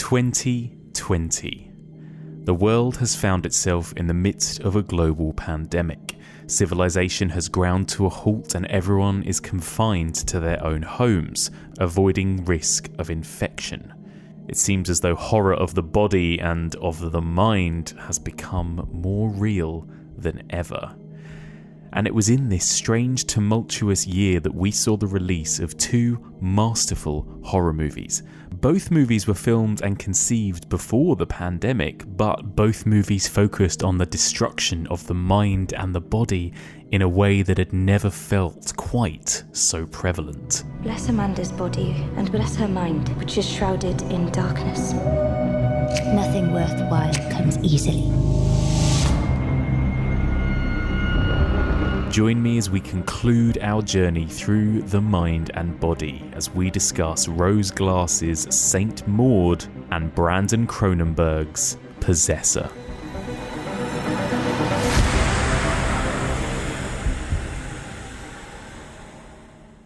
2020. The world has found itself in the midst of a global pandemic. Civilization has ground to a halt and everyone is confined to their own homes, avoiding risk of infection. It seems as though horror of the body and of the mind has become more real than ever. And it was in this strange, tumultuous year that we saw the release of two masterful horror movies. Both movies were filmed and conceived before the pandemic, but both movies focused on the destruction of the mind and the body in a way that had never felt quite so prevalent. Bless Amanda's body and bless her mind, which is shrouded in darkness. Nothing worthwhile comes easily. Join me as we conclude our journey through the mind and body as we discuss Rose Glass's Saint Maud and Brandon Cronenberg's Possessor.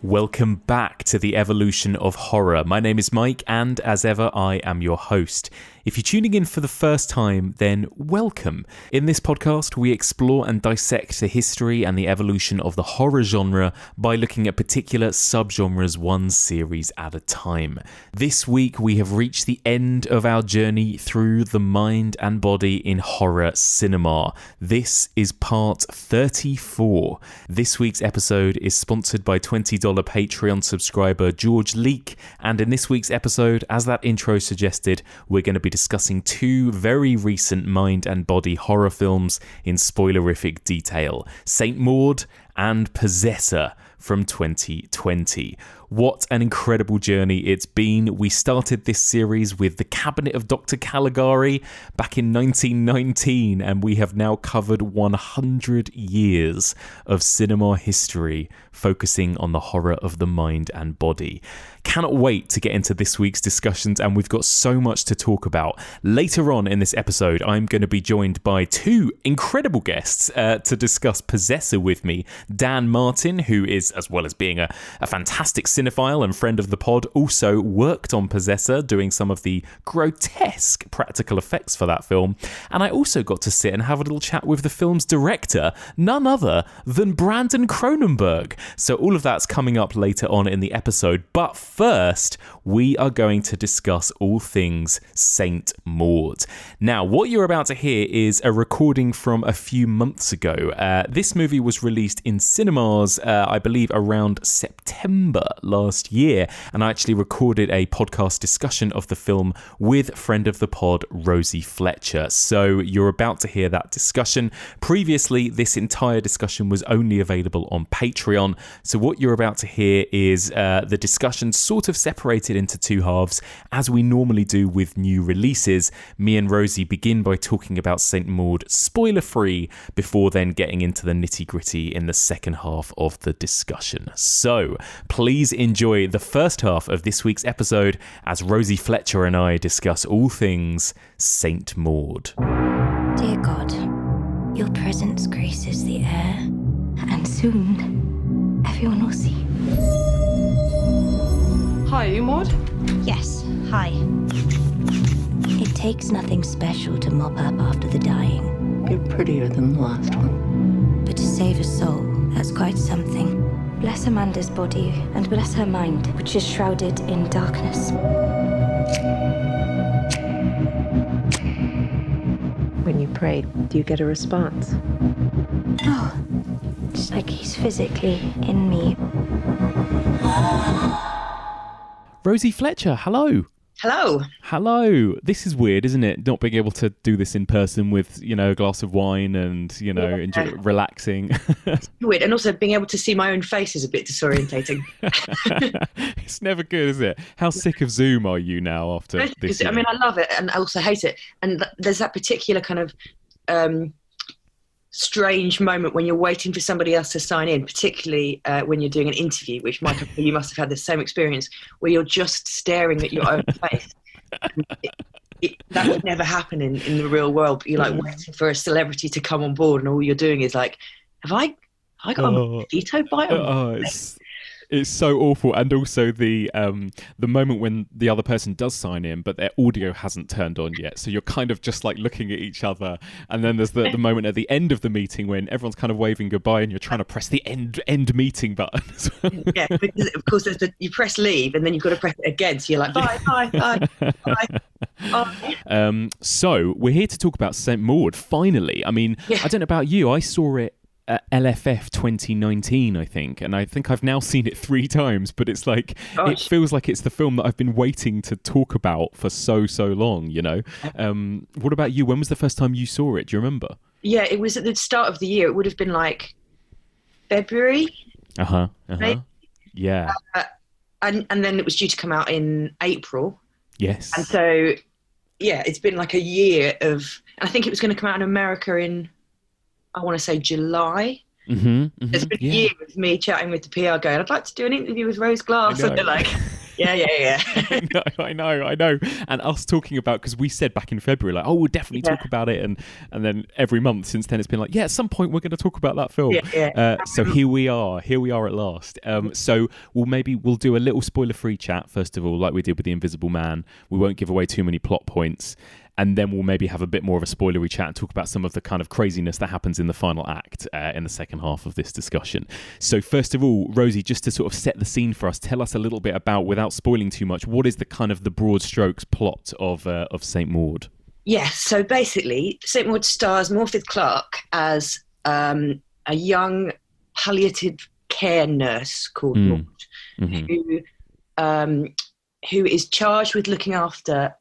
Welcome back to the evolution of horror. My name is Mike, and as ever, I am your host. If you're tuning in for the first time, then welcome. In this podcast, we explore and dissect the history and the evolution of the horror genre by looking at particular subgenres one series at a time. This week, we have reached the end of our journey through the mind and body in horror cinema. This is part 34. This week's episode is sponsored by $20 Patreon subscriber George Leake, and in this week's episode, as that intro suggested, we're going to be discussing two very recent mind and body horror films in spoilerific detail: Saint Maud and Possessor from 2020. What an incredible journey it's been. We started this series with The Cabinet of Dr. Caligari back in 1919, and we have now covered 100 years of cinema history focusing on the horror of the mind and body. Cannot wait to get into this week's discussions, and we've got so much to talk about. Later on in this episode, I'm going to be joined by two incredible guests to discuss Possessor with me. Dan Martin, who is, as well as being a fantastic cinephile and friend of the pod, also worked on Possessor, doing some of the grotesque practical effects for that film. And I also got to sit and have a little chat with the film's director, none other than Brandon Cronenberg. So all of that's coming up later on in the episode. But first, we are going to discuss all things Saint Maud. Now, what you're about to hear is a recording from a few months ago. This movie was released in cinemas, I believe, around September last year, and I actually recorded a podcast discussion of the film with friend of the pod, Rosie Fletcher. So you're about to hear that discussion. Previously, this entire discussion was only available on Patreon. So what you're about to hear is the discussion sort of separated into two halves, as we normally do with new releases. Me and Rosie begin by talking about Saint Maud spoiler-free, before then getting into the nitty-gritty in the second half of the discussion. So please enjoy the first half of this week's episode as Rosie Fletcher and I discuss all things Saint Maud. Dear God, your presence graces the air, and soon everyone will see. Hi, you Maud? Yes, hi. It takes nothing special to mop up after the dying. You're prettier than the last one. But to save a soul, that's quite something. Bless Amanda's body and bless her mind, which is shrouded in darkness. When you pray, do you get a response? Oh, it's like he's physically in me. Rosie Fletcher, hello. Hello. Hello. This is weird, isn't it? Not being able to do this in person with, a glass of wine and, enjoy relaxing. It's weird. And also being able to see my own face is a bit disorientating. It's never good, is it? How sick of Zoom are you now after this? I mean, I love it and I also hate it. And there's that particular kind of strange moment when you're waiting for somebody else to sign in, particularly when you're doing an interview, which you must have had the same experience, where you're just staring at your own face. That would never happen in the real world, but you're like waiting for a celebrity to come on board and all you're doing is like, have I got a mosquito bite on my face? It's so awful. And also the moment when the other person does sign in, but their audio hasn't turned on yet. So you're kind of just like looking at each other. And then there's the moment at the end of the meeting when everyone's kind of waving goodbye and you're trying to press the end meeting button as well. Yeah, because of course you press leave and then you've got to press it again. So you're like, bye. So we're here to talk about Saint Maud, finally. I mean, I don't know about you. I saw it at LFF 2019, I think. And I think I've now seen it 3 times, but it's like, it feels like it's the film that I've been waiting to talk about for so long, you know? What about you? When was the first time you saw it? Do you remember? Yeah, it was at the start of the year. It would have been like February. Yeah. And then it was due to come out in April. Yes. And so, yeah, it's been like a year of... I think it was going to come out in America in, I want to say, July. It's been a year of me chatting with the PR going, I'd like to do an interview with Rose Glass. And they're like, yeah. I know. And us talking about, because we said back in February, like, we'll definitely talk about it. And then every month since then, it's been like, at some point we're going to talk about that film. So here we are at last. So we'll do a little spoiler-free chat, first of all, like we did with The Invisible Man. We won't give away too many plot points. And then we'll maybe have a bit more of a spoilery chat and talk about some of the kind of craziness that happens in the final act in the second half of this discussion. So first of all, Rosie, just to sort of set the scene for us, tell us a little bit about, without spoiling too much, what is the kind of the broad strokes plot of Saint Maud? Yeah, so basically, Saint Maud stars Morpeth Clark as a young palliative care nurse called Maud, who is charged with looking after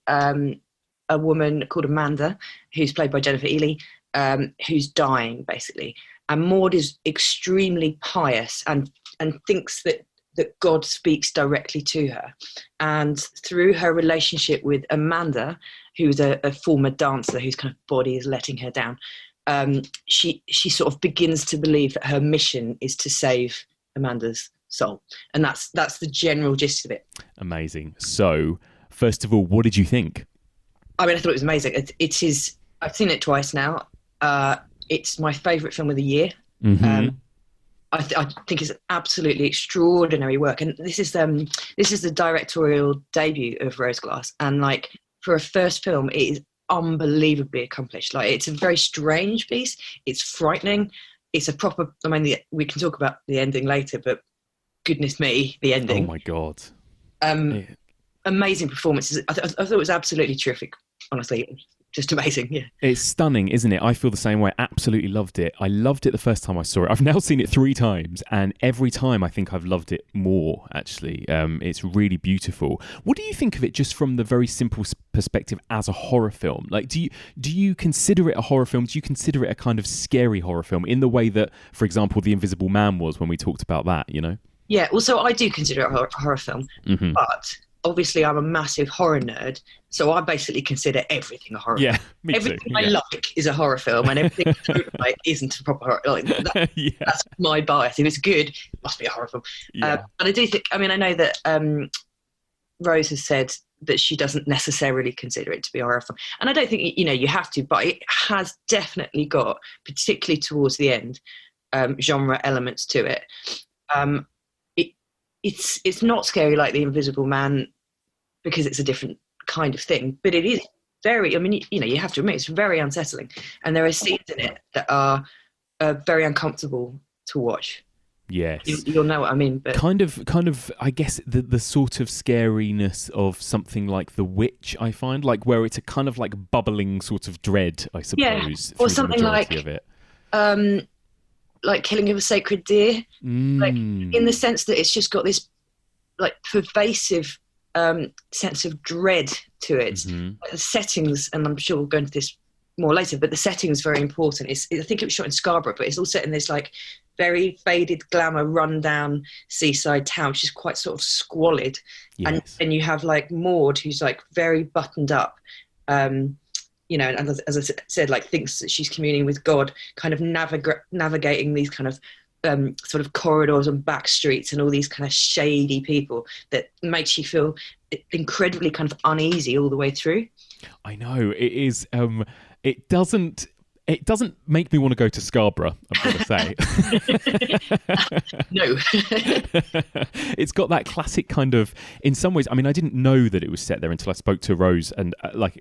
a woman called Amanda, who's played by Jennifer Ely, who's dying, basically. And Maud is extremely pious and thinks that God speaks directly to her. And through her relationship with Amanda, who's a former dancer whose kind of body is letting her down, she sort of begins to believe that her mission is to save Amanda's soul. And that's the general gist of it. Amazing. So, first of all, what did you think? I mean, I thought it was amazing. It is. I've seen it twice now. It's my favourite film of the year. I think it's absolutely extraordinary work, and this is the directorial debut of Rose Glass. And like for a first film, it is unbelievably accomplished. Like it's a very strange piece. It's frightening. It's a proper. I mean, we can talk about the ending later, but goodness me, the ending. Oh my god. Amazing performances. I thought it was absolutely terrific. Honestly, just amazing. Yeah, it's stunning, isn't it? I feel the same way. Absolutely loved it. I loved it the first time I saw it. I've now seen it 3 times, and every time I think I've loved it more. Actually, it's really beautiful. What do you think of it, just from the very simple perspective as a horror film? Like, do you consider it a horror film? Do you consider it a kind of scary horror film in the way that, for example, The Invisible Man was when we talked about that? You know? Yeah. Well, so I do consider it a horror film, but obviously I'm a massive horror nerd, so I basically consider everything a horror film. Me everything too. I like is a horror film, and everything I don't like isn't a proper horror. Like, that's my bias. If it's good, it must be a horror film. But I do think, I mean, I know that Rose has said that she doesn't necessarily consider it to be a horror film, and I don't think you have to, but it has definitely got, particularly towards the end, genre elements to it. It's not scary like The Invisible Man because it's a different kind of thing, but it is very, I mean, you have to admit, it's very unsettling. And there are scenes in it that are very uncomfortable to watch. Yes. You'll know what I mean. But kind of, I guess, the sort of scariness of something like The Witch, I find, like where it's a kind of like bubbling sort of dread, I suppose. Or something like of it. Like Killing of a Sacred Deer, like in the sense that it's just got this like pervasive sense of dread to it. Like the settings, and I'm sure we'll go into this more later, but the setting is very important. I think it was shot in Scarborough, but it's all set in this like very faded glamour, rundown seaside town, which is quite sort of squalid. Yes. And then you have like Maud, who's like very buttoned up. And as I said, like thinks that she's communing with God, kind of navigating these kind of sort of corridors and back streets and all these kind of shady people that makes you feel incredibly kind of uneasy all the way through. I know, it is. It doesn't It doesn't make me want to go to Scarborough, I've got to say. No. It's got that classic kind of, in some ways, I mean, I didn't know that it was set there until I spoke to Rose, and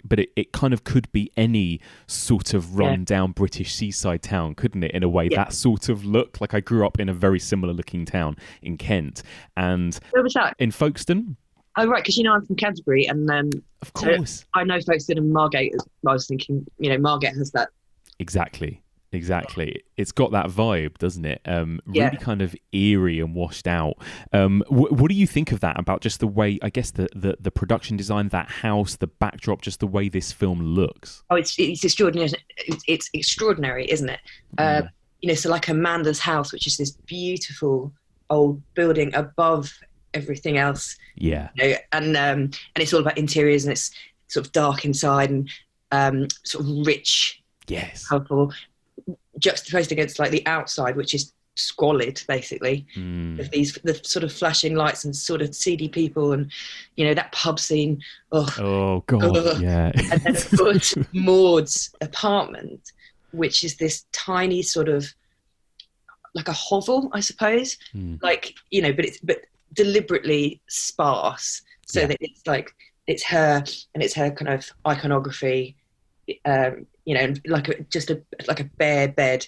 but it kind of could be any sort of run-down British seaside town, couldn't it, in a way? That sort of look. Like, I grew up in a very similar looking town in Kent, and Where was that? in Folkestone. Oh, right, because I'm from Canterbury, and Of course. so I know Folkestone and Margate. I was thinking, Margate has that. Exactly. It's got that vibe, doesn't it? Really kind of eerie and washed out. What do you think of that, about just the way, I guess, the production design, that house, the backdrop, just the way this film looks? Oh, it's extraordinary. It's extraordinary, isn't it? So like Amanda's house, which is this beautiful old building above everything else. Yeah. And it's all about interiors, and it's sort of dark inside and sort of rich. Yes. Colourful, juxtaposed against like the outside, which is squalid, basically. Of the sort of flashing lights and sort of seedy people, and that pub scene. Oh God, yeah. And then of course Maud's apartment, which is this tiny sort of like a hovel, I suppose. But it's deliberately sparse, so that it's her kind of iconography. Like a bare bed,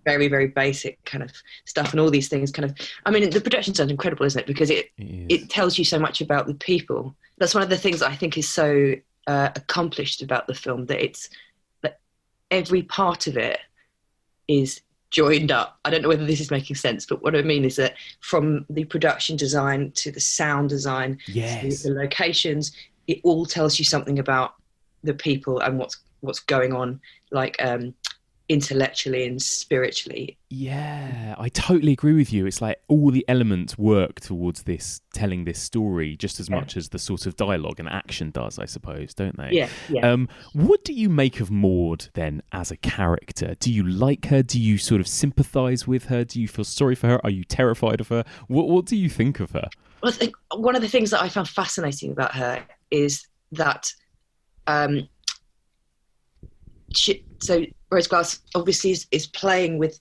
very, very basic kind of stuff, and all these things kind of. I mean, the production sounds incredible, isn't it? Because it tells you so much about the people. That's one of the things that I think is so accomplished about the film, that every part of it is joined up. I don't know whether this is making sense, but what I mean is that from the production design to the sound design, to the locations, it all tells you something about the people and what's going on, like intellectually and spiritually. Yeah, I totally agree with you. It's like all the elements work towards this, telling this story just as much as the sort of dialogue and action does, I suppose, don't they? Yeah. What do you make of Maud then as a character? Do you like her? Do you sort of sympathise with her? Do you feel sorry for her? Are you terrified of her? What do you think of her? Well, I think one of the things that I found fascinating about her is that so Rose Glass obviously is playing with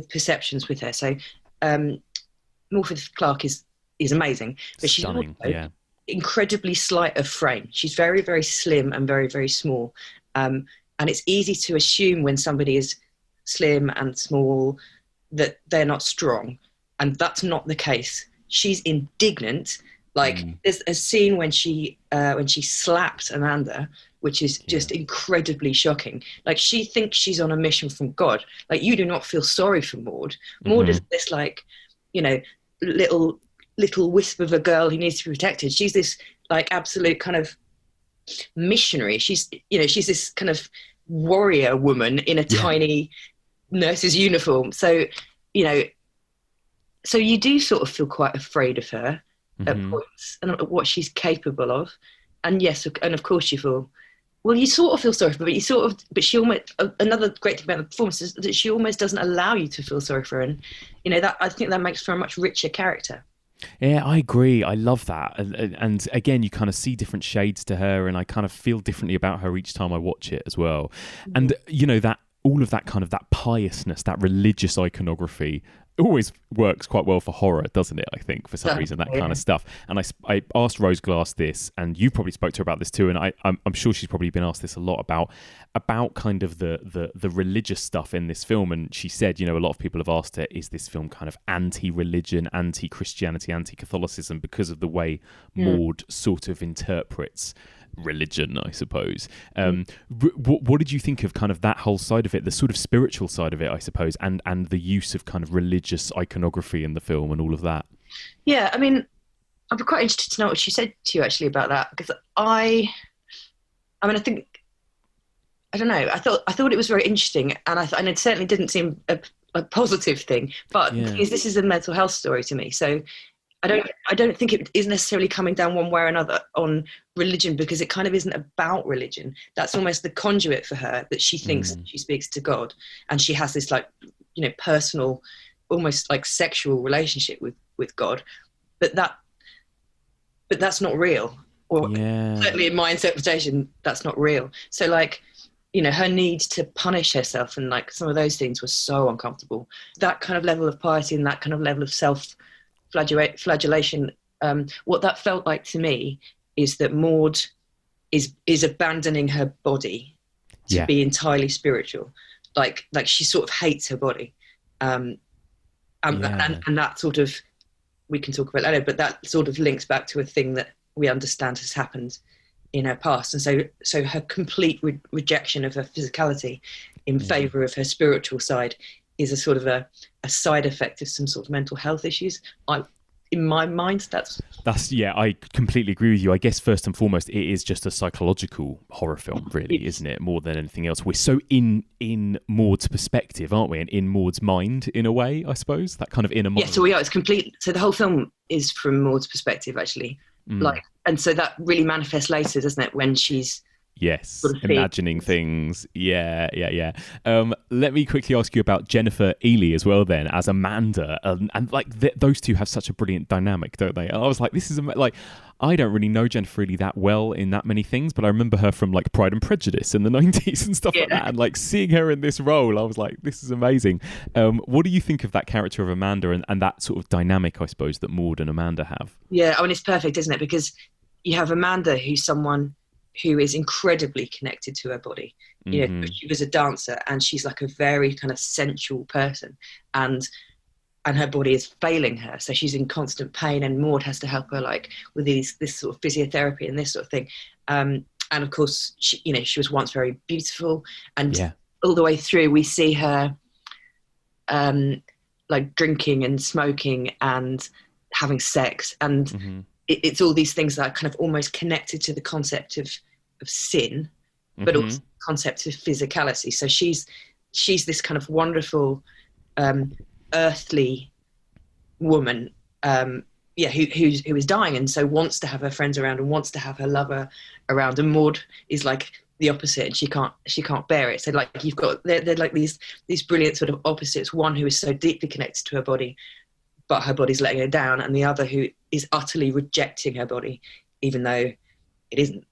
perceptions with her. So Morfydd Clark is amazing, but Stunning, she's also incredibly slight of frame. She's very, very slim and very, very small, and it's easy to assume when somebody is slim and small that they're not strong, and that's not the case. She's indignant. There's a scene when she slaps Amanda, which is just incredibly shocking. Like, she thinks she's on a mission from God. Like, you do not feel sorry for Maud. Maud is this little wisp of a girl who needs to be protected. She's this absolute kind of missionary. She's this kind of warrior woman in a tiny nurse's uniform. So so you do sort of feel quite afraid of her at points, and what she's capable of. And yes, and of course you feel. Well, you sort of feel sorry for her, but she almost. Another great thing about the performance is that she almost doesn't allow you to feel sorry for her, and that I think that makes for a much richer character. Yeah, I agree. I love that, and again, you kind of see different shades to her, and I kind of feel differently about her each time I watch it as well. And that all of that kind of that piousness, that religious iconography, always works quite well for horror, doesn't it? I think for some reason, that kind of stuff. And I asked Rose Glass this, and you probably spoke to her about this too, and I'm sure she's probably been asked this a lot about kind of the religious stuff in this film. And she said, a lot of people have asked her, is this film kind of anti-religion, anti-Christianity, anti-Catholicism, because of the way Maud sort of interprets religion, I suppose. What did you think of kind of that whole side of it, the sort of spiritual side of it, I suppose, and the use of kind of religious iconography in the film and all of that? Yeah, I mean, I'd be quite interested to know what she said to you actually about that, because I think, I don't know, I thought it was very interesting, and it certainly didn't seem a positive thing, but because this is a mental health story to me, so I don't think it is necessarily coming down one way or another on religion, because it kind of isn't about religion. That's almost the conduit for her, that she thinks she speaks to God, and she has this personal, almost like sexual relationship with God, but that's not real, or certainly in my interpretation, that's not real. So her need to punish herself and like some of those things were so uncomfortable. That kind of level of piety and that kind of level of self-flagellation, what that felt like to me is that Maud is abandoning her body to be entirely spiritual. Like she sort of hates her body. And that sort of, we can talk about later, but that sort of links back to a thing that we understand has happened in her past. And so her complete rejection of her physicality in favour of her spiritual side is a sort of a side effect of some sort of mental health issues. In my mind, that's I completely agree with you. I guess first and foremost, it is just a psychological horror film, really, isn't it? More than anything else. We're so in Maud's perspective, aren't we? And in Maud's mind, in a way, I suppose, that kind of inner mind. Yeah, so we are. It's complete. So the whole film is from Maud's perspective, actually. And so that really manifests later, doesn't it? When she's sort of imagining things. Yeah. Let me quickly ask you about Jennifer Ehle as well then, as Amanda. And like those two have such a brilliant dynamic, don't they? And I was like, this is like, I don't really know Jennifer Ehle that well in that many things, but I remember her from like Pride and Prejudice in the 90s and stuff like that. And like seeing her in this role, I was like, this is amazing. What do you think of that character of Amanda and that sort of dynamic, I suppose, that Maud and Amanda have? Yeah, I mean, it's perfect, isn't it? Because you have Amanda, who's someone who is incredibly connected to her body. She was a dancer and she's like a very kind of sensual person, and her body is failing her, so she's in constant pain, and Maud has to help her like with this sort of physiotherapy and this sort of thing. And of course, she was once very beautiful, and all the way through we see her like drinking and smoking and having sex, and it's all these things that are kind of almost connected to the concept of sin, but also the concept of physicality. So she's this kind of wonderful earthly woman, who is dying, and so wants to have her friends around and wants to have her lover around. And Maud is like the opposite, and she can't bear it. So like you've got they're like these brilliant sort of opposites. One who is so deeply connected to her body, but her body's letting her down, and the other who is utterly rejecting her body, even though it isn't,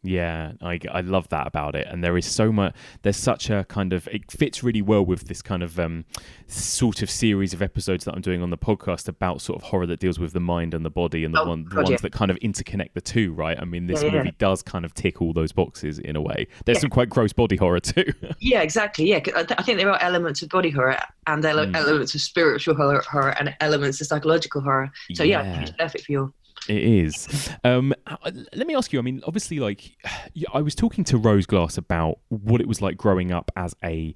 Yeah, I love that about it. And there's such a kind of, it fits really well with this kind of sort of series of episodes that I'm doing on the podcast about sort of horror that deals with the mind and the body and the ones that kind of interconnect the two, right? I mean, this movie does kind of tick all those boxes in a way. There's some quite gross body horror too. Yeah, exactly. Yeah, I think there are elements of body horror and elements of spiritual horror and elements of psychological horror. So I think it's perfect for your... It is. Let me ask you, I mean, obviously, like, I was talking to Rose Glass about what it was like growing up as a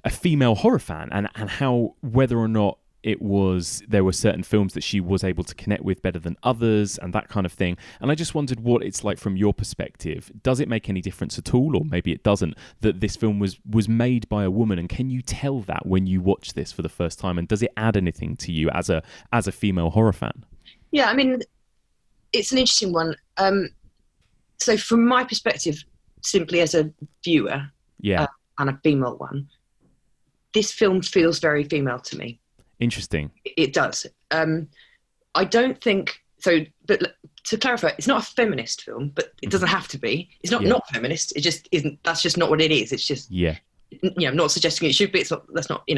female horror fan and how whether or not there were certain films that she was able to connect with better than others and that kind of thing. And I just wondered what it's like from your perspective. Does it make any difference at all, or maybe it doesn't, that this film was made by a woman? And can you tell that when you watch this for the first time? And does it add anything to you as a female horror fan? Yeah, I mean, it's an interesting one. So from my perspective, simply as a viewer and a female one, this film feels very female to me. Interesting. It does. I don't think so, but to clarify, it's not a feminist film, but it doesn't have to be. It's not feminist. It just isn't. That's just not what it is. It's just I'm not suggesting it should be. It's not. That's not.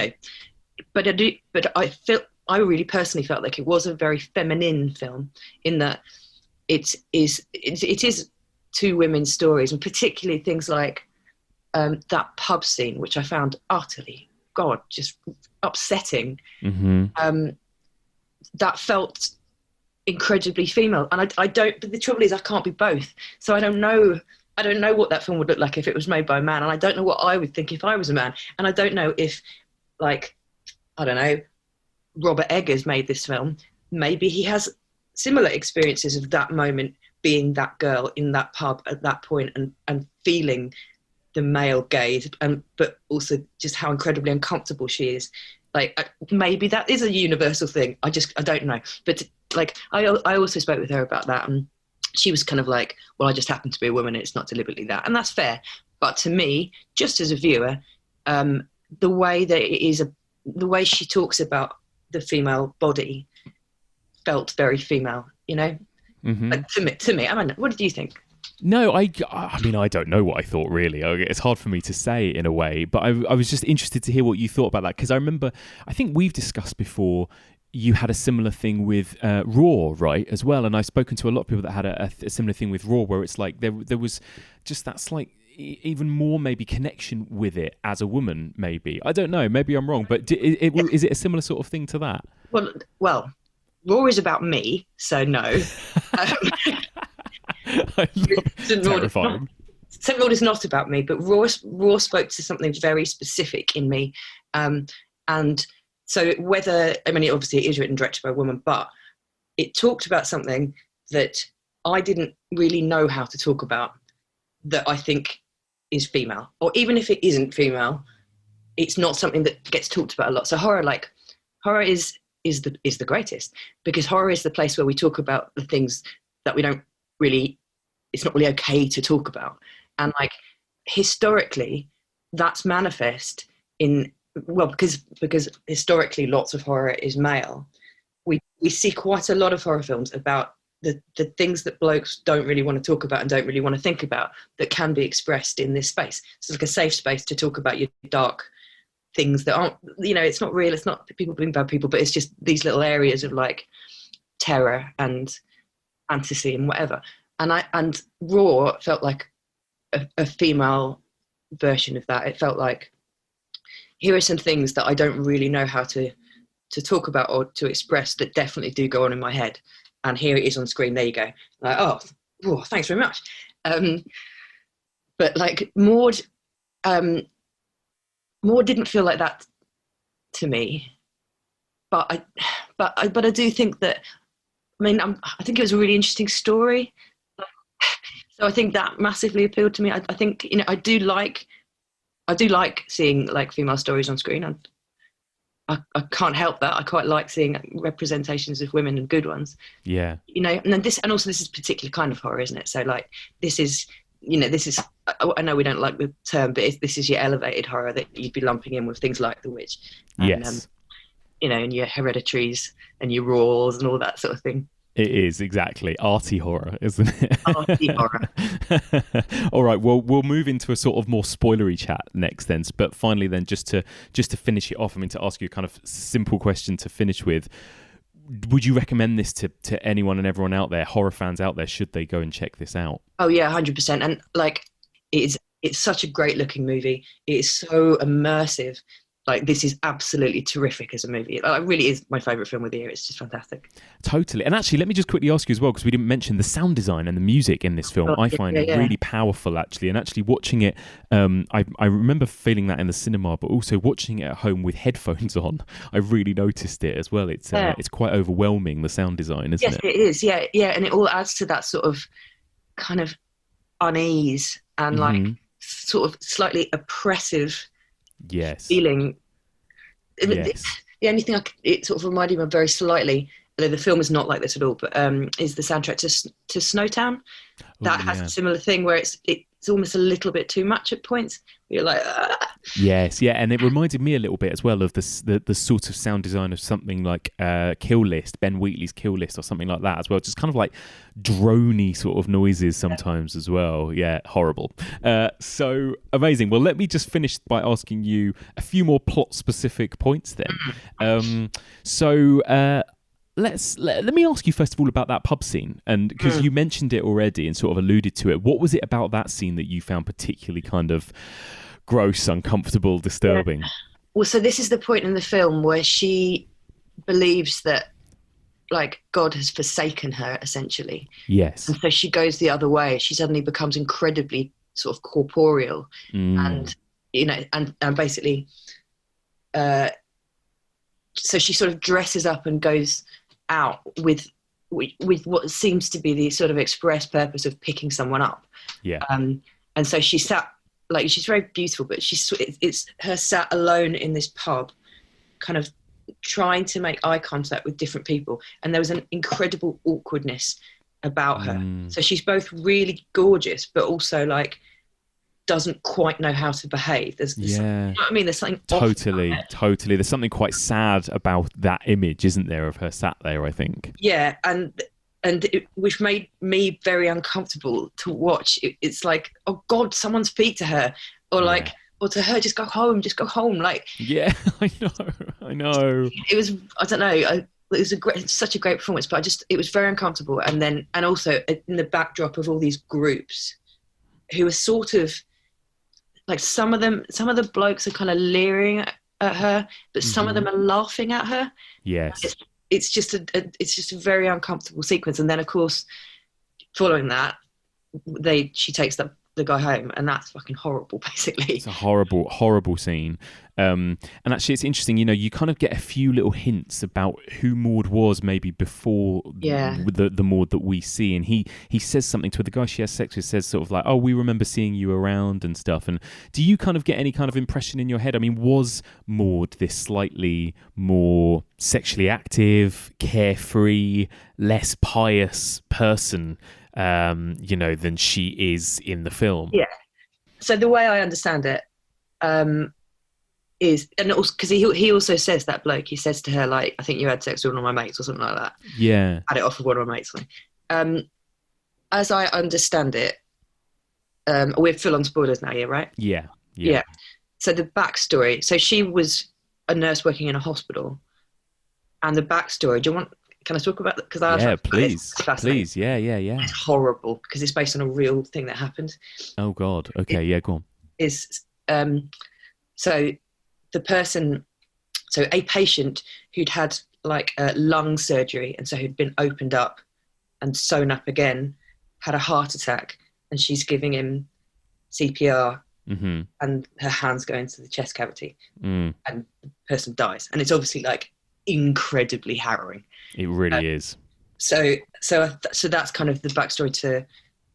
But I do. But I really personally felt like it was a very feminine film in that it is two women's stories, and particularly things like that pub scene, which I found utterly, just upsetting. That felt incredibly female, and I don't. But the trouble is, I can't be both. So I don't know what that film would look like if it was made by a man, and I don't know what I would think if I was a man, and I don't know if, like, I don't know, Robert Eggers made this film. Maybe he has similar experiences of that moment, being that girl in that pub at that point, and feeling the male gaze, but also just how incredibly uncomfortable she is. Like, maybe that is a universal thing. I don't know. But like, I also spoke with her about that, and she was kind of like, well, I just happen to be a woman. It's not deliberately that. And that's fair. But to me, just as a viewer, the way that it is, the way she talks about the female body felt very female, Like, to me. I mean, what did you think? No, I mean, I don't know what I thought, really. It's hard for me to say in a way, but I was just interested to hear what you thought about that, because I remember, I think we've discussed before, you had a similar thing with Raw, right, as well, and I've spoken to a lot of people that had a similar thing with Raw, where it's like there was just that slight, even more maybe connection with it as a woman, maybe. I don't know, maybe I'm wrong, but is it a similar sort of thing to that? Well, Raw is about me, so no. Terrifying. St Maud is not about me, but Raw spoke to something very specific in me, and so obviously it is written and directed by a woman, but it talked about something that I didn't really know how to talk about, that I think is female, or even if it isn't female, it's not something that gets talked about a lot. So horror is the greatest, because horror is the place where we talk about the things that we don't really, it's not really okay to talk about. And like historically, that's manifest in, well, because historically lots of horror is male. We see quite a lot of horror films about the things that blokes don't really want to talk about and don't really want to think about, that can be expressed in this space. So it's like a safe space to talk about your dark things that aren't, it's not real, it's not people being bad people, but it's just these little areas of like terror and fantasy and whatever. And Raw felt like a female version of that. It felt like, here are some things that I don't really know how to talk about or to express, that definitely do go on in my head, and here it is on screen. There you go. Like, oh, thanks very much. But like Maud didn't feel like that to me. But I do think that, I think it was a really interesting story. So I think that massively appealed to me. I think, I do like seeing like female stories on screen, and I can't help that. I quite like seeing representations of women and good ones. Yeah. And then this is a particular kind of horror, isn't it? So like this is, I know we don't like the term, but this is your elevated horror that you'd be lumping in with things like The Witch. And, yes. And your Hereditaries and your Raws and all that sort of thing. It is, exactly. Arty horror, isn't it? Arty horror. All right, well, we'll move into a sort of more spoilery chat next then. But finally then, just to finish it off, to ask you a kind of simple question to finish with, would you recommend this to anyone and everyone out there, horror fans out there? Should they go and check this out? Oh, yeah, 100%. And like, it's such a great looking movie. It is so immersive. Like, this is absolutely terrific as a movie. It really is my favourite film of the year. It's just fantastic. Totally. And actually, let me just quickly ask you as well, because we didn't mention the sound design and the music in this film. I find it really powerful, actually. And actually watching it, I remember feeling that in the cinema, but also watching it at home with headphones on, I really noticed it as well. It's quite overwhelming, the sound design, isn't it? Yes, it is. Yeah, yeah. And it all adds to that sort of kind of unease and like sort of slightly oppressive feeling. Yes. The only thing it sort of reminded me of very slightly, although the film is not like this at all, but is the soundtrack to Snowtown. That has a similar thing where it's almost a little bit too much at points. You're like, ah. Yes, yeah, and it reminded me a little bit as well of the sort of sound design of something like Kill List, Ben Wheatley's Kill List, or something like that as well. Just kind of like droney sort of noises sometimes as well. Yeah, horrible. So amazing. Well, let me just finish by asking you a few more plot-specific points then. Let me ask you first of all about that pub scene, and because you mentioned it already and sort of alluded to it. What was it about that scene that you found particularly kind of gross, uncomfortable, disturbing? Well, so this is the point in the film where she believes that like God has forsaken her, essentially. Yes. And so she goes the other way. She suddenly becomes incredibly sort of corporeal and basically so she sort of dresses up and goes out with what seems to be the sort of express purpose of picking someone up. Yeah. And so she sat, like, she's very beautiful, but it's her sat alone in this pub, kind of trying to make eye contact with different people. And there was an incredible awkwardness about her. So she's both really gorgeous, but also like doesn't quite know how to behave. There's you know what I mean? There's something totally. There's something quite sad about that image, isn't there, of her sat there, I think. Yeah, and which made me very uncomfortable to watch. It's like, oh God, someone speak to her, or like, or to her, just go home. Like, yeah, I know. It was, I don't know. It was such a great performance, but it was very uncomfortable. And also in the backdrop of all these groups who are sort of like, some of the blokes are kind of leering at her, but some of them are laughing at her. Yes. It's just a very uncomfortable sequence. And then of course, following that, she takes the guy home, and that's fucking horrible, basically. It's a horrible scene. And actually, it's interesting, you kind of get a few little hints about who Maud was maybe before the Maud that we see. And he says something to her, the guy she has sex with says sort of like, oh, we remember seeing you around and stuff. And do you kind of get any kind of impression in your head? I mean, was Maud this slightly more sexually active, carefree, less pious person, than she is in the film? Yeah. So the way I understand it, is, and also because he also says, that bloke, he says to her, like, I think you had sex with one of my mates or something like that. Yeah. Had it off with one of my mates. As I understand it, we're full on spoilers now, yeah, right? Yeah. So the backstory. So she was a nurse working in a hospital, and the backstory. Can I talk about that? Because please. Yeah. It's horrible because it's based on a real thing that happened. Oh God. Okay. Go on. So the person, so a patient who'd had like lung surgery, and so who'd been opened up and sewn up again, had a heart attack, and she's giving him CPR, and her hands go into the chest cavity, and the person dies, and it's obviously like incredibly harrowing. It really is. So that's kind of the backstory to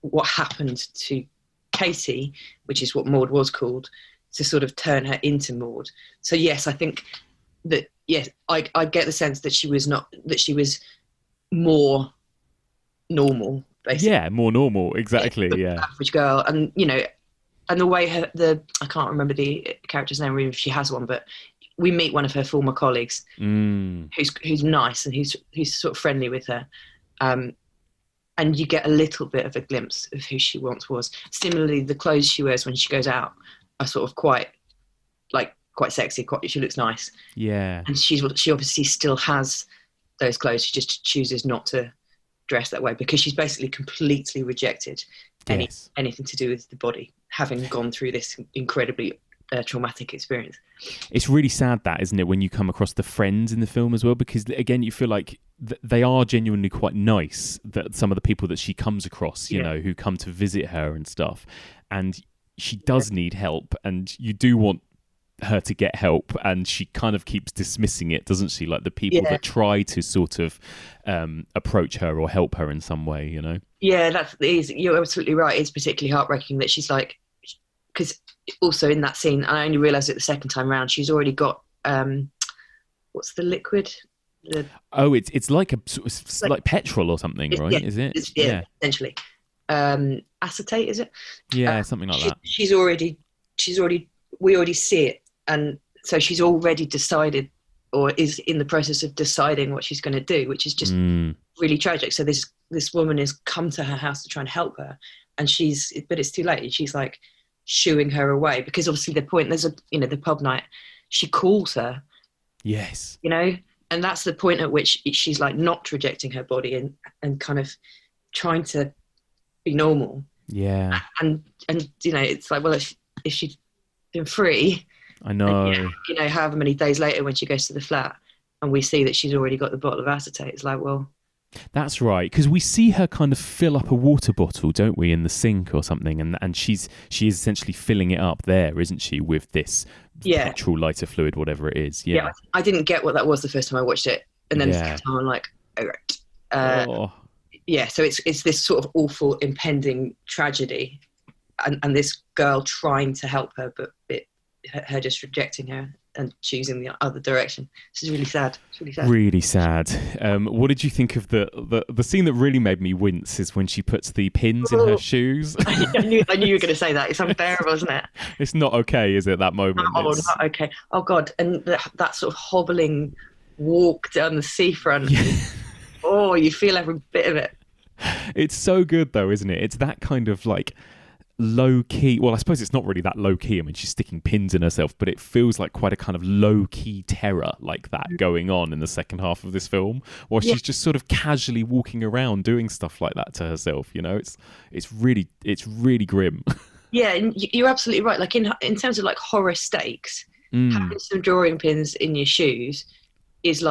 what happened to Katie, which is what Maud was called, to sort of turn her into Maud. So yes, I think that, yes, I get the sense that she was more normal, basically. Yeah, more normal, exactly. Yeah, average girl, and and the way I can't remember the character's name, even if she has one, but we meet one of her former colleagues, who's nice and who's sort of friendly with her, and you get a little bit of a glimpse of who she once was. Similarly, the clothes she wears when she goes out are sort of quite sexy. She looks nice. Yeah, and she obviously still has those clothes. She just chooses not to dress that way because she's basically completely rejected anything to do with the body, having gone through this incredibly traumatic experience. It's really sad, that, isn't it, when you come across the friends in the film as well, because again you feel like they are genuinely quite nice, that some of the people that she comes across, who come to visit her and stuff, and she does need help, and you do want her to get help, and she kind of keeps dismissing it, doesn't she? Like the people that try to sort of approach her or help her in some way, Yeah, you're absolutely right. It's particularly heartbreaking that she's like, because also in that scene, I only realised it the second time round, she's already got what's the liquid? It's like like petrol or something, right? Yeah, is it? Yeah, essentially. Acetate, is it? Yeah, something like that. We already see it, and so she's already decided, or is in the process of deciding what she's going to do, which is just really tragic. So this woman has come to her house to try and help her, and but it's too late. She's like shooing her away, because obviously there's the pub night, she calls her. Yes. And that's the point at which she's like not rejecting her body and kind of trying to be normal. Yeah. And it's like, well, if she'd been free, I know. And, however many days later when she goes to the flat and we see that she's already got the bottle of acetate, it's like, well, that's right, because we see her kind of fill up a water bottle, don't we, in the sink or something, and she is essentially filling it up there, isn't she, with this petrol lighter fluid, whatever it is. Yeah, I didn't get what that was the first time I watched it, and then the second time I'm like, oh, right. Yeah, so it's this sort of awful impending tragedy, and this girl trying to help her, but her just rejecting her and choosing the other direction. This is really sad. It's really sad. Really sad. What did you think of the scene that really made me wince is when she puts the pins in her shoes? I knew you were going to say that. It's unbearable, isn't it? It's not okay, is it, that moment? Not okay. Oh, God. And that sort of hobbling walk down the seafront. Yeah. Oh, you feel every bit of it. It's so good though, isn't it? It's that kind of like low key. Well, I suppose it's not really that low key. I mean, she's sticking pins in herself, but it feels like quite a kind of low key terror like that going on in the second half of this film, while she's just sort of casually walking around doing stuff like that to herself. You know, it's really grim. Yeah, and you're absolutely right. Like in terms of like horror stakes, having some drawing pins in your shoes is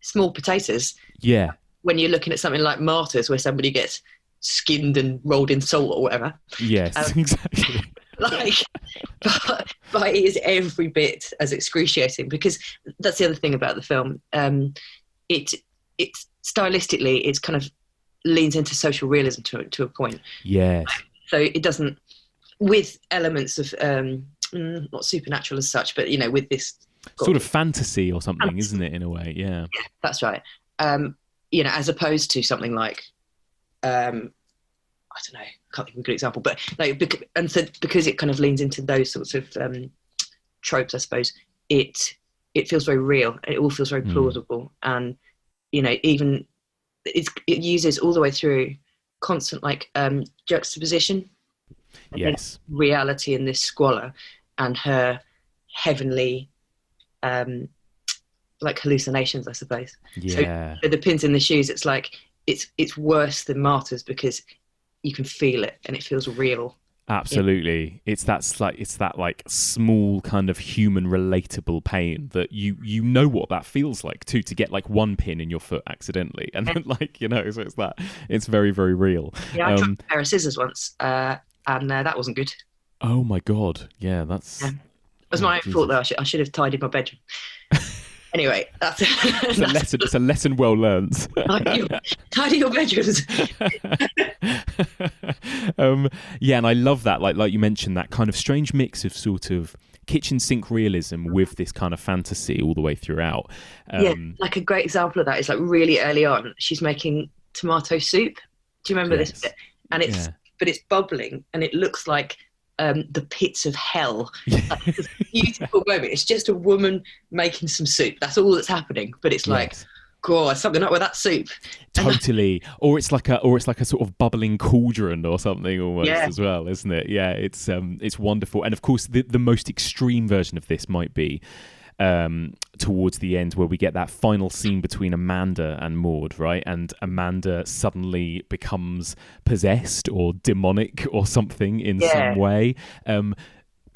small potatoes. Yeah. When you're looking at something like Martyrs, where somebody gets skinned and rolled in salt or whatever. Yes, exactly. But it is every bit as excruciating, because that's the other thing about the film. It stylistically, it's kind of leans into social realism to a point. Yes. So it doesn't, with elements of not supernatural as such, but with this sort of fantasy or something, isn't it, in a way? Yeah. Yeah, that's right. As opposed to something like, I don't know, I can't think of a good example, but because it kind of leans into those sorts of tropes, I suppose, it feels very real. It all feels very plausible, and even it uses all the way through constant juxtaposition. Yes. Reality in this squalor, and her heavenly hallucinations, I suppose. Yeah. So the pins in the shoes, it's like it's worse than Martyrs, because you can feel it and it feels real. Absolutely. It's that small kind of human relatable pain that you know what that feels like too, to get like one pin in your foot accidentally, and then so it's very, very real. Yeah, I tried a pair of scissors once, and that wasn't good. Oh my god. Yeah, that's it was my own fault though. I should have tidied my bedroom. Anyway, it's a lesson well learned. Tidy your bedrooms. And I love that. Like you mentioned, that kind of strange mix of sort of kitchen sink realism with this kind of fantasy all the way throughout. Like a great example of that is like really early on, she's making tomato soup. Do you remember this bit? And but it's bubbling, and it looks like the pits of hell. Like, it's a beautiful moment. It's just a woman making some soup. That's all that's happening. But it's like, God, something up with that soup. Totally. Or it's like a sort of bubbling cauldron or something almost as well, isn't it? Yeah, it's wonderful. And of course, the most extreme version of this might be towards the end, where we get that final scene between Amanda and Maud, right? And Amanda suddenly becomes possessed or demonic or something in some way.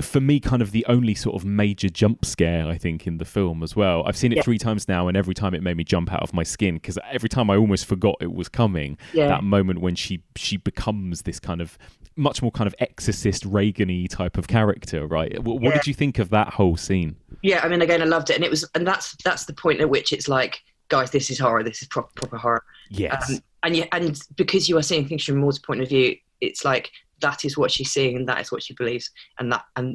For me, kind of the only sort of major jump scare, I think, in the film as well. I've seen it 3 times now, and every time it made me jump out of my skin, because every time I almost forgot it was coming. That moment when she becomes this kind of much more kind of exorcist Reagan-y type of character, right? What did you think of that whole scene? Yeah, I mean, again, I loved it, and that's the point at which it's like, guys, this is horror. This is proper horror. Yes. And because you are seeing things from Maud's point of view, it's like, that is what she's seeing, and that is what she believes, and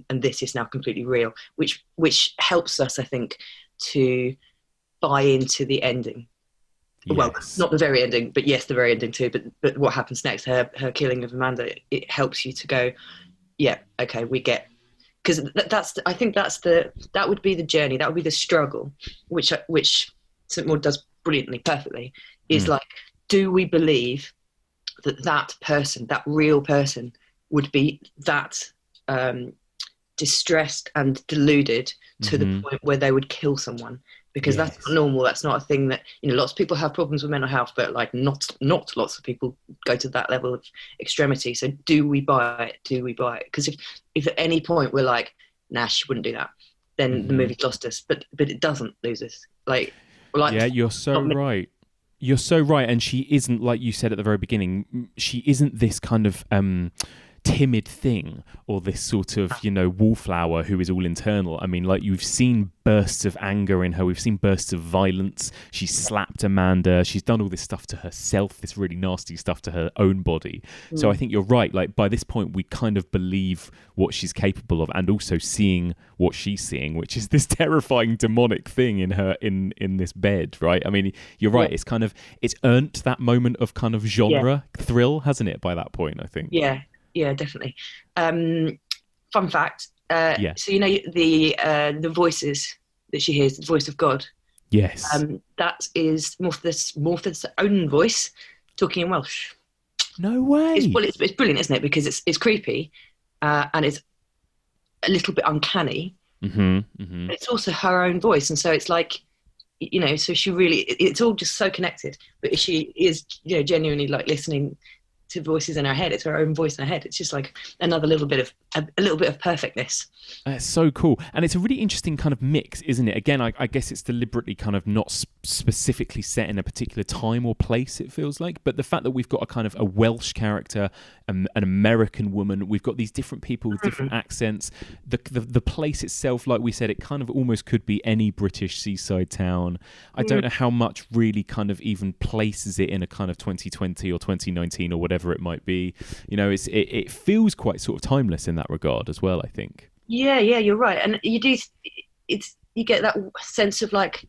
this is now completely real, which helps us, I think, to buy into the ending. Yes. Well, not the very ending, but yes, the very ending too. But what happens next? Her killing of Amanda. It helps you to go, yeah, okay, we get, because I think that would be the journey. That would be the struggle, which St. Maud does brilliantly, perfectly. Is like, do we believe that person, that real person, would be that distressed and deluded to the point where they would kill someone? Because that's not normal. That's not a thing that, lots of people have problems with mental health, but like not lots of people go to that level of extremity. So do we buy it? Do we buy it? Because if at any point we're like, nah, she wouldn't do that, then the movie's lost us. But it doesn't lose us. Yeah, you're so right. You're so right. And she isn't, like you said at the very beginning, she isn't this kind of timid thing, or this sort of, wallflower who is all internal. I mean, like, you've seen bursts of anger in her. We've seen bursts of violence. She's slapped Amanda. She's done all this stuff to herself, this really nasty stuff to her own body. So I think you're right. Like, by this point, we kind of believe what she's capable of, and also seeing what she's seeing, which is this terrifying demonic thing in her, in this bed, right? I mean, you're right. It's earned that moment of kind of genre thrill, hasn't it, by that point, I think? Yeah, definitely. Fun fact. So the voices that she hears, the voice of God. Yes. That is Morpheus' own voice talking in Welsh. No way. It's brilliant, isn't it? Because it's creepy, and it's a little bit uncanny. But it's also her own voice, and so it's like, so she really, it's all just so connected. But she is, genuinely like listening to voices in her head. It's her own voice in her head. It's just like another little bit of a little bit of perfectness. It's so cool, and it's a really interesting kind of mix, isn't it? Again, I guess it's deliberately kind of not specifically set in a particular time or place, it feels like, but the fact that we've got a kind of a Welsh character, an American woman, we've got these different people with different accents. The place itself, like we said, it kind of almost could be any British seaside town. I don't know how much really kind of even places it in a kind of 2020 or 2019 or whatever it might be. It feels quite sort of timeless in that regard as well, I think. Yeah, you're right. And you get that sense of like,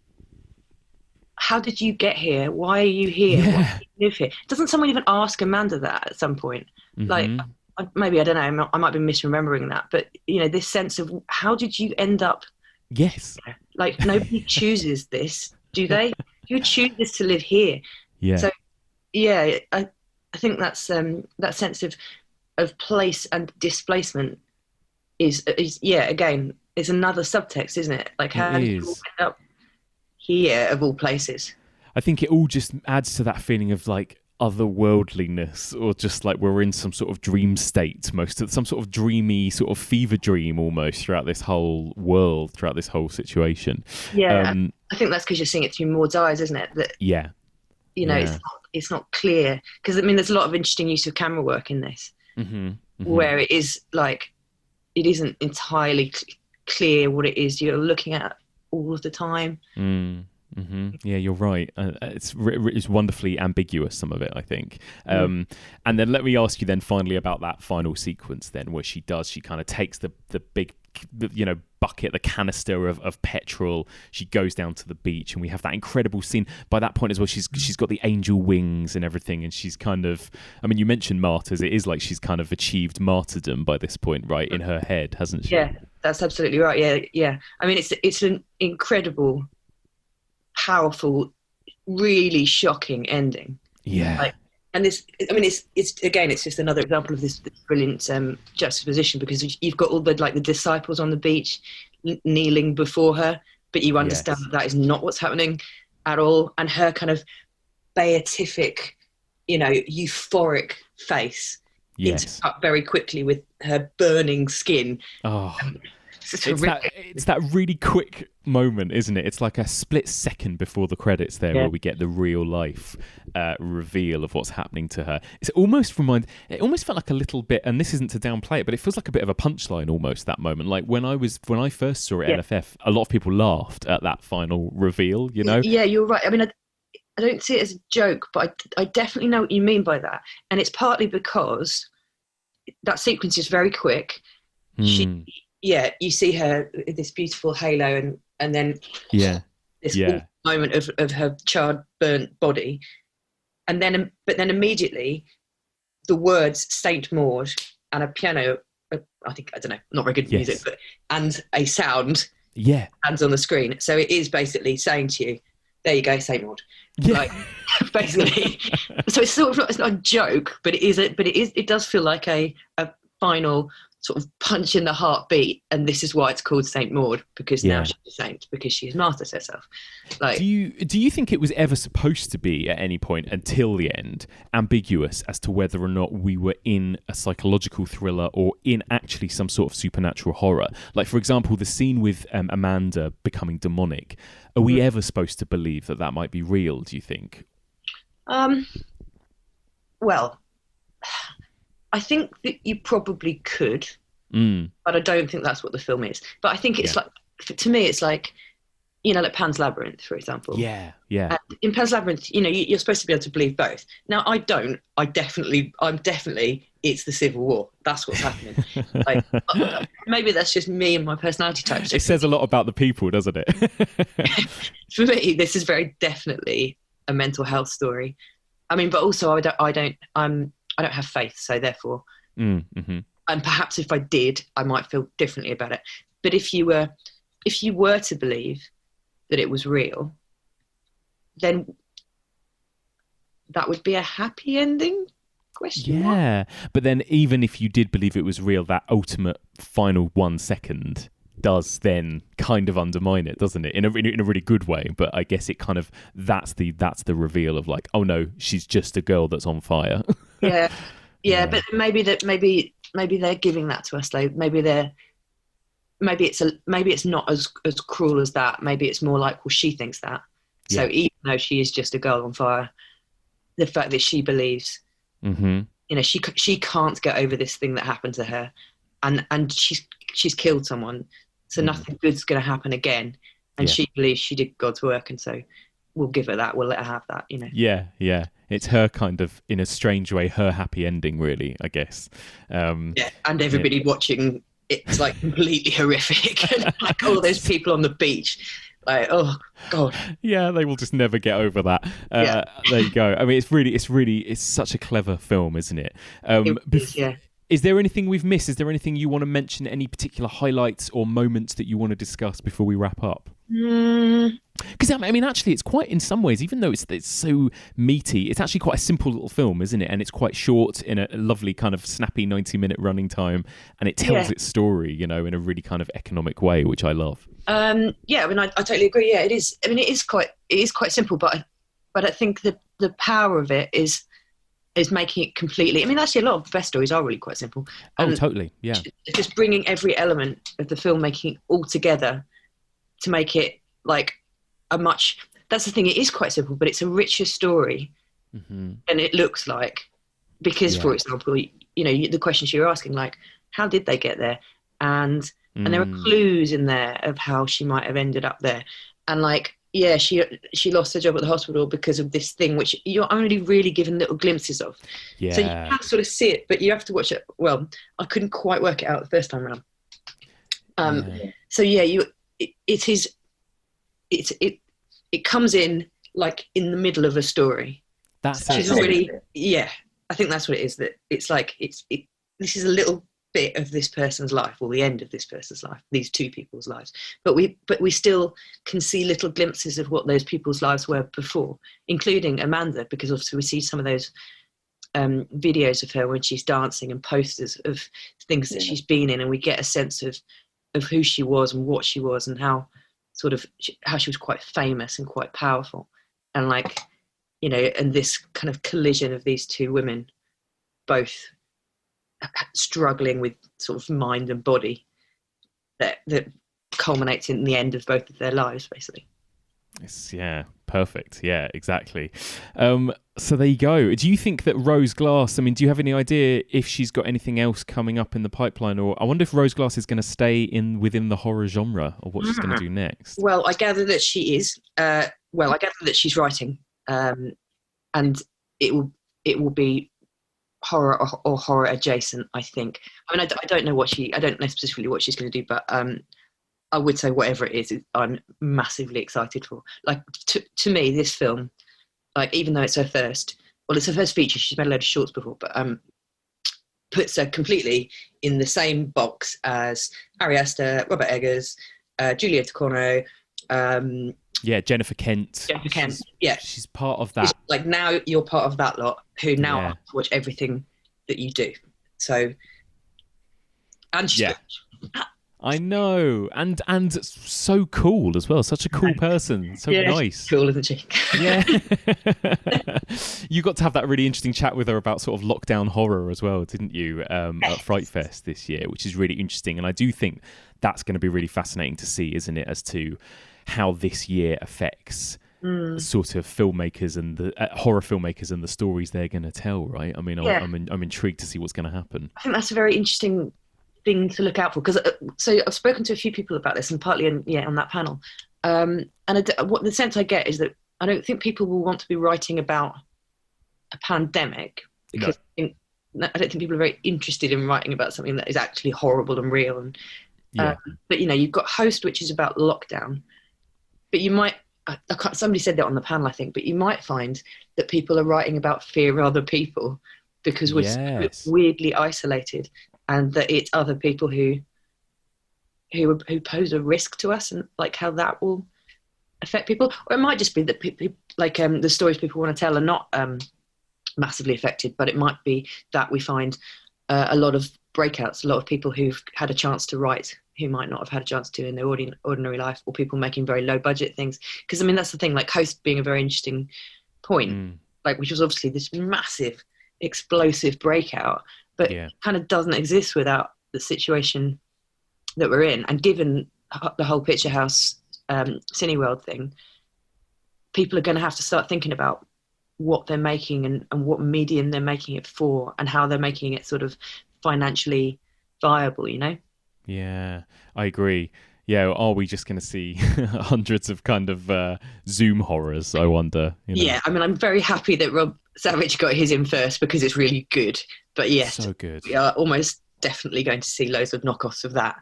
how did you get here? Why are you here? Yeah. Why do you live here? Doesn't someone even ask Amanda that at some point? Like, maybe, I don't know, I might be misremembering that, but this sense of, how did you end up? Yes. Like, nobody chooses this, do they? You choose this to live here. Yeah. So, yeah, I think that's that sense of place and displacement is again, it's another subtext, isn't it? Like, how did you all end up here of all places? I think it all just adds to that feeling of like otherworldliness, or just like we're in some sort of dream state, some sort of dreamy sort of fever dream almost throughout this whole world, throughout this whole situation. Yeah, I think that's because you're seeing it through Maud's eyes, isn't it? That it's not clear, because I mean, there's a lot of interesting use of camera work in this, where it is like, it isn't entirely clear what it is you're looking at all of the time. Yeah, you're right. It's wonderfully ambiguous, some of it, I think. And then let me ask you then finally about that final sequence then, where she kind of takes the big bucket, the canister of petrol. She goes down to the beach, and we have that incredible scene by that point as well. She's got the angel wings and everything, and she's kind of, I mean, you mentioned martyrs. It is like she's kind of achieved martyrdom by this point, right, in her head, hasn't she? Yeah, that's absolutely right. Yeah. I mean, it's an incredible, powerful, really shocking ending. Yeah. And this, I mean, it's just another example of this brilliant juxtaposition, because you've got all the disciples on the beach kneeling before her, but you understand that is not what's happening at all. And her kind of beatific, euphoric face is up very quickly with her burning skin. Oh. It's that really quick moment, isn't it? It's like a split second before the credits there, where we get the real life reveal of what's happening to her. It almost felt like a little bit, and this isn't to downplay it, but it feels like a bit of a punchline almost, that moment. Like when I first saw it at LFF, a lot of people laughed at that final reveal, Yeah, you're right. I mean, I don't see it as a joke, but I definitely know what you mean by that. And it's partly because that sequence is very quick. You see her with this beautiful halo, and then this moment of her charred, burnt body, but then immediately the words Saint Maud and a piano. I don't know, not very good music, and a sound hands on the screen. So it is basically saying to you, "There you go, Saint Maud." Like, basically. So it's sort of it's not a joke, but it does feel like a final sort of punch in the heartbeat, and this is why it's called Saint Maud, because now she's a saint, because she's martyred herself. Like, do you think it was ever supposed to be at any point until the end ambiguous as to whether or not we were in a psychological thriller or in actually some sort of supernatural horror? Like, for example, the scene with Amanda becoming demonic. Are we ever supposed to believe that might be real, do you think? Well, I think that you probably could, but I don't think that's what the film is. But I think it's like, to me, it's like, like Pan's Labyrinth, for example. Yeah. And in Pan's Labyrinth, you're supposed to be able to believe both. Now, I don't. I'm definitely, it's the Civil War. That's what's happening. Like, maybe that's just me and my personality type. It says a lot about the people, doesn't it? For me, this is very definitely a mental health story. I mean, but also I don't have faith, so therefore, and perhaps if I did, I might feel differently about it. But if you were to believe that it was real, then that would be a happy ending? Question mark? Yeah, but then even if you did believe it was real, that ultimate final 1 second does then kind of undermine it, doesn't it? In a really good way. But I guess it kind of that's the reveal of like, oh no, she's just a girl that's on fire. Yeah. But maybe they're giving that to us though. Maybe it's not as cruel as that. Maybe it's more like, well, she thinks that. So even though she is just a girl on fire, the fact that she believes, she can't get over this thing that happened to her, and she's killed someone, so nothing good's going to happen again, and she believes she did God's work, and so we'll give her that. We'll let her have that. Yeah. It's her kind of, in a strange way, her happy ending, really, I guess. And everybody watching, it's like completely horrific, and like all those people on the beach. Like, oh God. Yeah, they will just never get over that. There you go. I mean, it's such a clever film, isn't it? Is there anything we've missed? Is there anything you want to mention? Any particular highlights or moments that you want to discuss before we wrap up? Because I mean, actually, it's quite, in some ways, even though it's so meaty, it's actually quite a simple little film, isn't it? And it's quite short, in a lovely kind of snappy 90-minute running time, and it tells its story, in a really kind of economic way, which I love. I mean, I totally agree. Yeah, it is. I mean, it is quite simple, but I think the power of it is making it completely. I mean, actually, a lot of the best stories are really quite simple. Oh, totally. Yeah. Just bringing every element of the film, making it all together to make it like that's the thing. It is quite simple, but it's a richer story than it looks like. Because, for example, the questions you're asking, like, how did they get there? And there are clues in there of how she might have ended up there. And like, she lost her job at the hospital because of this thing, which you're only really given little glimpses of. Yeah. So you have to sort of see it, but you have to watch it. Well, I couldn't quite work it out the first time around. So it comes in like in the middle of a story. That's really, I think that's what it is. That it's like this is a little bit of this person's life, or the end of this person's life, these two people's lives, but we still can see little glimpses of what those people's lives were before, including Amanda, because obviously we see some of those videos of her when she's dancing and posters of things that she's been in, and we get a sense of who she was and what she was, and how she was quite famous and quite powerful, and like, and this kind of collision of these two women, both struggling with sort of mind and body, that culminates in the end of both of their lives, basically. Yeah, perfect. Yeah, exactly. So there you go. Do you think that Rose Glass, I mean, do you have any idea if she's got anything else coming up in the pipeline? Or I wonder if Rose Glass is going to stay within the horror genre, or what she's going to do next. Well, I gather that she is. I gather that she's writing, and it will be horror or horror adjacent, I think. I mean, I don't know specifically what she's going to do, but I would say whatever it is, I'm massively excited for. Like, to me, this film, like, even though it's her first feature, she's made a load of shorts before, but puts her completely in the same box as Ari Aster, Robert Eggers, Julia Ducournau, Jennifer Kent. She's part of that. Like, now you're part of that lot who now have to watch everything that you do. So, and she's I know, and so cool as well. Such a cool person. So nice. She's cool, isn't she? Yeah. You got to have that really interesting chat with her about sort of lockdown horror as well, didn't you? At Fright Fest this year, which is really interesting, and I do think that's going to be really fascinating to see, isn't it, as to how this year affects sort of filmmakers and the horror filmmakers and the stories they're going to tell, right? I mean, I'm intrigued to see what's going to happen. I think that's a very interesting thing to look out for, because so I've spoken to a few people about this, and partly on that panel, and what the sense I get is that I don't think people will want to be writing about a pandemic, because I don't think people are very interested in writing about something that is actually horrible and real. And but you've got Host, which is about lockdown, but you might, somebody said that on the panel, I think, but you might find that people are writing about fear of other people because we're so weirdly isolated, and that it's other people who pose a risk to us, and like how that will affect people. Or it might just be that like the stories people want to tell are not massively affected, but it might be that we find a lot of breakouts, a lot of people who've had a chance to write who might not have had a chance to in their ordinary life, or people making very low budget things. Because I mean, that's the thing, like Host being a very interesting point, like, which was obviously this massive explosive breakout, but kind of doesn't exist without the situation that we're in. And given the whole Picture House Cineworld thing, people are going to have to start thinking about what they're making and what medium they're making it for, and how they're making it sort of financially viable, you know? Yeah, I agree. Yeah, are we just going to see hundreds of kind of Zoom horrors, I wonder? You know? Yeah, I mean, I'm very happy that Rob Savage got his in first, because it's really good. But yes, so good. We are almost definitely going to see loads of knockoffs of that.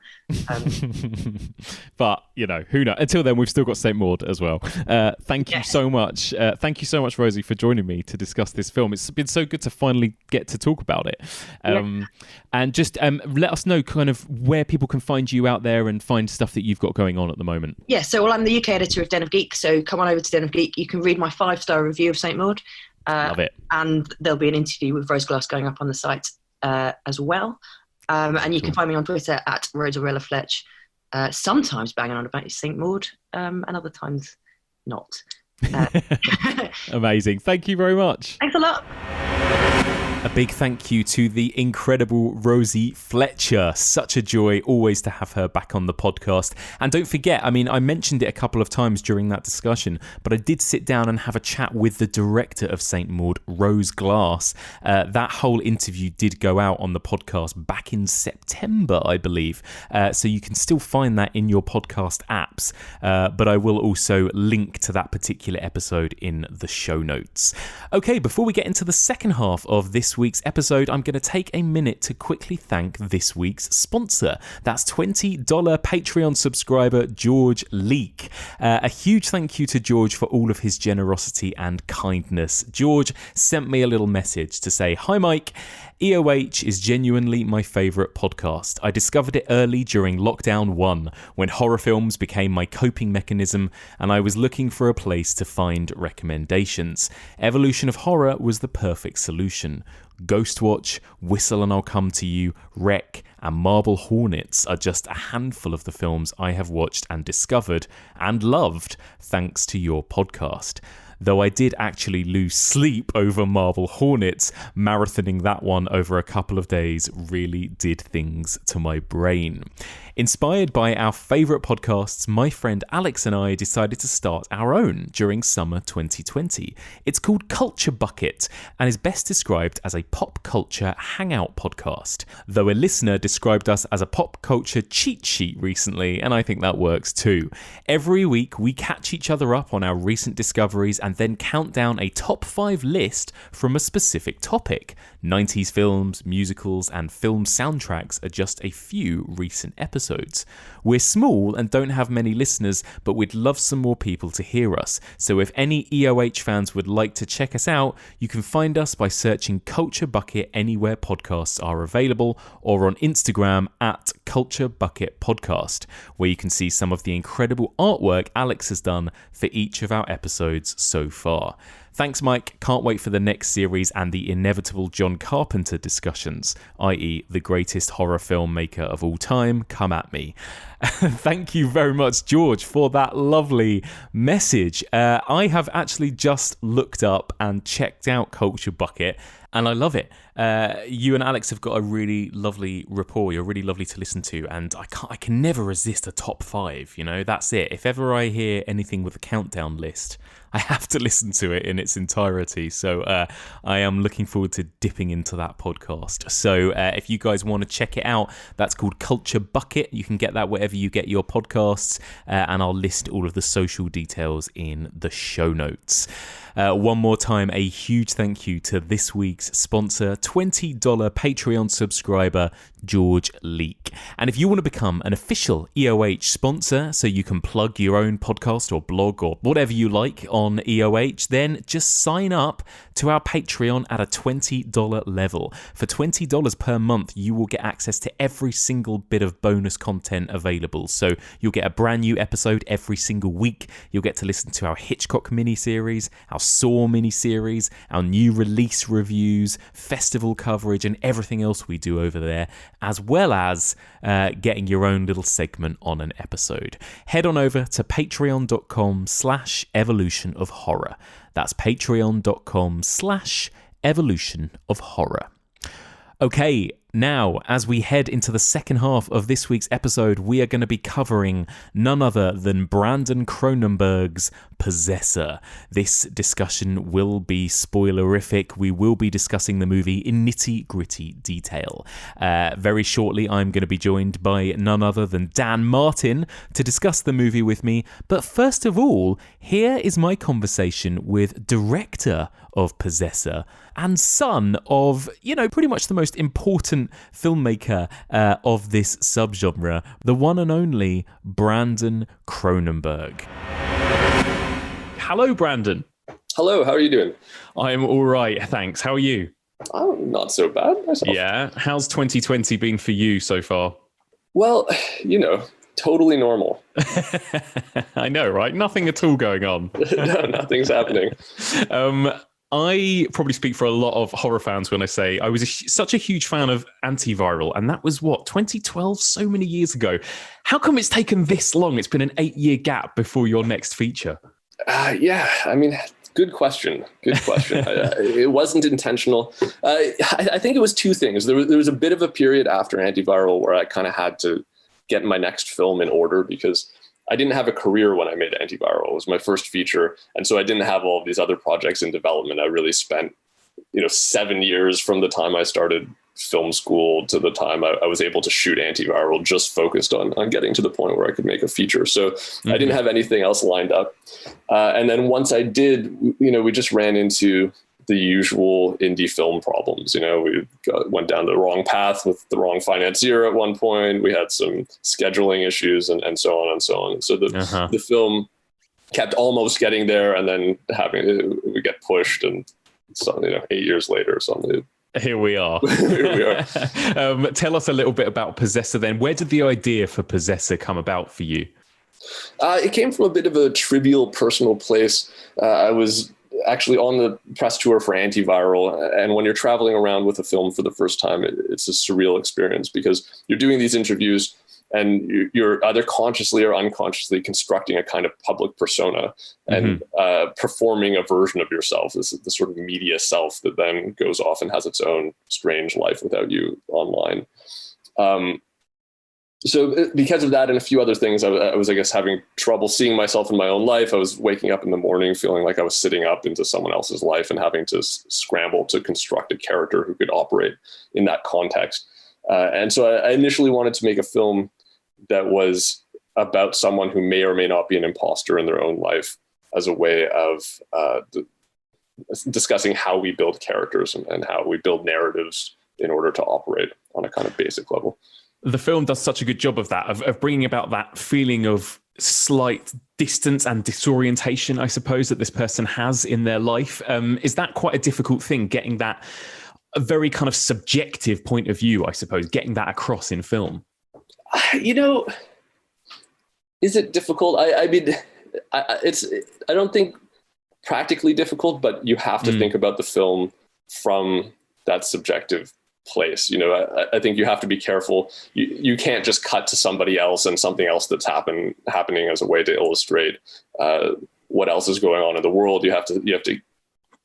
But, you know, who knows? Until then, we've still got Saint Maud as well. Thank you so much. Thank you so much, Rosie, for joining me to discuss this film. It's been so good to finally get to talk about it. And just let us know kind of where people can find you out there and find stuff that you've got going on at the moment. Yeah, so I'm the UK editor of Den of Geek, so come on over to Den of Geek. You can read my 5-star review of Saint Maud. Love it. And there'll be an interview with Rose Glass going up on the site as well. And you can find me on Twitter at RosaRellaFletch, sometimes banging on about Saint Maud, and other times not. Amazing. Thank you very much. Thanks a lot. A big thank you to the incredible Rosie Fletcher. Such a joy always to have her back on the podcast. And don't forget, I mean, I mentioned it a couple of times during that discussion, but I did sit down and have a chat with the director of Saint Maud, Rose Glass. That whole interview did go out on the podcast back in September, I believe. So you can still find that in your podcast apps. But I will also link to that particular episode in the show notes. Okay, before we get into the second half of this week's episode, I'm going to take a minute to quickly thank this week's sponsor. That's $20 Patreon subscriber George Leek. A huge thank you to George for all of his generosity and kindness. George sent me a little message to say, "Hi Mike, EOH is genuinely my favourite podcast. I discovered it early during Lockdown 1, when horror films became my coping mechanism and I was looking for a place to find recommendations. Evolution of Horror was the perfect solution. Ghostwatch, Whistle and I'll Come to You, Wreck, and Marble Hornets are just a handful of the films I have watched and discovered and loved thanks to your podcast. Though I did actually lose sleep over Marble Hornets, marathoning that one over a couple of days really did things to my brain. Inspired by our favourite podcasts, my friend Alex and I decided to start our own during summer 2020. It's called Culture Bucket and is best described as a pop culture hangout podcast, though a listener described us as a pop culture cheat sheet recently, and I think that works too. Every week we catch each other up on our recent discoveries and then count down a top 5 list from a specific topic. 90s films, musicals, and film soundtracks are just a few recent episodes. We're small and don't have many listeners, but we'd love some more people to hear us. So if any EOH fans would like to check us out, you can find us by searching Culture Bucket anywhere podcasts are available, or on Instagram at Culture Bucket Podcast, where you can see some of the incredible artwork Alex has done for each of our episodes so far. Thanks, Mike. Can't wait for the next series and the inevitable John Carpenter discussions, i.e. the greatest horror filmmaker of all time. Come at me. Thank you very much, George, for that lovely message. I have actually just looked up and checked out Culture Bucket, and I love it. You and Alex have got a really lovely rapport. You're really lovely to listen to, and I can never resist a top 5. You know, that's it. If ever I hear anything with a countdown list, I have to listen to it in its entirety. So I am looking forward to dipping into that podcast. So if you guys want to check it out, that's called Culture Bucket. You can get that wherever you get your podcasts, and I'll list all of the social details in the show notes. One more time, a huge thank you to this week's sponsor, $20 Patreon subscriber, George Leek. And if you want to become an official EOH sponsor, so you can plug your own podcast or blog or whatever you like on on EOH, then just sign up to our Patreon at a $20 level. For $20 per month, you will get access to every single bit of bonus content available. So you'll get a brand new episode every single week. You'll get to listen to our Hitchcock miniseries, our Saw miniseries, our new release reviews, festival coverage, and everything else we do over there, as well as getting your own little segment on an episode. Head on over to patreon.com/evolution of horror. That's patreon.com/evolution of horror. Okay, now, as we head into the second half of this week's episode, we are going to be covering none other than Brandon Cronenberg's Possessor. This discussion will be spoilerific. We will be discussing the movie in nitty-gritty detail. Very shortly, I'm going to be joined by none other than Dan Martin to discuss the movie with me. But first of all, here is my conversation with director of Possessor and son of, pretty much the most important filmmaker of this subgenre, the one and only Brandon Cronenberg. Hello, Brandon. Hello, how are you doing? I'm all right, thanks. How are you? Oh, not so bad myself. Yeah. How's 2020 been for you so far? Well, totally normal. I know, right? Nothing at all going on. No, nothing's happening. I probably speak for a lot of horror fans when I say I was such a huge fan of Antiviral, and that was 2012, so many years ago. How come it's taken this long? It's been an 8-year gap before your next feature. Yeah, good question. It wasn't intentional. I think it was two things. There was a bit of a period after Antiviral where I kind of had to get my next film in order because I didn't have a career when I made Antiviral. It was my first feature. And so I didn't have all of these other projects in development. I really spent, 7 years from the time I started film school to the time I was able to shoot Antiviral, just focused on getting to the point where I could make a feature. So I didn't have anything else lined up. And then once I did, we just ran into the usual indie film problems. We went down the wrong path with the wrong financier at one point. We had some scheduling issues and so on and so on. So the film kept almost getting there and then we get pushed and so, 8 years later or something. Here we are. Tell us a little bit about Possessor then. Where did the idea for Possessor come about for you? It came from a bit of a trivial personal place. I was actually on the press tour for Antiviral. And when you're traveling around with a film for the first time, it's a surreal experience because you're doing these interviews and you're either consciously or unconsciously constructing a kind of public persona and performing a version of yourself, this sort of media self that then goes off and has its own strange life without you online. So because of that and a few other things, I was, I guess, having trouble seeing myself in my own life. I was waking up in the morning feeling like I was sitting up into someone else's life and having to scramble to construct a character who could operate in that context. And so I initially wanted to make a film that was about someone who may or may not be an imposter in their own life as a way of discussing how we build characters and how we build narratives in order to operate on a kind of basic level. The film does such a good job of that, of bringing about that feeling of slight distance and disorientation, I suppose, that this person has in their life. Is that quite a difficult thing, getting that a very kind of subjective point of view, I suppose, getting that across in film? Is it difficult? I mean, I don't think practically difficult, but you have to think about the film from that subjective place. I think you have to be careful. You can't just cut to somebody else and something else that's happening as a way to illustrate what else is going on in the world. You have to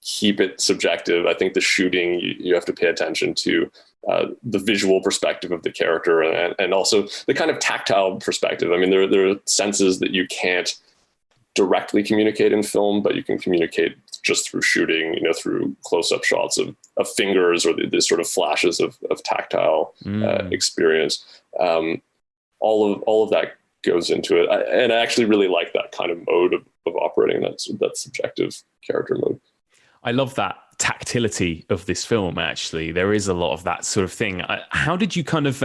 keep it subjective. I think the shooting, you have to pay attention to the visual perspective of the character and also the kind of tactile perspective. I mean, there are senses that you can't directly communicate in film, but you can communicate just through shooting, through close-up shots of fingers or the sort of flashes of tactile experience. All of that goes into it. And I actually really like that kind of mode of operating, that subjective character mode. I love that tactility of this film. Actually, there is a lot of that sort of thing. How did you kind of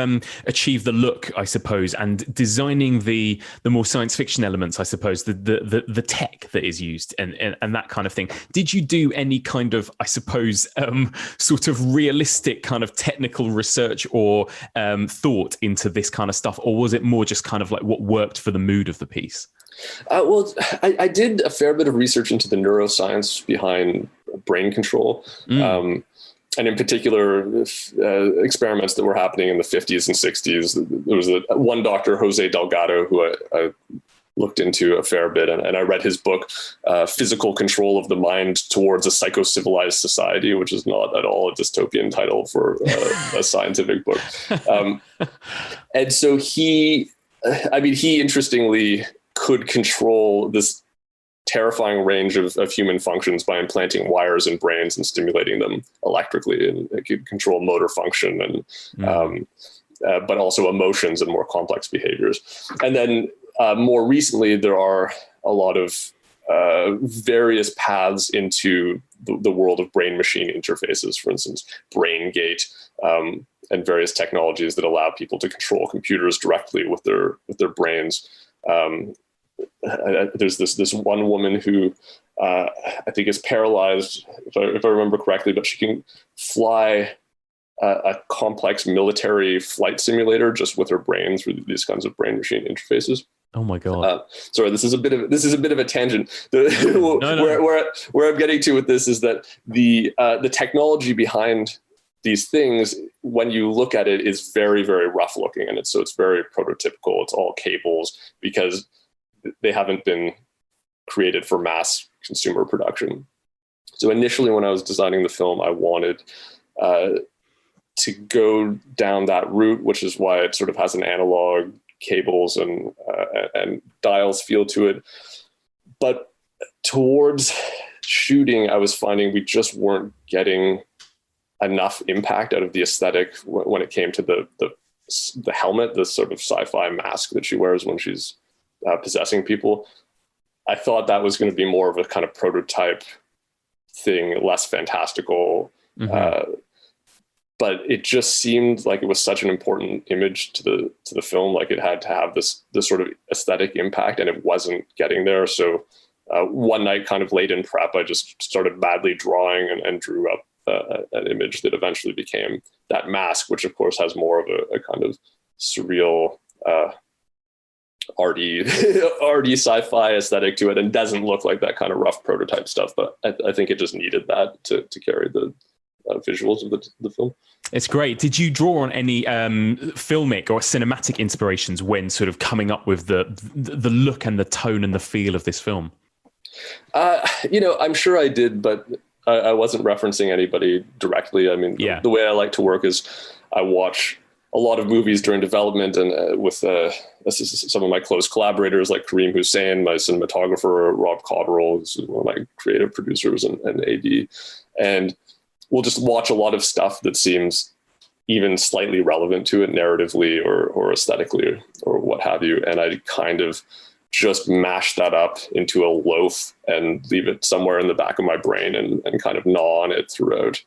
achieve the look, I suppose, and designing the more science fiction elements, I suppose, the tech that is used and that kind of thing? Did you do any kind of, I suppose, sort of realistic kind of technical research or thought into this kind of stuff, or was it more just kind of like what worked for the mood of the piece? Well, I did a fair bit of research into the neuroscience behind brain control. And in particular, experiments that were happening in the 50s and 60s. There was one doctor, Jose Delgado, who I looked into a fair bit, and I read his book, Physical Control of the Mind Towards a Psycho-Civilized Society, which is not at all a dystopian title for a scientific book. And so he interestingly could control this terrifying range of human functions by implanting wires in brains and stimulating them electrically, and it could control motor function and but also emotions and more complex behaviors. And then more recently, there are a lot of various paths into the world of brain-machine interfaces, for instance, BrainGate, and various technologies that allow people to control computers directly with their brains. There's this one woman who I think is paralyzed, if I remember correctly, but she can fly a complex military flight simulator just with her brain through these kinds of brain-machine interfaces. Oh my God! Sorry, this is a bit of a tangent. Where I'm getting to with this is that the technology behind these things, when you look at it, is very, very rough looking, and it's very prototypical. It's all cables because they haven't been created for mass consumer production. So initially, when I was designing the film, I wanted to go down that route, which is why it sort of has an analog cables and dials feel to it. But towards shooting, I was finding we just weren't getting enough impact out of the aesthetic when it came to the helmet, the sort of sci-fi mask that she wears when she's possessing people. I thought that was going to be more of a kind of prototype thing, less fantastical. But it just seemed like it was such an important image to the film. Like it had to have this sort of aesthetic impact, and it wasn't getting there. So one night, kind of late in prep, I just started madly drawing and drew up an image that eventually became that mask, which of course has more of a kind of surreal, arty sci-fi aesthetic to it, and doesn't look like that kind of rough prototype stuff. But I think it just needed that to carry the visuals of the film. It's great. Did you draw on any filmic or cinematic inspirations when sort of coming up with the look and the tone and the feel of this film? I'm sure I did, but I wasn't referencing anybody directly. I mean, the way I like to work is I watch a lot of movies during development, and with some of my close collaborators like Kareem Hussein, my cinematographer, Rob Cotterill, who's one of my creative producers and AD. And we'll just watch a lot of stuff that seems even slightly relevant to it narratively or aesthetically or what have you. And I kind of just mash that up into a loaf and leave it somewhere in the back of my brain and kind of gnaw on it throughout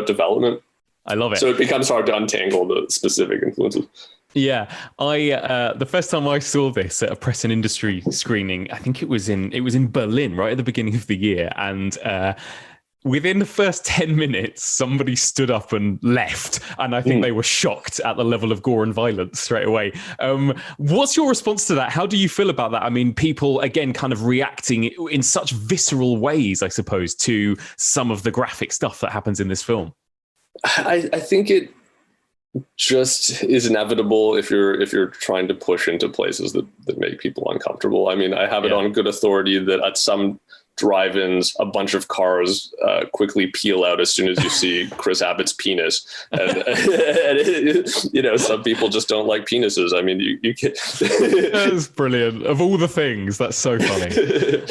development. I love it. So it becomes hard to untangle the specific influences. Yeah, the first time I saw this at a press and industry screening, I think it was in Berlin right at the beginning of the year, and within the first 10 minutes, somebody stood up and left, and I think they were shocked at the level of gore and violence straight away. What's your response to that? How do you feel about that? I mean, people, again, kind of reacting in such visceral ways, I suppose, to some of the graphic stuff that happens in this film. I think it just is inevitable if you're trying to push into places that make people uncomfortable. I mean, I have it on good authority that at some drive-ins, a bunch of cars quickly peel out as soon as you see Chris Abbott's penis, and some people just don't like penises. I mean, you can. That's brilliant. Of all the things, that's so funny.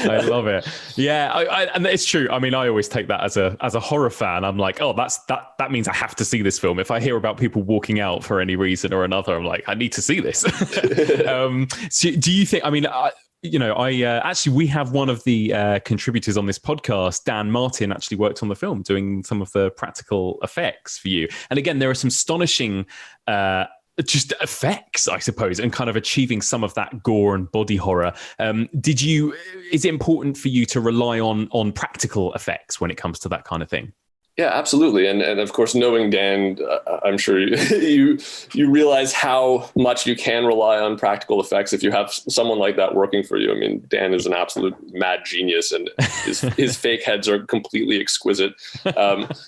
I love it. Yeah, and it's true. I mean, I always take that as a horror fan. I'm like, oh, that means I have to see this film. If I hear about people walking out for any reason or another, I'm like, I need to see this. So do you think? I mean, actually, we have one of the contributors on this podcast, Dan Martin, actually worked on the film doing some of the practical effects for you. And again, there are some astonishing just effects, I suppose, and kind of achieving some of that gore and body horror. Is it important for you to rely on practical effects when it comes to that kind of thing? Yeah, absolutely. And of course, knowing Dan, I'm sure you realize how much you can rely on practical effects if you have someone like that working for you. I mean, Dan is an absolute mad genius, and his fake heads are completely exquisite.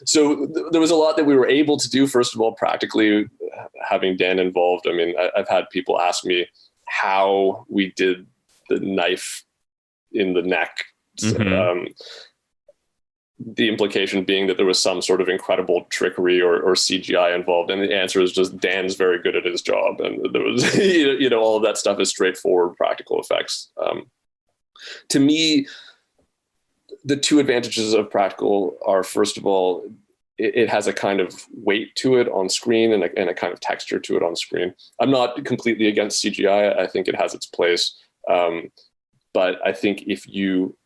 So there was a lot that we were able to do, first of all, practically, having Dan involved. I mean, I've had people ask me how we did the knife in the neck. Mm-hmm. The implication being that there was some sort of incredible trickery or CGI involved. And the answer is just Dan's very good at his job. And there was, all of that stuff is straightforward practical effects. To me, the two advantages of practical are, first of all, it has a kind of weight to it on screen and a kind of texture to it on screen. I'm not completely against CGI. I think it has its place. But I think if you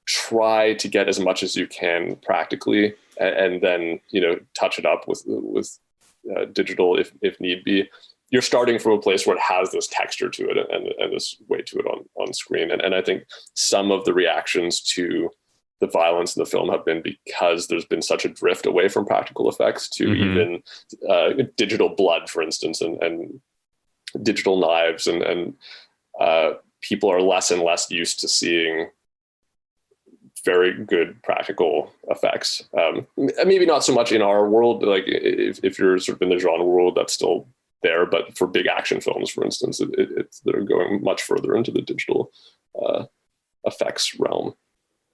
try to get as much as you can practically, and then touch it up with digital if need be, you're starting from a place where it has this texture to it and this weight to it on screen. And I think some of the reactions to the violence in the film have been because there's been such a drift away from practical effects to even digital blood, for instance, and digital knives, and people are less and less used to seeing very good practical effects. Maybe not so much in our world, like if you're sort of in the genre world, that's still there, but for big action films, for instance, they're going much further into the digital effects realm.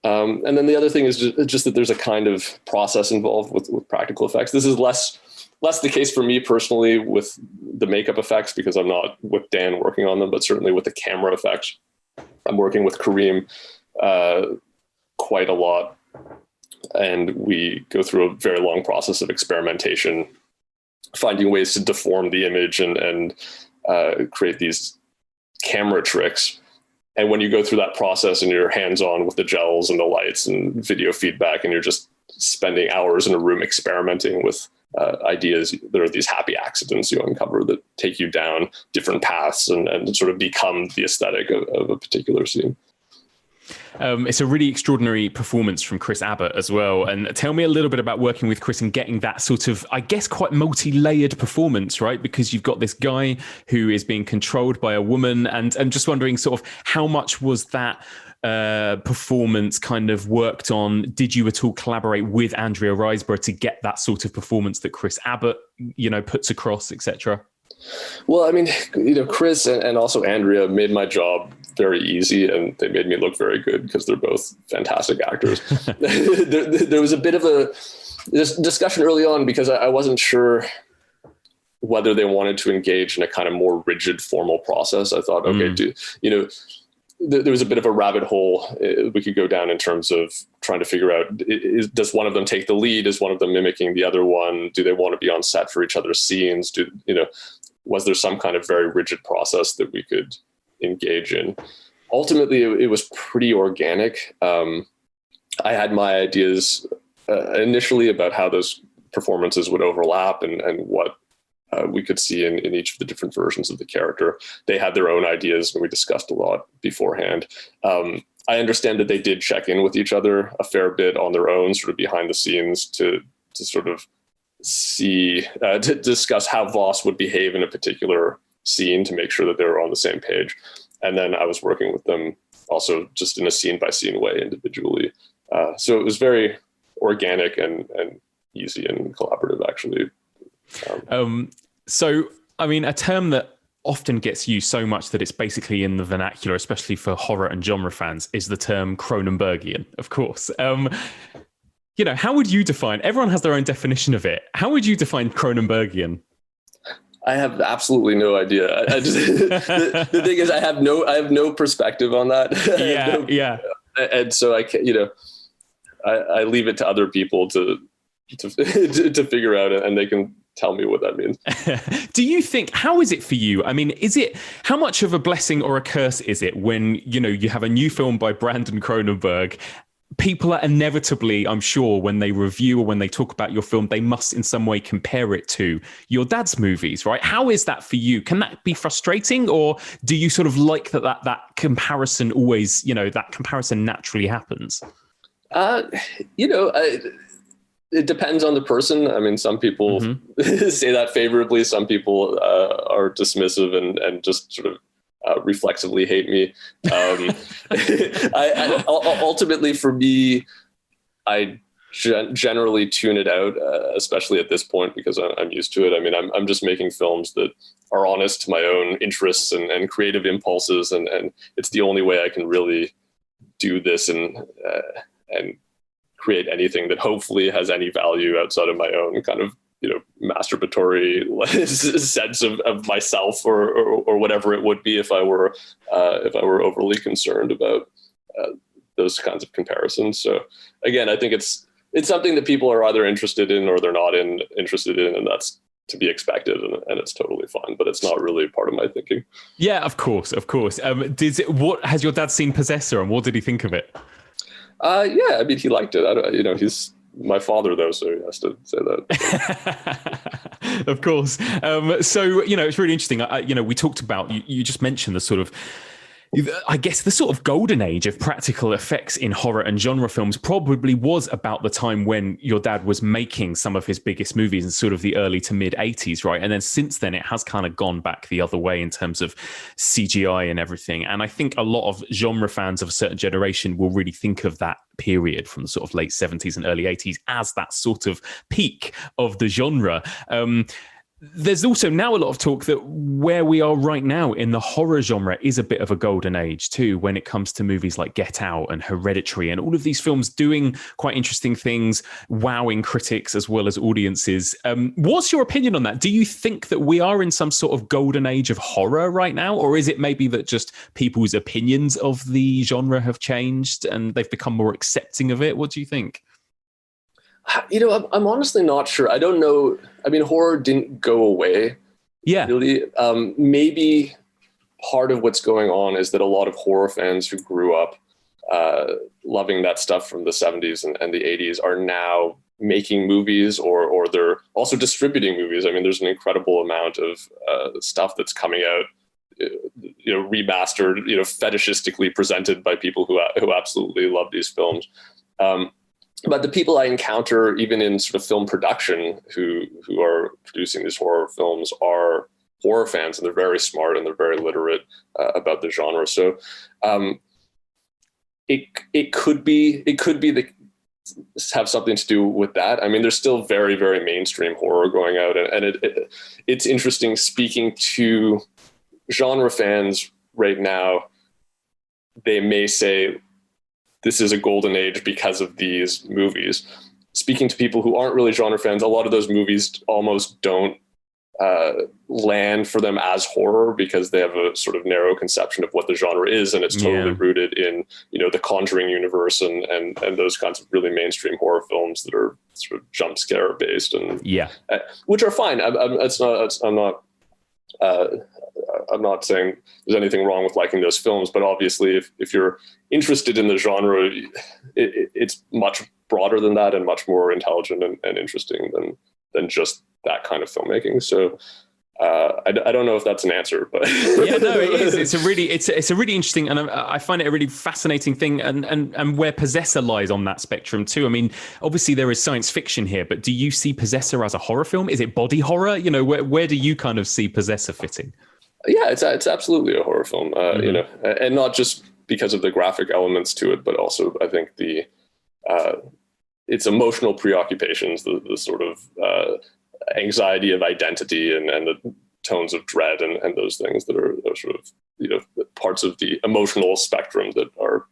And then the other thing is just that there's a kind of process involved with practical effects. This is less the case for me personally with the makeup effects, because I'm not with Dan working on them, but certainly with the camera effects, I'm working with Kareem quite a lot. And we go through a very long process of experimentation, finding ways to deform the image and create these camera tricks. And when you go through that process and you're hands-on with the gels and the lights and video feedback, and you're just spending hours in a room experimenting with ideas, there are these happy accidents you uncover that take you down different paths and sort of become the aesthetic of a particular scene. It's a really extraordinary performance from Chris Abbott as well. And tell me a little bit about working with Chris and getting that sort of, I guess, quite multi-layered performance, right? Because you've got this guy who is being controlled by a woman, and just wondering sort of how much was that performance kind of worked on? Did you at all collaborate with Andrea Riseborough to get that sort of performance that Chris Abbott, puts across, etc.? Well, I mean, Chris and also Andrea made my job very easy, and they made me look very good because they're both fantastic actors. There was a bit of a discussion early on because I wasn't sure whether they wanted to engage in a kind of more rigid formal process. I thought, okay, there was a bit of a rabbit hole we could go down in terms of trying to figure out, does one of them take the lead? Is one of them mimicking the other one? Do they want to be on set for each other's scenes? Was there some kind of very rigid process that we could engage in? Ultimately, it was pretty organic. I had my ideas initially about how those performances would overlap and what we could see in each of the different versions of the character. They had their own ideas, and we discussed a lot beforehand. I understand that they did check in with each other a fair bit on their own, sort of behind the scenes, to sort of see, to discuss how Voss would behave in a particular scene to make sure that they were on the same page. And then I was working with them also just in a scene by scene way individually. So it was very organic and easy and collaborative, actually. So, I mean, a term that often gets used so much that it's basically in the vernacular, especially for horror and genre fans, is the term Cronenbergian, of course. How would you define, everyone has their own definition of it. How would you define Cronenbergian? I have absolutely no idea. The thing is, I have no perspective on that. Yeah. And so I leave it to other people to figure out, and they can tell me what that means. Do you think, how is it for you? I mean, how much of a blessing or a curse is it when, you have a new film by Brandon Cronenberg? People are inevitably, I'm sure, when they review or when they talk about your film, they must in some way compare it to your dad's movies, right? How is that for you? Can that be frustrating, or do you sort of like that comparison always, that comparison naturally happens? It depends on the person. I mean, some people say that favorably. Some people are dismissive and just sort of reflexively hate me. I ultimately, for me, I generally tune it out, especially at this point, because I'm used to it. I mean, I'm just making films that are honest to my own interests and creative impulses, and it's the only way I can really do this and create anything that hopefully has any value outside of my own kind of masturbatory sense of myself or whatever it would be if I were overly concerned about those kinds of comparisons. So again, I think it's something that people are either interested in or they're not interested in, and that's to be expected, and it's totally fine, but it's not really part of my thinking. Yeah, of course. What has your dad seen Possessor, and what did he think of it? Yeah, I mean, he liked it. He's my father, though, so he has to say that. Of course. So, it's really interesting. We talked about, you just mentioned the sort of, I guess the sort of golden age of practical effects in horror and genre films probably was about the time when your dad was making some of his biggest movies in sort of the early to mid 80s, right? And then since then, it has kind of gone back the other way in terms of CGI and everything. And I think a lot of genre fans of a certain generation will really think of that period from the sort of late 70s and early 80s as that sort of peak of the genre. There's also now a lot of talk that where we are right now in the horror genre is a bit of a golden age too, when it comes to movies like Get Out and Hereditary and all of these films doing quite interesting things, wowing critics as well as audiences. What's your opinion on that? Do you think that we are in some sort of golden age of horror right now? Or is it maybe that just people's opinions of the genre have changed and they've become more accepting of it? What do you think? I'm honestly not sure. I don't know. I mean, horror didn't go away. Yeah. Really. Maybe part of what's going on is that a lot of horror fans who grew up loving that stuff from the 70s and the 80s are now making movies or they're also distributing movies. I mean, there's an incredible amount of stuff that's coming out, remastered, fetishistically presented by people who absolutely love these films. But the people I encounter, even in sort of film production, who are producing these horror films, are horror fans, and they're very smart and they're very literate about the genre. So it could be have something to do with that. I mean, there's still very, very mainstream horror going out, and it's interesting speaking to genre fans right now. They may say, this is a golden age because of these movies. Speaking to people who aren't really genre fans, a lot of those movies almost don't land for them as horror because they have a sort of narrow conception of what the genre is, and it's totally rooted in the Conjuring universe and those kinds of really mainstream horror films that are sort of jump scare based and which are fine. I'm not saying there's anything wrong with liking those films, but obviously if you're interested in the genre, it's much broader than that and much more intelligent and interesting than just that kind of filmmaking. So I don't know if that's an answer, but yeah, no, it is. It's a really interesting, and I find it a really fascinating thing, and where Possessor lies on that spectrum too. I mean, obviously there is science fiction here, but do you see Possessor as a horror film? Is it body horror? Where do you kind of see Possessor fitting? Yeah, it's absolutely a horror film, and not just because of the graphic elements to it, but also I think its emotional preoccupations, the sort of anxiety of identity and the tones of dread and those things that are sort of parts of the emotional spectrum that are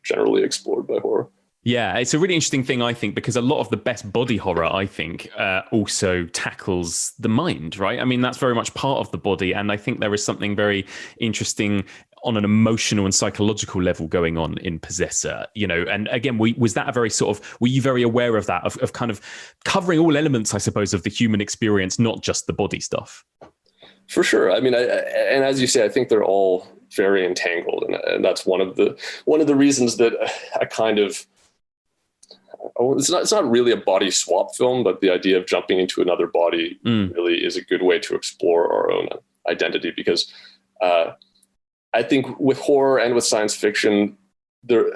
generally explored by horror. Yeah, it's a really interesting thing, I think, because a lot of the best body horror, I think, also tackles the mind, right? I mean, that's very much part of the body. And I think there is something very interesting on an emotional and psychological level going on in Possessor, you know, and again, was that a very sort of, were you very aware of that, of kind of covering all elements, I suppose, of the human experience, not just the body stuff? For sure. I mean, and as you say, I think they're all very entangled, and that's one of the reasons that I kind of, it's not really a body swap film, but the idea of jumping into another body really is a good way to explore our own identity, because I think with horror and with science fiction, they're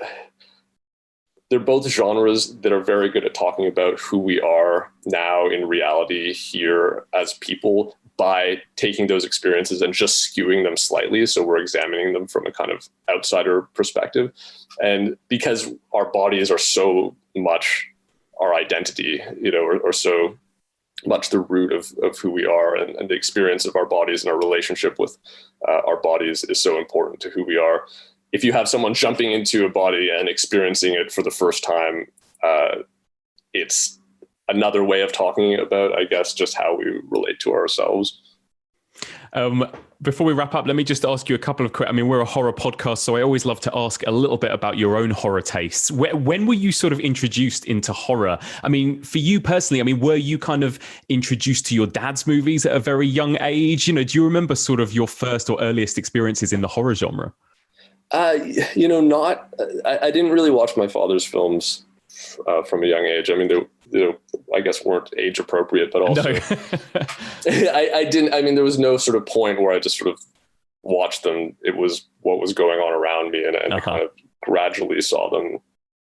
both genres that are very good at talking about who we are now in reality here as people by taking those experiences and just skewing them slightly. So we're examining them from a kind of outsider perspective. And because our bodies are so much our identity, you know, or so much the root of who we are, and the experience of our bodies and our relationship with our bodies is so important to who we are. If you have someone jumping into a body and experiencing it for the first time, it's another way of talking about, I guess, just how we relate to ourselves. Before we wrap up, let me just ask you a couple of quick, I mean, we're a horror podcast, so I always love to ask a little bit about your own horror tastes. When were you sort of introduced into horror? I mean, for you personally, I mean, were you kind of introduced to your dad's movies at a very young age? You know, do you remember sort of your first or earliest experiences in the horror genre? You know, I didn't really watch my father's films from a young age. I mean, they I guess weren't age appropriate, but also no. I didn't. I mean, there was no sort of point where I just sort of watched them. It was what was going on around me, and I kind of gradually saw them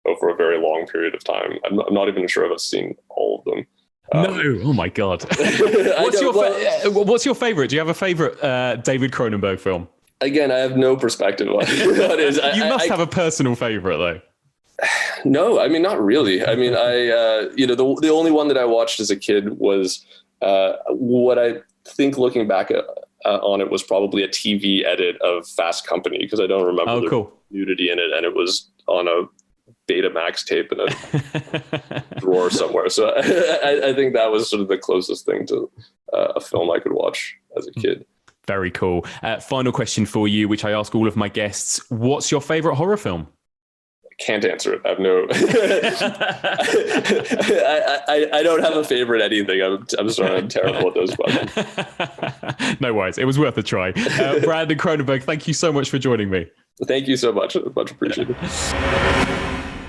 over a very long period of time. I'm not even sure if I've seen all of them. No, oh my God. What's your favorite? Do you have a favorite David Cronenberg film? Again, I have no perspective on what it is. You must have a personal favorite, though. No, I mean, not really. I mean, you know, the only one that I watched as a kid was what I think, looking back on it, was probably a TV edit of Fast Company, because I don't remember the nudity in it, and it was on a Betamax tape in a drawer somewhere. So I think that was sort of the closest thing to a film I could watch as a kid. Very cool. Final question for you, which I ask all of my guests. What's your favorite horror film? Can't answer it. I have no. I don't have a favorite anything. I'm sorry. I'm terrible at those questions. No worries. It was worth a try. Brandon Cronenberg, thank you so much for joining me. Thank you so much. Much appreciated.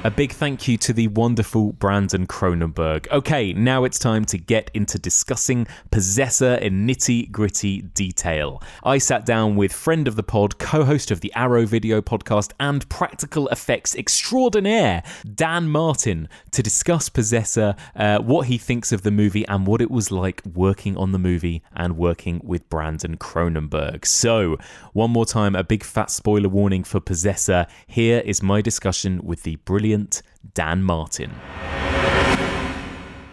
A big thank you to the wonderful Brandon Cronenberg. Okay, now it's time to get into discussing Possessor in nitty-gritty detail. I sat down with friend of the pod, co-host of the Arrow video podcast, and practical effects extraordinaire, Dan Martin, to discuss Possessor, what he thinks of the movie, and what it was like working on the movie and working with Brandon Cronenberg. So, one more time, a big fat spoiler warning for Possessor. Here is my discussion with the brilliant Dan Martin.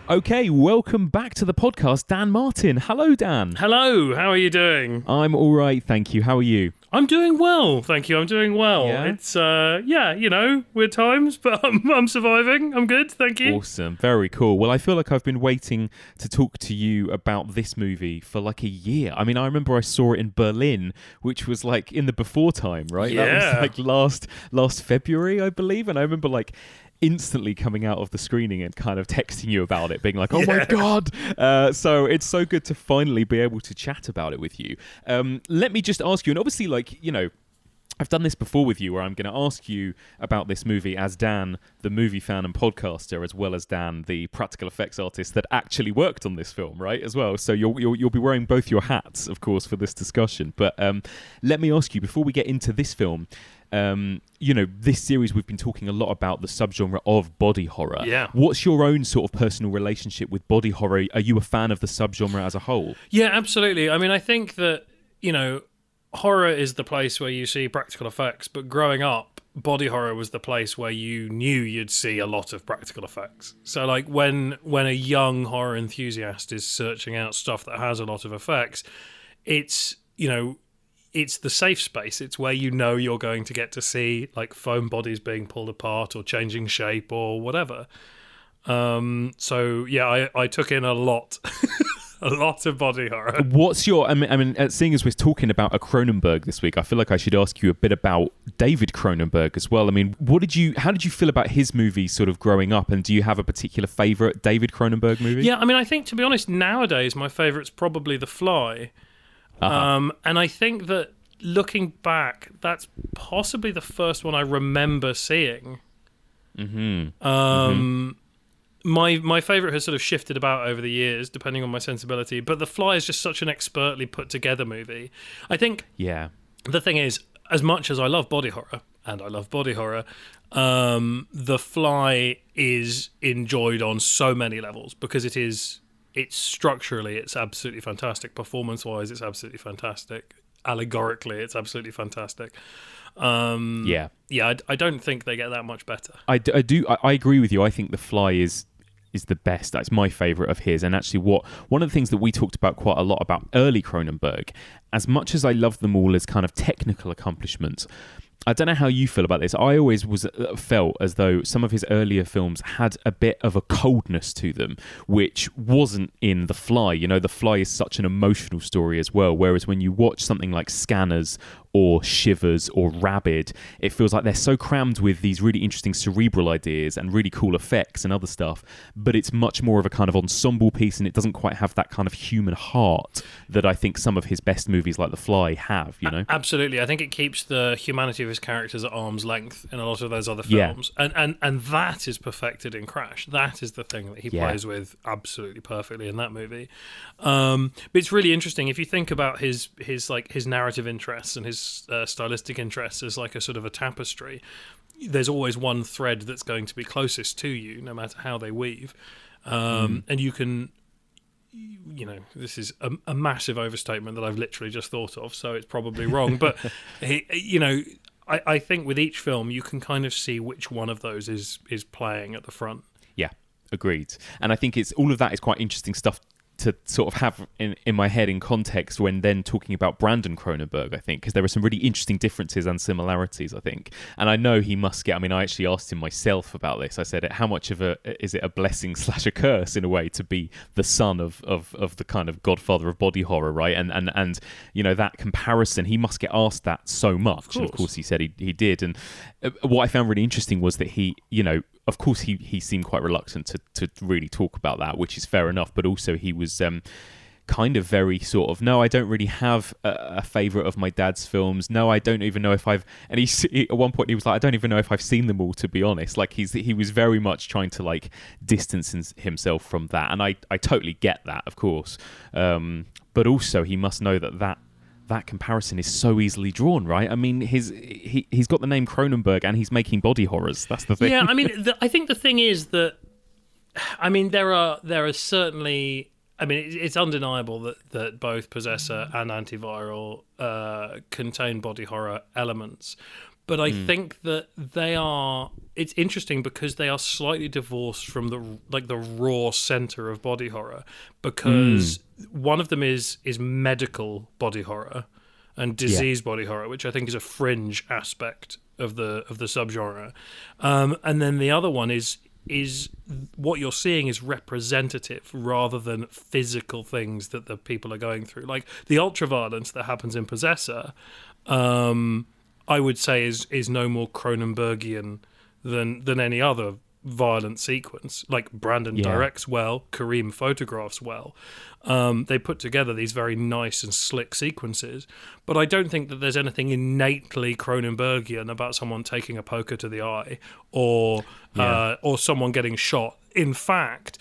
Okay, welcome back to the podcast, Dan Martin. Hello, Dan. Hello, how are you doing? I'm all right, thank you. How are you? I'm doing well, thank you. I'm doing well. Yeah? It's, you know, weird times, but I'm surviving. I'm good, thank you. Awesome, very cool. Well, I feel like I've been waiting to talk to you about this movie for like a year. I mean, I remember I saw it in Berlin, which was like in the before time, right? Yeah. That was like last February, I believe. And I remember like instantly coming out of the screening and kind of texting you about it, being like, oh my God. So it's so good to finally be able to chat about it with you. Let me just ask you, and obviously, like, you know, I've done this before with you where I'm going to ask you about this movie as Dan, the movie fan and podcaster, as well as Dan, the practical effects artist that actually worked on this film, right, as well. So you'll be wearing both your hats, of course, for this discussion. But let me ask you, before we get into this film, you know, this series we've been talking a lot about the subgenre of body horror. Yeah. What's your own sort of personal relationship with body horror? Are you a fan of the subgenre as a whole? Yeah, absolutely. I mean, I think that, you know, horror is the place where you see practical effects, but growing up, body horror was the place where you knew you'd see a lot of practical effects. So like when a young horror enthusiast is searching out stuff that has a lot of effects, it's, you know, it's the safe space. It's where you know you're going to get to see like foam bodies being pulled apart or changing shape or whatever. So yeah, I took in a lot A lot of body horror. What's your... I mean, seeing as we're talking about a Cronenberg this week, I feel like I should ask you a bit about David Cronenberg as well. I mean, how did you feel about his movies sort of growing up, and do you have a particular favourite David Cronenberg movie? Yeah, I mean, I think, to be honest, nowadays my favourite's probably The Fly. And I think that looking back, that's possibly the first one I remember seeing. My favourite has sort of shifted about over the years, depending on my sensibility. But The Fly is just such an expertly put together movie. I think the thing is, as much as I love body horror, and I love body horror, The Fly is enjoyed on so many levels because it's structurally, it's absolutely fantastic. Performance-wise, it's absolutely fantastic. Allegorically, it's absolutely fantastic. I don't think they get that much better. I agree with you. I think The Fly is the best. That's my favourite of his. And actually, one of the things that we talked about quite a lot about early Cronenberg, as much as I love them all as kind of technical accomplishments, I don't know how you feel about this. I always felt as though some of his earlier films had a bit of a coldness to them, which wasn't in The Fly. You know, The Fly is such an emotional story as well, whereas when you watch something like Scanners or Shivers or Rabid, it feels like they're so crammed with these really interesting cerebral ideas and really cool effects and other stuff, but it's much more of a kind of ensemble piece, and it doesn't quite have that kind of human heart that I think some of his best movies like The Fly have, you know? Absolutely. I think it keeps the humanity of his characters at arm's length in a lot of those other films. And that is perfected in Crash. That is the thing that he plays with absolutely perfectly in that movie. But it's really interesting if you think about his narrative interests and his stylistic interests as like a sort of a tapestry. There's always one thread that's going to be closest to you, no matter how they weave. And you can, you know, this is a massive overstatement that I've literally just thought of, so it's probably wrong. But I think with each film you can kind of see which one of those is playing at the front. Yeah, agreed. And I think it's all of that is quite interesting stuff to sort of have in my head in context when then talking about Brandon Cronenberg, I think, because there are some really interesting differences and similarities, I think. And I know he must get, I mean, I actually asked him myself about this. I said, how much of is it a blessing / a curse in a way to be the son of the kind of godfather of body horror, right? And you know, that comparison, he must get asked that so much. And of course he said he did. And what I found really interesting was that he, you know, of course, he seemed quite reluctant to really talk about that, which is fair enough. But also he was kind of very sort of, no, I don't really have a favourite of my dad's films. No, I don't even know if I've... And he at one point he was like, I don't even know if I've seen them all, to be honest. Like he was very much trying to like distance himself from that. And I totally get that, of course. But also he must know that comparison is so easily drawn, right? I mean, he's got the name Cronenberg and he's making body horrors. That's the thing. Yeah, I mean, I think the thing is that, I mean, there are certainly, I mean, it's undeniable that both Possessor and Antiviral contain body horror elements. But I think that it's interesting because they are slightly divorced from the raw center of body horror, because one of them is medical body horror and disease body horror, which I think is a fringe aspect of the subgenre. And then the other one is what you're seeing is representative rather than physical things that the people are going through. Like the ultraviolence that happens in Possessor, I would say is no more Cronenbergian than any other violent sequence. Like Brandon directs well, Kareem photographs well. They put together these very nice and slick sequences, but I don't think that there's anything innately Cronenbergian about someone taking a poker to the eye or someone getting shot. In fact,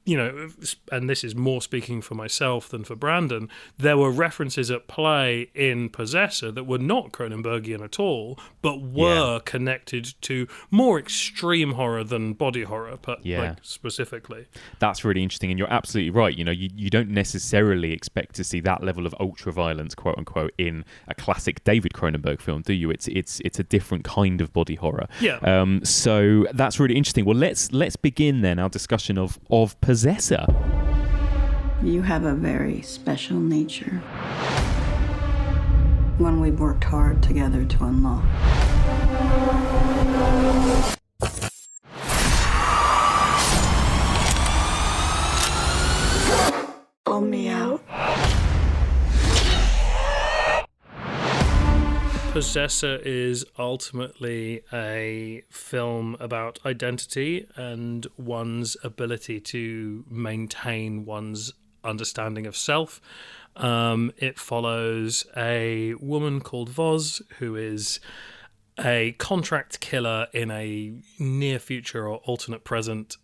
you know, and this is more speaking for myself than for Brandon, there were references at play in Possessor that were not Cronenbergian at all, but were connected to more extreme horror than body horror, like specifically. That's really interesting, and you're absolutely right. You know, you don't necessarily expect to see that level of ultra-violence, quote unquote, in a classic David Cronenberg film, do you? It's a different kind of body horror. Yeah. So that's really interesting. Well, let's begin then our discussion of Possessor. You have a very special nature. One we've worked hard together to unlock. Pull me now. Possessor is ultimately a film about identity and one's ability to maintain one's understanding of self. It follows a woman called Voz, who is a contract killer in a near future or alternate present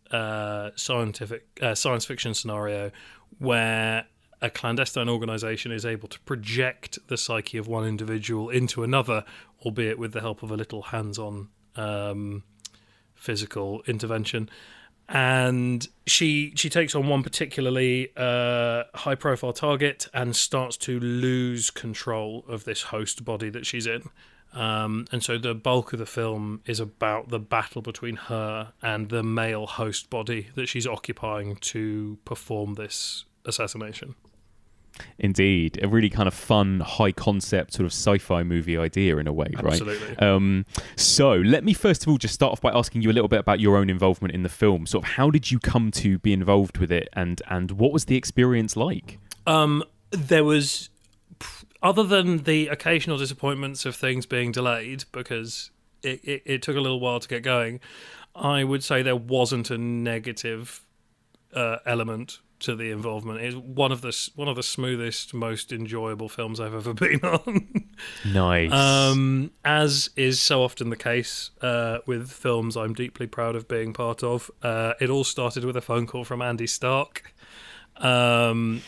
science fiction scenario where a clandestine organisation is able to project the psyche of one individual into another, albeit with the help of a little hands-on physical intervention. And she takes on one particularly high-profile target and starts to lose control of this host body that she's in. And so the bulk of the film is about the battle between her and the male host body that she's occupying to perform this assassination. Indeed, a really kind of fun, high concept sort of sci-fi movie idea in a way, right? Absolutely. So let me first of all just start off by asking you a little bit about your own involvement in the film. Sort of how did you come to be involved with it, and what was the experience like? There was, other than the occasional disappointments of things being delayed because it took a little while to get going, I would say there wasn't a negative element to the involvement. It's one of the smoothest, most enjoyable films I've ever been on. Nice. As is so often the case with films I'm deeply proud of being part of, it all started with a phone call from Andy Stark, Andy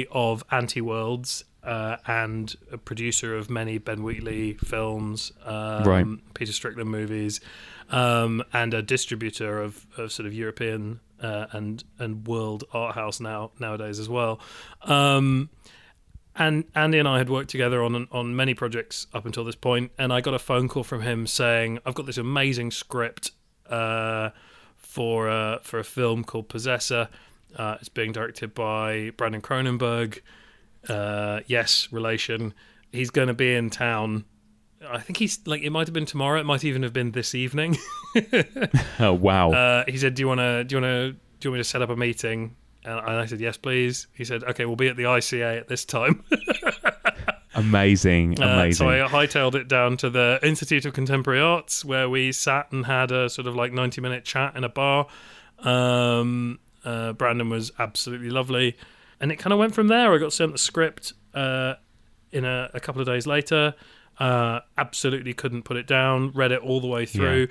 of Anti-Worlds, and a producer of many Ben Wheatley films, right. Peter Strickland movies, and a distributor of sort of European and world art house nowadays as well. And Andy and I had worked together on many projects up until this point, and I got a phone call from him saying, "I've got this amazing script for a film called Possessor. It's being directed by Brandon Cronenberg. Yes, relation. He's going to be in town. I think it might have been tomorrow. It might even have been this evening." Oh wow! He said, "Do you want me to set up a meeting?" And I said, "Yes, please." He said, "Okay, we'll be at the ICA at this time." Amazing. So I hightailed it down to the Institute of Contemporary Arts, where we sat and had a sort of like 90-minute chat in a bar. Brandon was absolutely lovely, and it kind of went from there. I got sent the script in a couple of days later. Absolutely couldn't put it down, read it all the way through.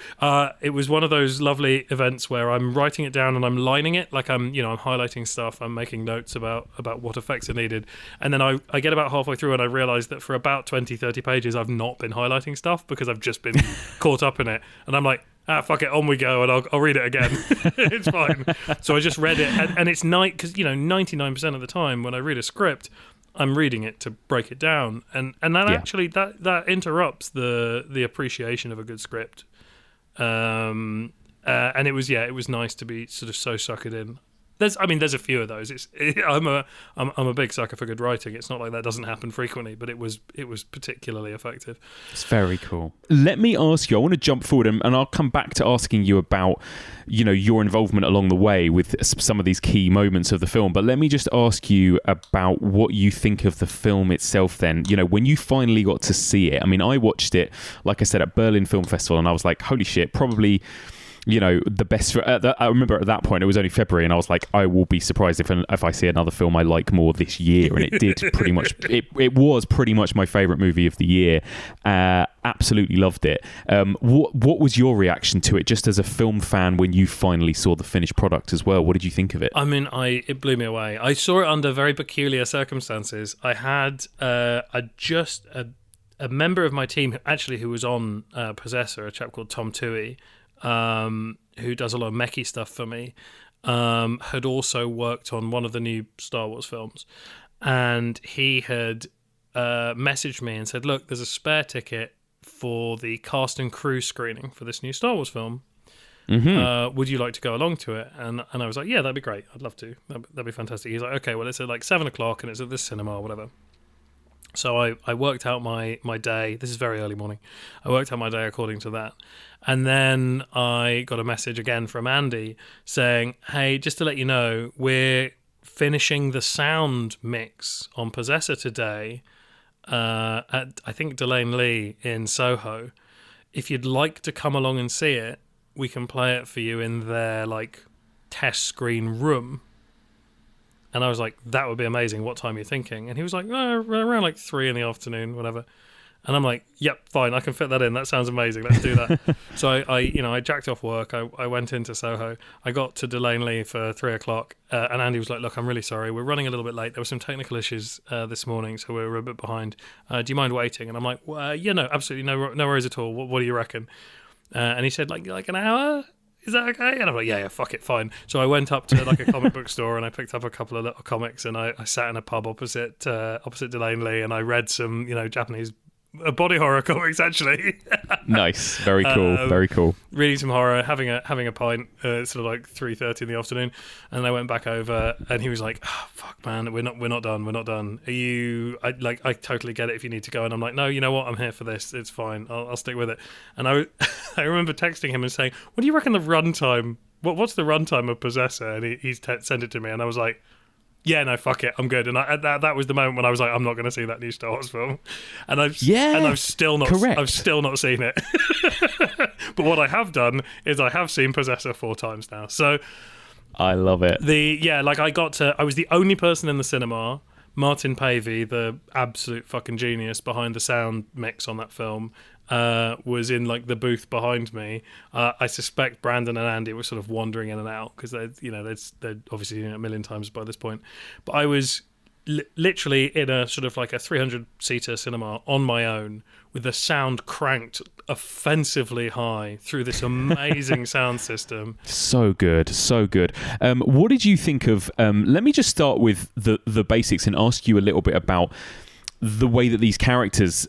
It was one of those lovely events where I'm writing it down and I'm lining it, like I'm highlighting stuff, I'm making notes about what effects are needed, and then I get about halfway through and I realise that for about 20-30 pages I've not been highlighting stuff because I've just been caught up in it, and I'm like, fuck it, on we go, and I'll read it again. It's fine. So I just read it, and it's night because 99% of the time when I read a script, I'm reading it to break it down, and that actually that interrupts the appreciation of a good script. And it was nice to be sort of so suckered in. There's a few of those. I'm a big sucker for good writing. It's not like that doesn't happen frequently, but it was particularly effective. It's very cool. Let me ask you, I want to jump forward and I'll come back to asking you about, your involvement along the way with some of these key moments of the film. But let me just ask you about what you think of the film itself then. When you finally got to see it, I mean, I watched it, like I said, at Berlin Film Festival, and I was like, holy shit, probably the best. I remember at that point it was only February, and I was like, I will be surprised if I see another film I like more this year. And it did pretty much. It was pretty much my favourite movie of the year. Absolutely loved it. What was your reaction to it, just as a film fan, when you finally saw the finished product as well? What did you think of it? I mean, it blew me away. I saw it under very peculiar circumstances. I had a member of my team who was on Possessor, a chap called Tom Toohey, who does a lot of mechie stuff for me, had also worked on one of the new Star Wars films, and he had messaged me and said, "Look, there's a spare ticket for the cast and crew screening for this new Star Wars film. Mm-hmm. Would you like to go along to it?" And I was like, "Yeah, that'd be great. I'd love to. That'd be fantastic." He's like, "Okay, well, it's at like 7:00 and it's at this cinema or whatever." So I worked out my day. This is very early morning. I worked out my day according to that. And then I got a message again from Andy saying, "Hey, just to let you know, we're finishing the sound mix on Possessor today at, I think, Delane Lee in Soho. If you'd like to come along and see it, we can play it for you in their like test screen room. And I was like, that would be amazing. What time are you thinking? And he was like, around like 3 p.m, whatever. And I'm like, yep, fine, I can fit that in. That sounds amazing. Let's do that. So I jacked off work. I went into Soho. I got to Delane Lee for 3 o'clock. And Andy was like, look, I'm really sorry. We're running a little bit late. There were some technical issues this morning, so we were a bit behind. Do you mind waiting? And I'm like, yeah, no, absolutely no worries at all. What do you reckon? And he said, like an hour? Is that okay? And I'm like, yeah, fuck it, fine. So I went up to like a comic book store and I picked up a couple of little comics, and I sat in a pub opposite Delane Lee, and I read some, Japanese body horror comics, actually. Nice, very cool, very cool. Reading some horror, having a pint, sort of like 3:30 in the afternoon, and I went back over, and he was like, oh, "Fuck, man, we're not done. Are you? I totally get it if you need to go." And I'm like, "No, you know what? I'm here for this. It's fine. I'll stick with it." And I remember texting him and saying, "What do you reckon the runtime? What's the runtime of Possessor?" And he sent it to me, and I was like, yeah, no, fuck it, I'm good. And that was the moment when I was like, I'm not going to see that new Star Wars film, and I've still not seen it. But what I have done is I have seen Possessor 4 times now. So I love it. I was the only person in the cinema. Martin Pavey, the absolute fucking genius behind the sound mix on that film, was in like the booth behind me. I suspect Brandon and Andy were sort of wandering in and out because they're obviously seen it a million times by this point. But I was literally in a sort of like a 300-seater cinema on my own with the sound cranked offensively high through this amazing sound system. So good. What did you think of? Let me just start with the basics and ask you a little bit about the way that these characters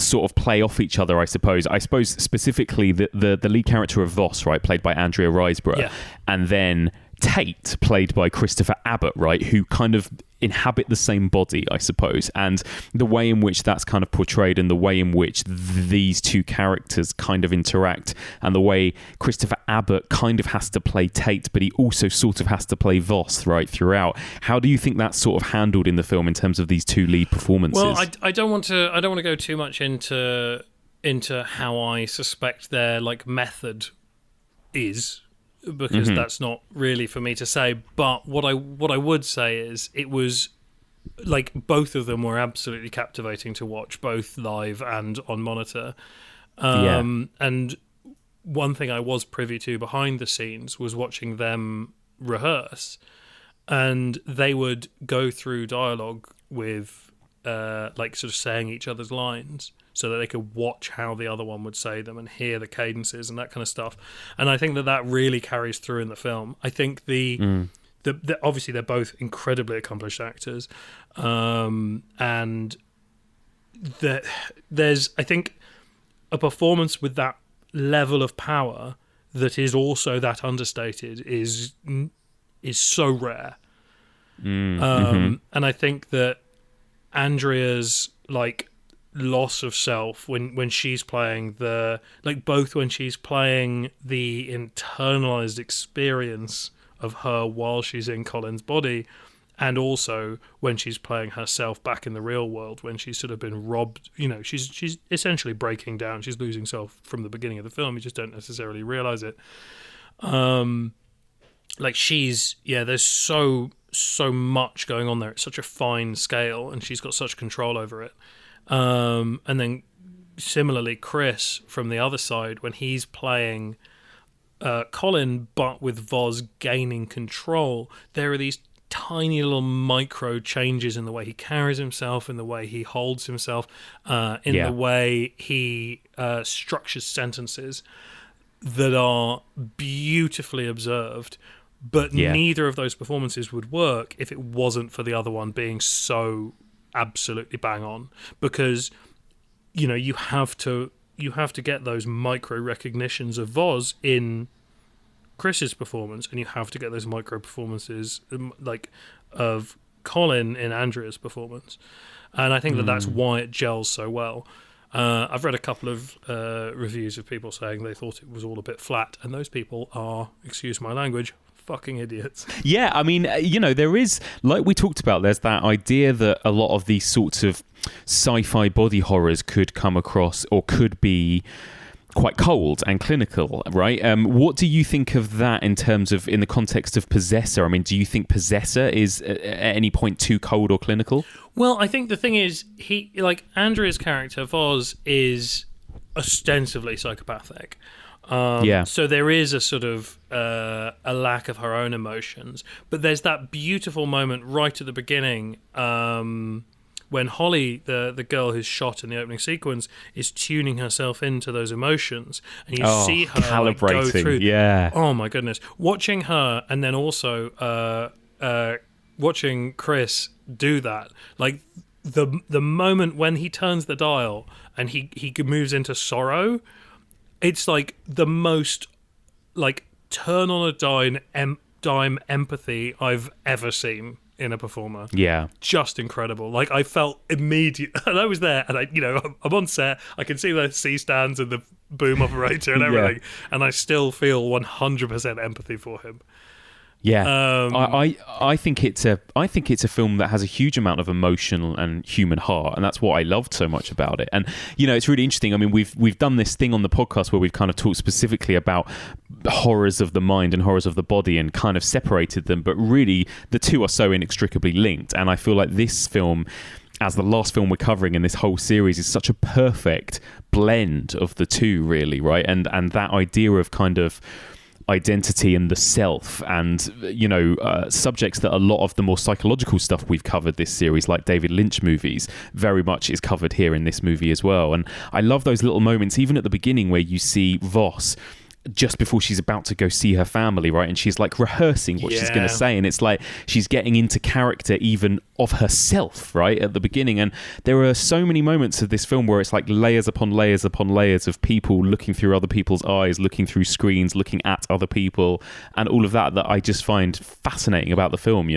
sort of play off each other, I suppose specifically the lead character of Voss, right, played by Andrea Riseborough, yeah. And then Tate, played by Christopher Abbott, right, who kind of inhabit the same body, I suppose, and the way in which that's kind of portrayed and the way in which these two characters kind of interact, and the way Christopher Abbott kind of has to play Tate, but he also sort of has to play Voss right throughout. How do you think that's sort of handled in the film in terms of these two lead performances? Well, I don't want to go too much into how I suspect their like method is, because that's not really for me to say. But what I would say is it was like both of them were absolutely captivating to watch, both live and on monitor. And one thing I was privy to behind the scenes was watching them rehearse, and they would go through dialogue with like sort of saying each other's lines, so that they could watch how the other one would say them and hear the cadences and that kind of stuff. And I think that really carries through in the film. I think the obviously they're both incredibly accomplished actors, and there's I think a performance with that level of power that is also that understated is so rare. And I think that Andrea's like loss of self when she's playing when she's playing the internalized experience of her while she's in Colin's body, and also when she's playing herself back in the real world, when she's sort of been robbed, she's essentially breaking down, she's losing self from the beginning of the film, you just don't necessarily realize it. There's so much going on there, it's such a fine scale, and she's got such control over it. And then similarly, Chris from the other side, when he's playing Colin, but with Voss gaining control, there are these tiny little micro changes in the way he carries himself, in the way he holds himself, the way he structures sentences that are beautifully observed. But neither of those performances would work if it wasn't for the other one being so absolutely bang on, because you have to get those micro recognitions of Voss in Chris's performance, and you have to get those micro performances like of Colin in Andrea's performance, and I think that's why it gels so well. I've read a couple of reviews of people saying they thought it was all a bit flat, and those people are, excuse my language, fucking idiots. Yeah, I mean, there is, like we talked about, there's that idea that a lot of these sorts of sci-fi body horrors could come across or could be quite cold and clinical, right? What do you think of that in the context of Possessor? I mean, do you think Possessor is at any point too cold or clinical? Well, I think the thing is, Andrea's character, Voz, is ostensibly psychopathic. So there is a sort of a lack of her own emotions. But there's that beautiful moment right at the beginning when Holly, the girl who's shot in the opening sequence, is tuning herself into those emotions. And you see her calibrating, go through. Yeah. Oh, my goodness. Watching her and then also watching Chris do that. Like, the moment when he turns the dial and he moves into sorrow, it's like the most turn on a dime empathy I've ever seen in a performer. Yeah, just incredible. Like, I felt immediate, and I was there, and I'm on set. I can see the C stands and the boom operator and everything, and I still feel 100% empathy for him. Yeah, I think it's a film that has a huge amount of emotional and human heart, and that's what I loved so much about it. And it's really interesting. I mean, we've done this thing on the podcast where we've kind of talked specifically about horrors of the mind and horrors of the body, and kind of separated them, but really the two are so inextricably linked. And I feel like this film, as the last film we're covering in this whole series, is such a perfect blend of the two, really, right? And that idea of kind of identity and the self, and subjects that a lot of the more psychological stuff we've covered this series, like David Lynch movies, very much is covered here in this movie as well. And I love those little moments, even at the beginning, where you see Voss just before she's about to go see her family, right? And she's like rehearsing what she's going to say, and it's like she's getting into character even of herself, right, at the beginning. And there are so many moments of this film where it's like layers upon layers upon layers of people looking through other people's eyes, looking through screens, looking at other people, and all of that I just find fascinating about the film,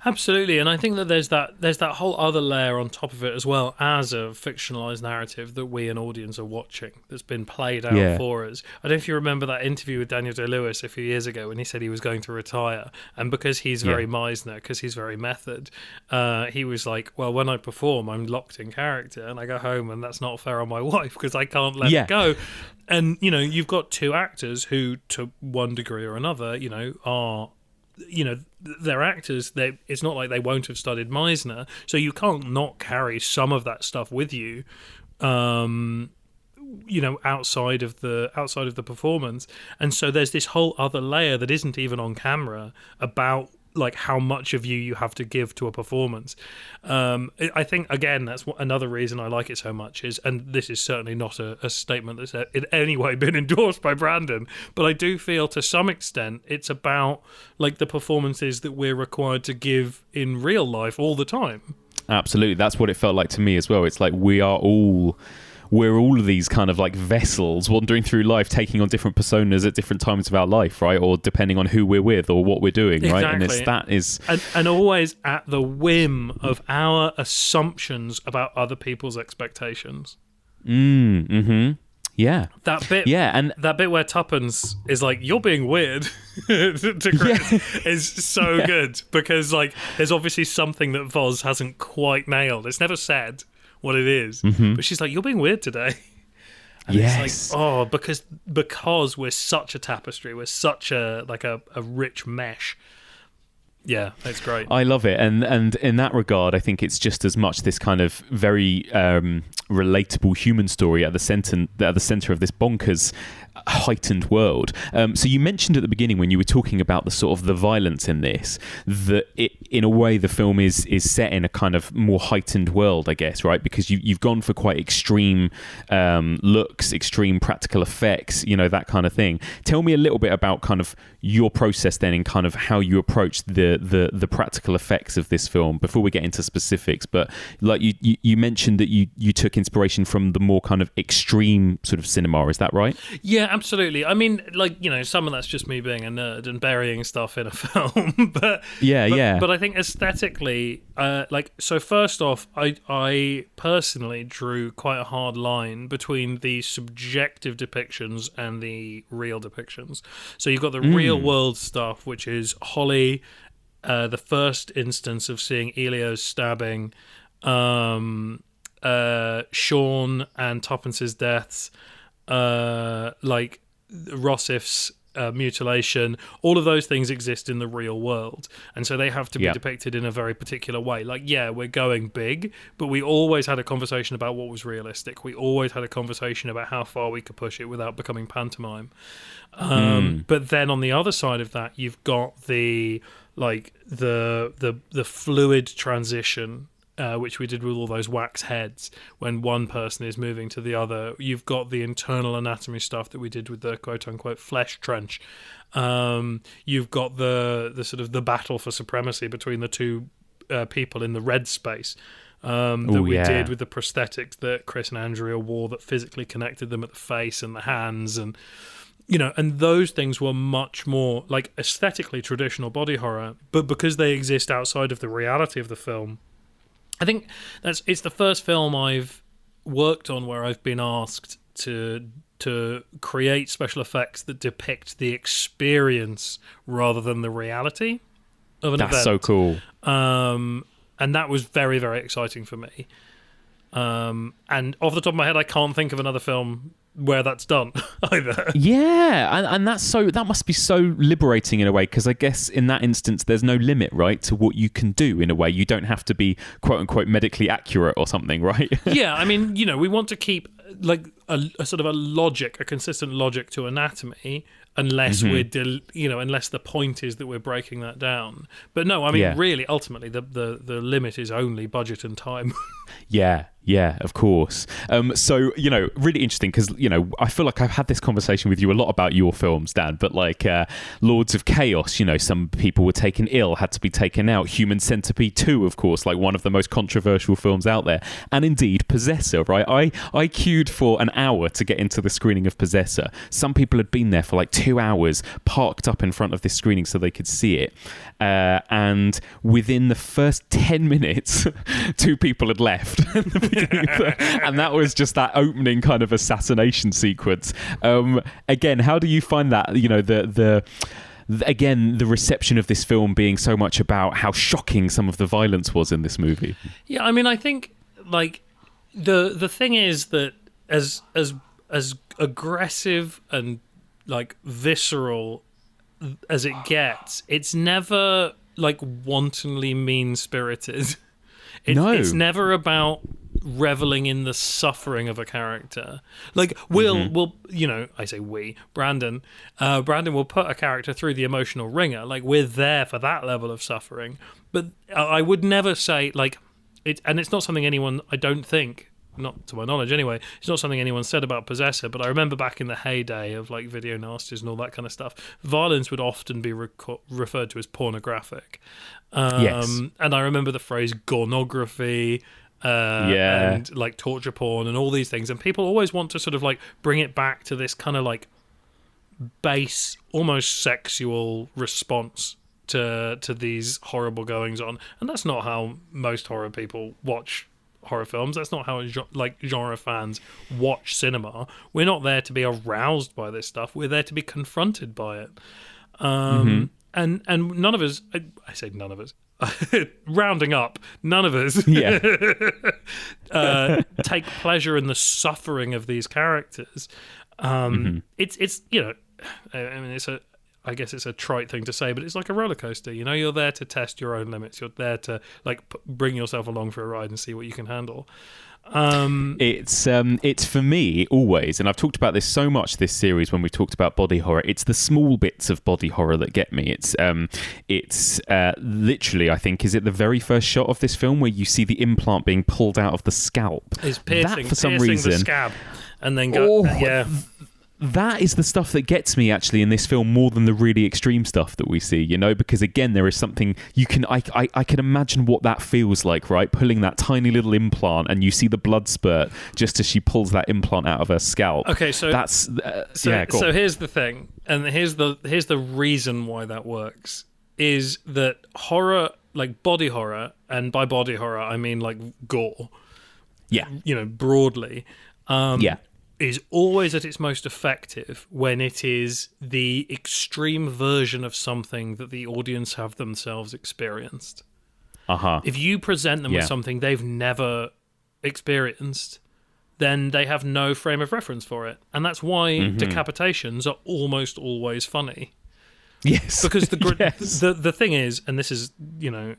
Absolutely. And I think that there's that whole other layer on top of it as well, as a fictionalized narrative that we, an audience, are watching, that's been played out for us. I don't know if you remember that interview with Daniel Day-Lewis a few years ago when he said he was going to retire, and because he's very Meisner, because he's very method, he was like, well, when I perform, I'm locked in character, and I go home, and that's not fair on my wife because I can't let it go. And you've got two actors who, to one degree or another, are, they're actors. It's not like they won't have studied Meisner, so you can't not carry some of that stuff with you, outside of the performance. And so there's this whole other layer that isn't even on camera about like how much of you have to give to a performance. I think, again, that's another reason I like it so much is, and this is certainly not a statement that's in any way been endorsed by Brandon, but I do feel to some extent it's about like the performances that we're required to give in real life all the time. Absolutely. That's what it felt like to me as well. It's like we're all of these kind of like vessels wandering through life, taking on different personas at different times of our life, right? Or depending on who we're with or what we're doing, right? And and always at the whim of our assumptions about other people's expectations. Yeah. That bit. Yeah, and that bit where Tuppence is like, "You're being weird," to Chris is so good, because like there's obviously something that Voz hasn't quite nailed. It's never said what it is, but she's like, "You're being weird today." And it's like, because we're such a tapestry, we're such a rich mesh. Yeah, it's great. I love it, and in that regard, I think it's just as much this kind of very relatable human story at the center of this bonkers heightened world. So you mentioned at the beginning when you were talking about the sort of the violence in this, that it, in a way, the film is set in a kind of more heightened world, I guess, right? Because you've gone for quite extreme looks, extreme practical effects, that kind of thing. Tell me a little bit about kind of your process then, and kind of how you approached the the practical effects of this film before we get into specifics. But like you mentioned that you took inspiration from the more kind of extreme sort of cinema. Is that right? Yeah, absolutely. I mean, like, some of that's just me being a nerd and burying stuff in a film. but I think aesthetically, so first off, I personally drew quite a hard line between the subjective depictions and the real depictions. So you've got the real world stuff, which is Holly, the first instance of seeing Elio's stabbing, Sean and Tuppence's deaths, like Rossif's mutilation. All of those things exist in the real world, and so they have to be depicted in a very particular way. Like, yeah, we're going big, but we always had a conversation about what was realistic. We always had a conversation about how far we could push it without becoming pantomime. But then on the other side of that, you've got the fluid transition, which we did with all those wax heads when one person is moving to the other. You've got the internal anatomy stuff that we did with the quote-unquote flesh trench. You've got the sort of the battle for supremacy between the two people in the red space that we did with the prosthetics that Chris and Andrea wore that physically connected them at the face and the hands, and and those things were much more like aesthetically traditional body horror, but because they exist outside of the reality of the film, I think it's the first film I've worked on where I've been asked to create special effects that depict the experience rather than the reality of an event. That's so cool. And that was very, very exciting for me. And off the top of my head, I can't think of another film where that's done either. Yeah, and that must be so liberating in a way, because I guess in that instance there's no limit, right, to what you can do. In a way, you don't have to be quote unquote medically accurate or something, right? Yeah, I mean, we want to keep like a sort of a consistent logic to anatomy, unless unless the point is that we're breaking that down. But no, I mean, really, ultimately, the limit is only budget and time. Yeah, of course. So, really interesting, because, I feel like I've had this conversation with you a lot about your films, Dan, but like Lords of Chaos, some people were taken ill, had to be taken out. Human Centipede 2, of course, like one of the most controversial films out there. And indeed, Possessor, right? I queued for an hour to get into the screening of Possessor. Some people had been there for like 2 hours, parked up in front of this screening so they could see it. And within the first 10 minutes, 2 people had left. And that was just that opening kind of assassination sequence. Again, how do you find that? The reception of this film being so much about how shocking some of the violence was in this movie. Yeah, I mean, I think like the thing is that as aggressive and like visceral as it gets, it's never like wantonly mean-spirited. It's never about reveling in the suffering of a character. Like we'll I say we, Brandon will put a character through the emotional ringer. Like, we're there for that level of suffering. But I would never say like it, and it's not something anyone, I don't think, not to my knowledge anyway, it's not something anyone said about Possessor, but I remember back in the heyday of like video nasties and all that kind of stuff, violence would often be referred to as pornographic. Yes. And I remember the phrase gornography, and like torture porn and all these things, and people always want to sort of like bring it back to this kind of like base, almost sexual response to these horrible goings on, and that's not how most horror people watch horror films. That's not how genre fans watch cinema. We're not there to be aroused by this stuff. We're there to be confronted by it. And none of us, I say none of us, rounding up, none of us take pleasure in the suffering of these characters. It's I mean, I guess it's a trite thing to say, but it's like a roller coaster. You're there to test your own limits. You're there to like bring yourself along for a ride and see what you can handle. It's for me always, and I've talked about this so much this series when we've talked about body horror. It's the small bits of body horror that get me. It's literally, I think, is it the very first shot of this film where you see the implant being pulled out of the scalp? It's piercing, that for some reason, the scab, and then go that is the stuff that gets me actually in this film more than the really extreme stuff that we see, you know, because again, there is something I can imagine what that feels like, right? Pulling that tiny little implant and you see the blood spurt just as she pulls that implant out of her scalp. Okay, so that's so here's the thing, and here's the reason why that works is that horror, like body horror, and by body horror I mean like gore. Yeah, you know, broadly. Is always at its most effective when it is the extreme version of something that the audience have themselves experienced. If you present them with something they've never experienced, then they have no frame of reference for it. And that's why decapitations are almost always funny. Yes. Because the thing is, and this is, you know,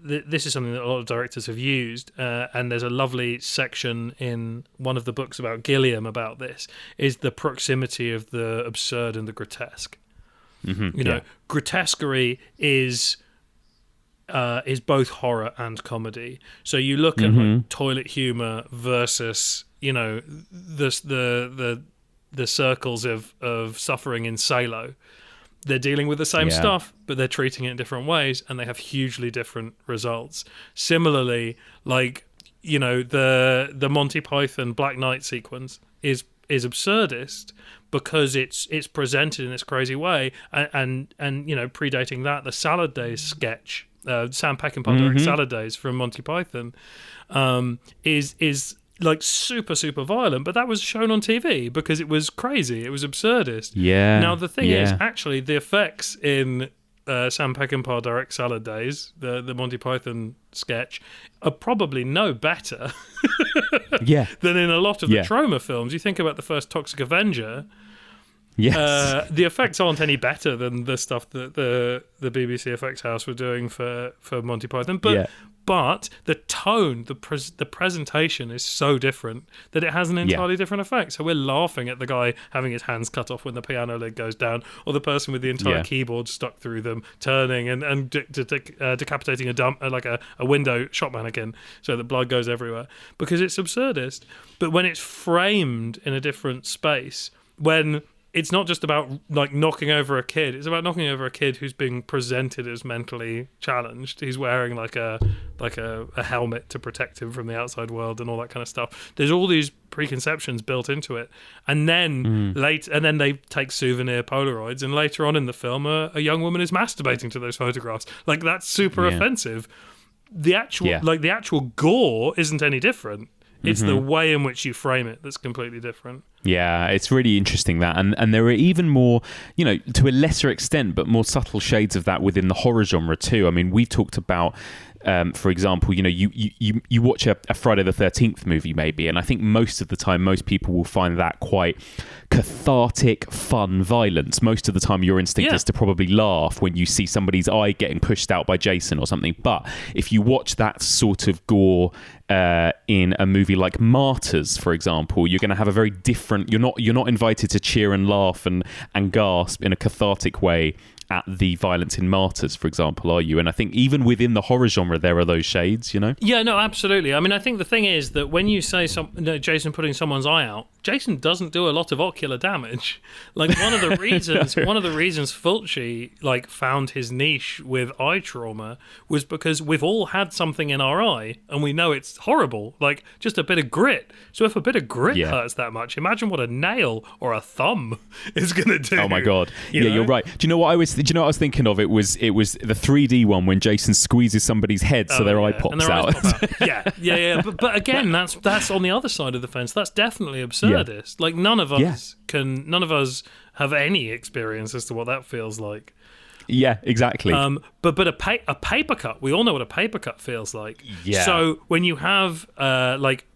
this is something that a lot of directors have used, and there's a lovely section in one of the books about Gilliam about this, is the proximity of the absurd and the grotesque. You know, grotesquerie is both horror and comedy. So you look at like, toilet humor versus, you know, the circles of suffering in Salo. They're dealing with the same stuff, but they're treating it in different ways, and they have hugely different results. Similarly, like, you know, the Monty Python Black Knight sequence is absurdist because it's presented in this crazy way, and you know, predating that, the Salad Days sketch, Sam Peckinpah direct Salad Days from Monty Python, is like super violent, but that was shown on TV because it was crazy, it was absurdist. Now the thing is, actually the effects in Sam Peckinpah direct Salad Days, the Monty Python sketch, are probably no better than in a lot of the Troma films. You think about the first Toxic Avenger, the effects aren't any better than the stuff that the BBC Effects House were doing for Monty Python, but the tone, the presentation is so different that it has an entirely different effect. So we're laughing at the guy having his hands cut off when the piano lid goes down, or the person with the entire keyboard stuck through them turning and decapitating a window shop mannequin so that blood goes everywhere, because it's absurdist. But when it's framed in a different space, when it's not just about like knocking over a kid, it's about knocking over a kid who's being presented as mentally challenged. He's wearing like a helmet to protect him from the outside world and all that kind of stuff. There's all these preconceptions built into it, and then then they take souvenir Polaroids, and later on in the film a young woman is masturbating to those photographs. Like, that's super offensive. The actual gore isn't any different. It's the way in which you frame it that's completely different. Yeah, it's really interesting that, and there are even more, you know, to a lesser extent, but more subtle shades of that within the horror genre too. I mean, we've talked about, for example, you know, you watch a Friday the 13th movie maybe, and I think most of the time most people will find that quite cathartic, fun violence. Most of the time your instinct is to probably laugh when you see somebody's eye getting pushed out by Jason or something. But if you watch that sort of gore in a movie like Martyrs, for example, you're going to have a very different. You're not invited to cheer and laugh and gasp in a cathartic way at the violence in Martyrs, for example, are you? And I think even within the horror genre, there are those shades, you know? Yeah, no, absolutely. I mean, I think the thing is that when you say Jason putting someone's eye out, Jason doesn't do a lot of ocular damage. Like, one of the reasons Fulci like found his niche with eye trauma was because we've all had something in our eye and we know it's horrible, like just a bit of grit. So if a bit of grit hurts that much, imagine what a nail or a thumb is going to do. Oh my god! You're right. Do you know what I was thinking of? It was the 3D one when Jason squeezes somebody's head so their eye pops out. Yeah. But again, that's on the other side of the fence. That's definitely absurdist. Like, none of us have any experience as to what that feels like. Yeah, exactly. But a paper cut, we all know what a paper cut feels like. Yeah. So when you have like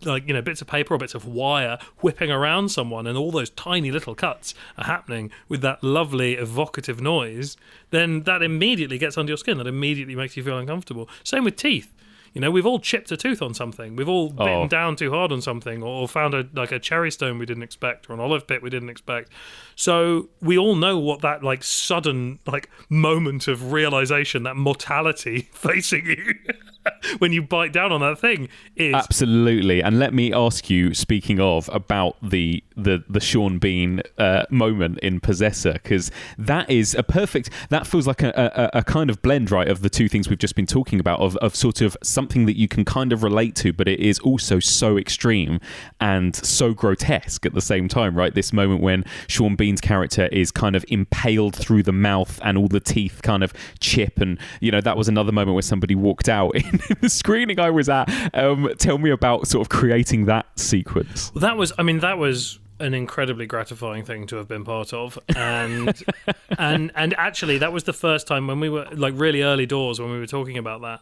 you know, bits of paper or bits of wire whipping around someone, and all those tiny little cuts are happening with that lovely evocative noise, then that immediately gets under your skin. That immediately makes you feel uncomfortable. Same with teeth. You know, we've all chipped a tooth on something. We've all bitten down too hard on something, or found a cherry stone we didn't expect, or an olive pit we didn't expect. So we all know what that like sudden like moment of realization, that mortality facing you when you bite down on that thing is absolutely. And let me ask you, speaking of, about the Sean Bean moment in Possessor, because that is a perfect, that feels like a kind of blend, right, of the two things we've just been talking about, of sort of something that you can kind of relate to, but it is also so extreme and so grotesque at the same time, right? This moment when Sean Bean's character is kind of impaled through the mouth and all the teeth kind of chip, and that was another moment where somebody walked out in the screening I was at. Tell me about sort of creating that sequence. Well, that was an incredibly gratifying thing to have been part of, and and actually that was the first time when we were like really early doors when we were talking about that.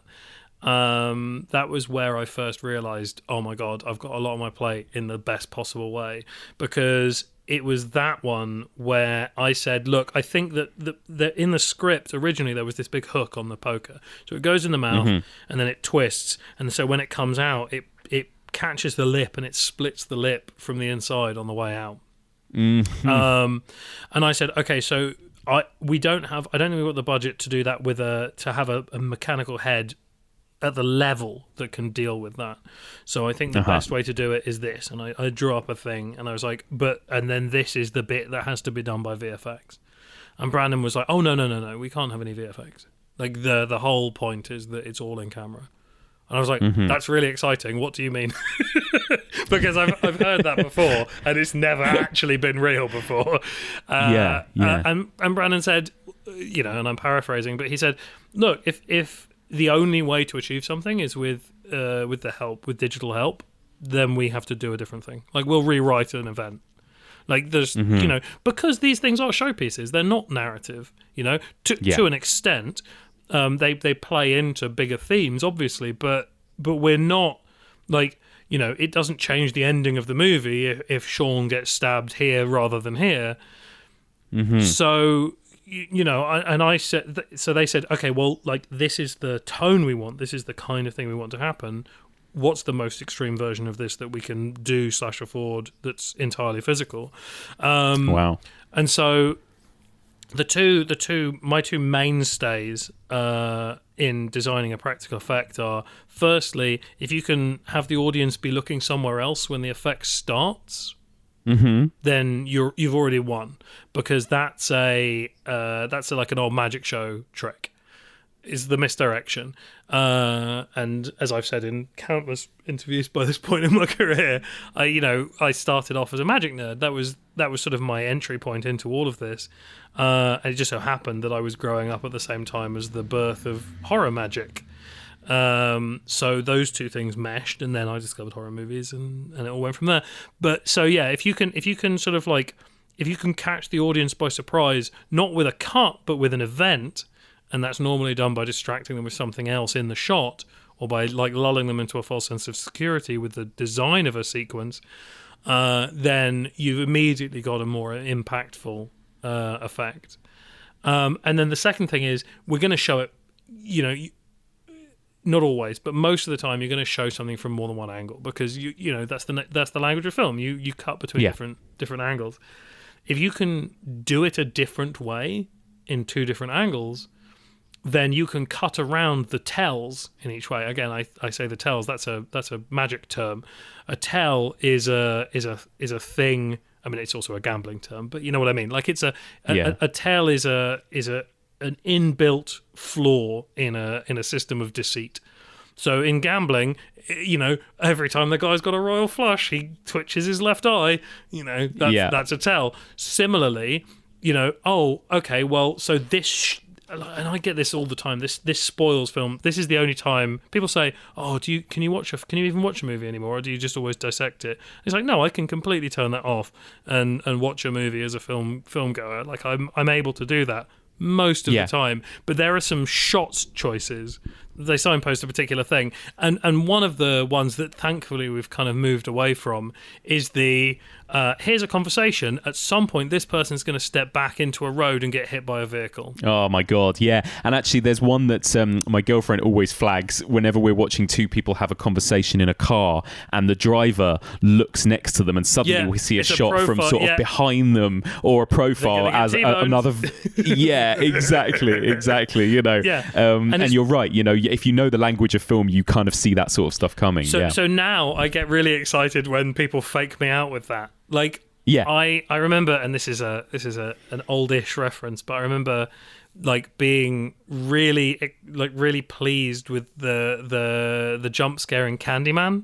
That was where I first realised, oh my God, I've got a lot on my plate in the best possible way, because it was that one where I said, look, I think that in the script originally there was this big hook on the poker, so it goes in the mouth and then it twists, and so when it comes out it catches the lip and it splits the lip from the inside on the way out. And I said, okay, so I don't think we've got the budget to do that to have a mechanical head at the level that can deal with that. So I think the best way to do it is this. And I drew up a thing, and I was like, and then this is the bit that has to be done by VFX. And Brandon was like, oh, no, we can't have any VFX. Like the whole point is that it's all in camera. And I was like, that's really exciting. What do you mean? Because I've heard that before, and it's never actually been real before. And Brandon said, and I'm paraphrasing, but he said, look, if the only way to achieve something is with digital help, then we have to do a different thing. Like, we'll rewrite an event. Like, there's, because these things are showpieces, they're not narrative, to an extent. They play into bigger themes, obviously, but we're not, like, it doesn't change the ending of the movie if Sean gets stabbed here rather than here. So, and I said, so they said, okay, well, like, this is the tone we want, this is the kind of thing we want to happen. What's the most extreme version of this that we can do / afford that's entirely physical? Wow. And so my two mainstays in designing a practical effect are, firstly, if you can have the audience be looking somewhere else when the effect starts, then you've already won, because that's like an old magic show trick, is the misdirection. And as I've said in countless interviews by this point in my career, I started off as a magic nerd. That was sort of my entry point into all of this. And it just so happened that I was growing up at the same time as the birth of horror magic. So those two things meshed, and then I discovered horror movies, and it all went from there. But so yeah, if you can sort of like, if you can catch the audience by surprise, not with a cut but with an event, and that's normally done by distracting them with something else in the shot, or by like lulling them into a false sense of security with the design of a sequence, then you've immediately got a more impactful effect. And then the second thing is, we're going to show it, not always, but most of the time you're going to show something from more than one angle, because that's the language of film. You cut between different angles. If you can do it a different way in two different angles, then you can cut around the tells in each way. Again, I say the tells. That's a magic term. A tell is a thing. I mean, it's also a gambling term, but you know what I mean. Like, it's a tell is an inbuilt flaw in a system of deceit. So in gambling, every time the guy's got a royal flush, he twitches his left eye. That's a tell. Similarly, so this. And I get this all the time. This spoils film. This is the only time people say, "Oh, can you even watch a movie anymore, or do you just always dissect it?" It's like, no, I can completely turn that off and watch a movie as a film goer. Like, I'm able to do that most of the time. But there are some shots choices. They signpost a particular thing, and one of the ones that thankfully we've kind of moved away from is the here's a conversation. At some point, this person's going to step back into a road and get hit by a vehicle. Oh my God, yeah. And actually, there's one that my girlfriend always flags whenever we're watching two people have a conversation in a car, and the driver looks next to them, and suddenly we see a shot from sort of behind them, or a profile as another. Yeah, exactly. And you're right. if you know the language of film, you kind of see that sort of stuff coming. So now I get really excited when people fake me out with that. Like, yeah, I remember, and this is an oldish reference, but I remember like being really pleased with the jump scare in Candyman.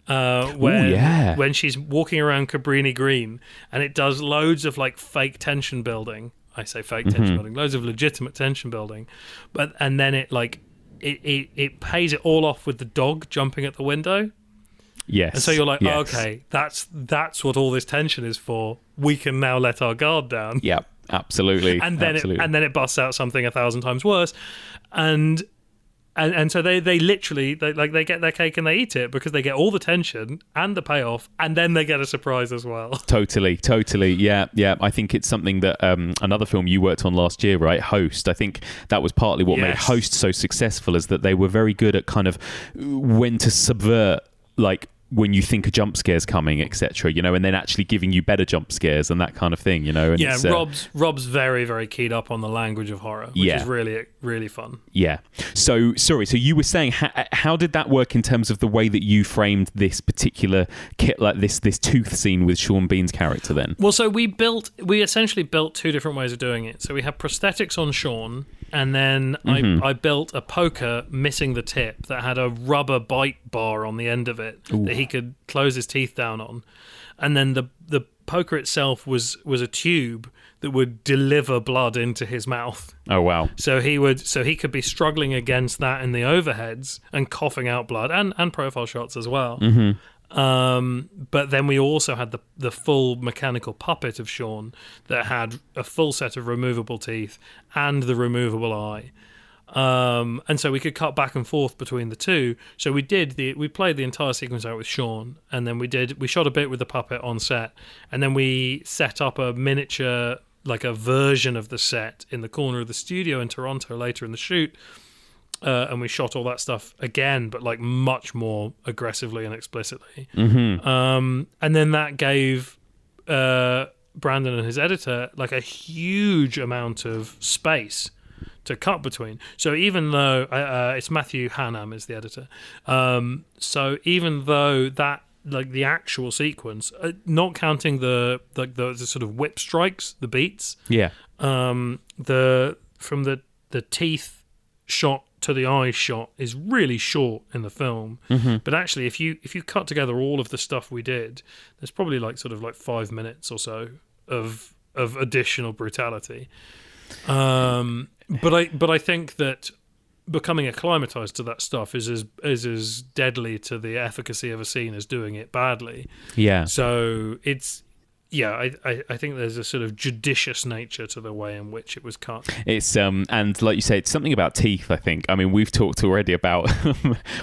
When she's walking around Cabrini Green, and it does loads of like fake tension building. I say fake tension building, loads of legitimate tension building, and then it pays it all off with the dog jumping at the window. Yes. And so you're like, okay, that's what all this tension is for. We can now let our guard down. Yeah, absolutely. And then it busts out something 1,000 times worse, and so they literally they get their cake and they eat it, because they get all the tension and the payoff, and then they get a surprise as well. Totally. Yeah. I think it's something that another film you worked on last year, right? Host. I think that was partly what made Host so successful, is that they were very good at kind of when to subvert, like, when you think a jump scare's coming, etc., and then actually giving you better jump scares and that kind of thing, And Rob's very, very keyed up on the language of horror, which is really, really fun. Yeah. So, sorry, so you were saying, how did that work in terms of the way that you framed this particular kit, like this tooth scene with Sean Bean's character then? Well, so we essentially built two different ways of doing it. So we had prosthetics on Sean, and then I built a poker missing the tip that had a rubber bite bar on the end of it that he could close his teeth down on, and then the poker itself was a tube that would deliver blood into his mouth. Oh wow! So he could be struggling against that in the overheads and coughing out blood and profile shots as well. But then we also had the full mechanical puppet of Sean that had a full set of removable teeth and the removable eye. And so we could cut back and forth between the two. So we played the entire sequence out with Sean, and then we shot a bit with the puppet on set, and then we set up a miniature, like a version of the set in the corner of the studio in Toronto later in the shoot. And we shot all that stuff again, but like much more aggressively and explicitly. And then that gave Brandon and his editor like a huge amount of space to cut between. So even though it's Matthew Hannam is the editor, so even though that, like, the actual sequence, not counting the sort of whip strikes, the beats, from the teeth shot to the eye shot is really short in the film. But actually, if you cut together all of the stuff we did, there's probably like 5 minutes or so of additional brutality. But I think that becoming acclimatized to that stuff is as deadly to the efficacy of a scene as doing it badly. Yeah. So it's. Yeah, I think there's a sort of judicious nature to the way in which it was cut. It's and like you say, it's something about teeth, I think. I mean, we've talked already about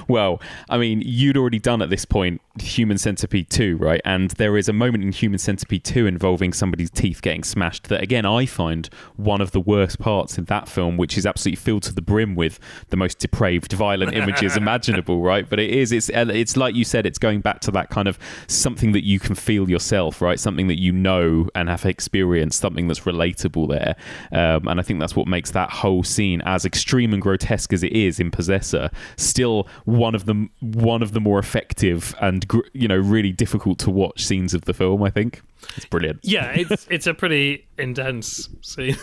well, I mean, you'd already done at this point Human Centipede 2, right? And there is a moment in Human Centipede 2 involving somebody's teeth getting smashed that, again, I find one of the worst parts in that film, which is absolutely filled to the brim with the most depraved, violent images imaginable, right? But it's like you said, it's going back to that kind of something that you can feel yourself, right? Something that you know and have experienced, something that's relatable there. And I think that's what makes that whole scene, as extreme and grotesque as it is in Possessor, still one of the more effective and really difficult to watch scenes of the film. I think it's brilliant. Yeah, it's a pretty intense scene.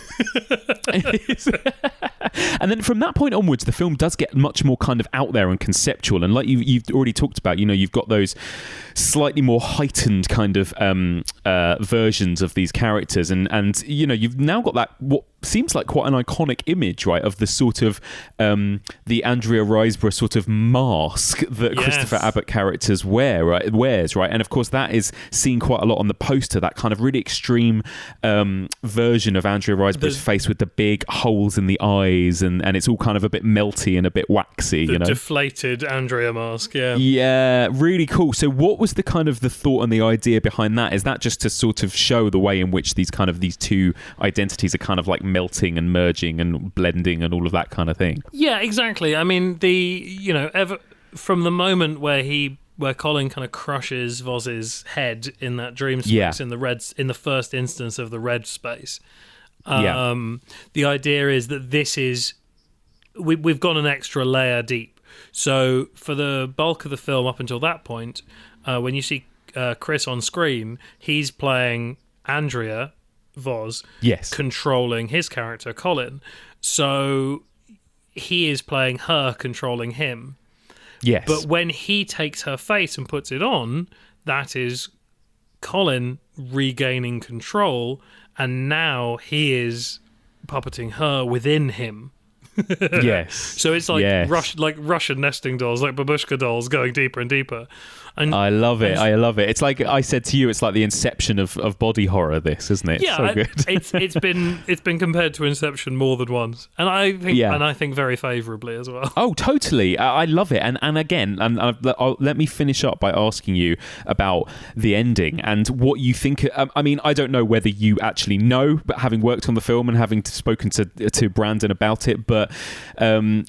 And then from that point onwards, the film does get much more kind of out there and conceptual. And like you've already talked about, you've got those slightly more heightened kind of versions of these characters, and you've now got that what seems like quite an iconic image, right, of the sort of the Andrea Riseborough sort of mask that Christopher Abbott characters wears, right? And of course that is seen quite a lot on the poster, that kind of really extreme version of Andrea Riseborough's face with the big holes in the eyes, and it's all kind of a bit melty and a bit waxy, the deflated Andrea mask. Yeah, really cool. So what was the kind of the thought and the idea behind that? Is that just to sort of show the way in which these two identities are kind of like melting and merging and blending and all of that kind of thing? Yeah, exactly. I mean, from the moment where Colin kind of crushes Voz's head in that dream space in the first instance of the red space, the idea is that this is we've gone an extra layer deep. So for the bulk of the film up until that point, when you see Chris on screen, he's playing Andrea Voss, Yes. controlling his character, Colin. So he is playing her, controlling him. Yes. But when he takes her face and puts it on, that is Colin regaining control, and now he is puppeting her within him. Yes. So it's like Russian nesting dolls, like babushka dolls, going deeper and deeper. And I love it. It's like I said to you, it's like the inception of body horror, this, isn't it? Yeah, so good. it's been compared to Inception more than once, and I think very favourably as well. Oh, totally. I love it. And again, let me finish up by asking you about the ending and what you think. I mean, I don't know whether you actually know, but having worked on the film and having spoken to Brandon about it, but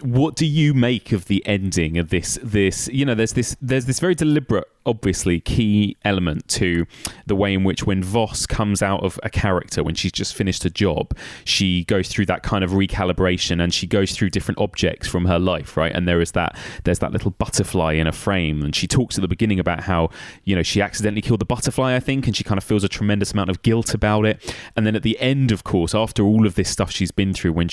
what do you make of the ending of this? There's this very deliberate, obviously key element to the way in which when Voss comes out of a character, when she's just finished a job, she goes through that kind of recalibration and she goes through different objects from her life, right? And there's that little butterfly in a frame, and she talks at the beginning about how, she accidentally killed the butterfly, I think, and she kind of feels a tremendous amount of guilt about it. And then at the end, of course, after all of this stuff she's been through, when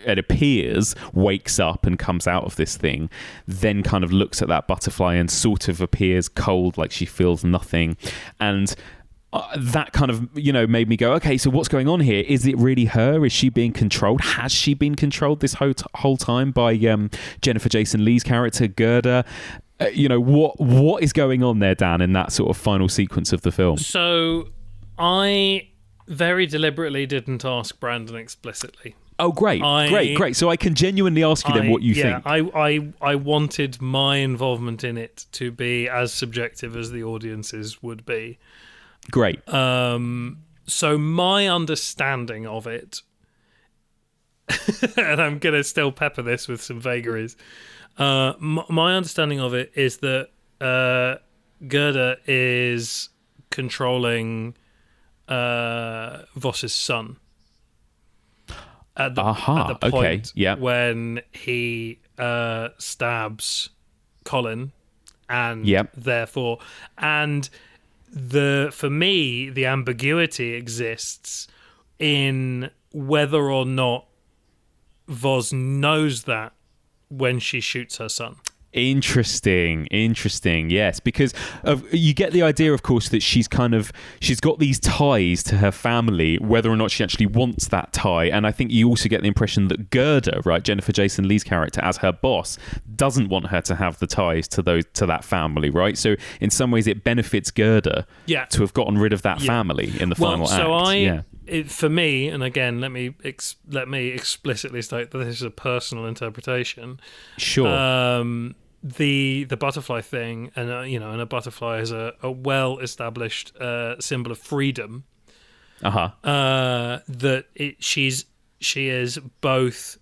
it appears, wakes up and comes out of this thing, then kind of looks at that butterfly and sort of appears cold, like she feels nothing. And that kind of, made me go, okay, so what's going on here? Is it really her? Is she being controlled? Has she been controlled this whole time by Jennifer Jason Leigh's character, Gerda? What is going on there, Dan, in that sort of final sequence of the film? So I very deliberately didn't ask Brandon explicitly. Oh, great. So I can genuinely ask you then what you think. I wanted my involvement in it to be as subjective as the audience's would be. Great. So my understanding of it, and I'm going to still pepper this with some vagaries, my understanding of it is that Gerda is controlling Voss's son. At the point when he stabs Colin, and therefore, and for me, the ambiguity exists in whether or not Voss knows that when she shoots her son. Interesting. Yes, because you get the idea, of course, that she's got these ties to her family, whether or not she actually wants that tie. And I think you also get the impression that Gerda, right, Jennifer Jason Leigh's character as her boss, doesn't want her to have the ties to that family, right? So in some ways, it benefits Gerda to have gotten rid of that family in the final act. For me, and again, let me explicitly state that this is a personal interpretation. Sure. The butterfly thing, and and a butterfly is a well-established symbol of freedom. That she is both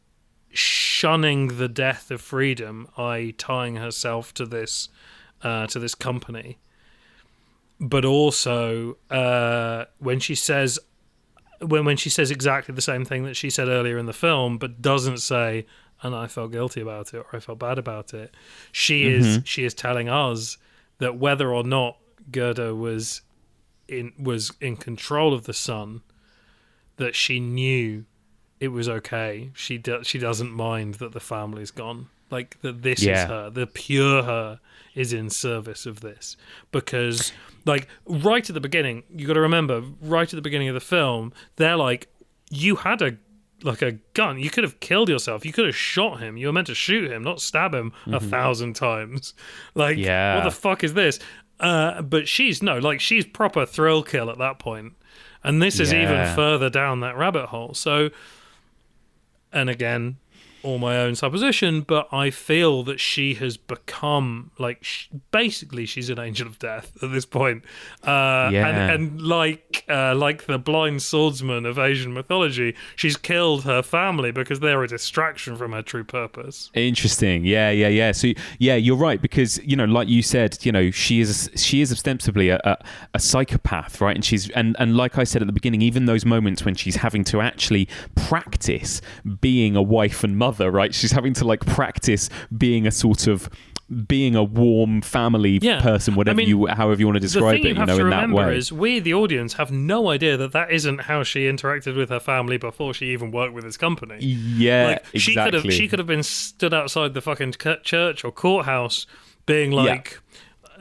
shunning the death of freedom, i.e., tying herself to this company, but also when she says exactly the same thing that she said earlier in the film, but doesn't say, and I felt guilty about it, or I felt bad about it. She is telling us that whether or not Gerda was in control of the son, that she knew it was okay. She doesn't mind that the family's gone. Like, that this is her. The pure her is in service of this. Because, like, right at the beginning, you got to remember, right at the beginning of the film, they're like, you had a gun. You could have killed yourself. You could have shot him. You were meant to shoot him, not stab him 1,000 times. Like, what the fuck is this? But she's proper thrill kill at that point. And this is even further down that rabbit hole. So, and again, all my own supposition, but I feel that she has become basically she's an angel of death at this point, and like the blind swordsman of Asian mythology, she's killed her family because they're a distraction from her true purpose. Interesting. So you're right, because like you said, she is ostensibly a psychopath, right? And she's and like I said at the beginning, even those moments when she's having to actually practice being a wife and mother, mother, right? She's having to like practice being a warm family person, however you want to describe it, you have to in that remember way. is we, the audience, have no idea that isn't how she interacted with her family before she even worked with this company. Yeah, like, exactly. She could have been stood outside the fucking church or courthouse being like,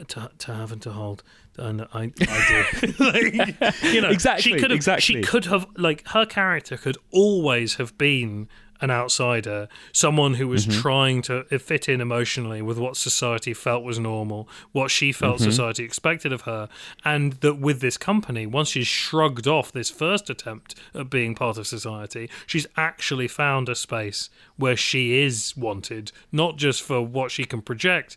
to have and to hold. And I do. Like, exactly. She could have, like, her character could always have been an outsider, someone who was trying to fit in emotionally with what society felt was normal, what she felt society expected of her, and that with this company, once she's shrugged off this first attempt at being part of society, she's actually found a space where she is wanted, not just for what she can project,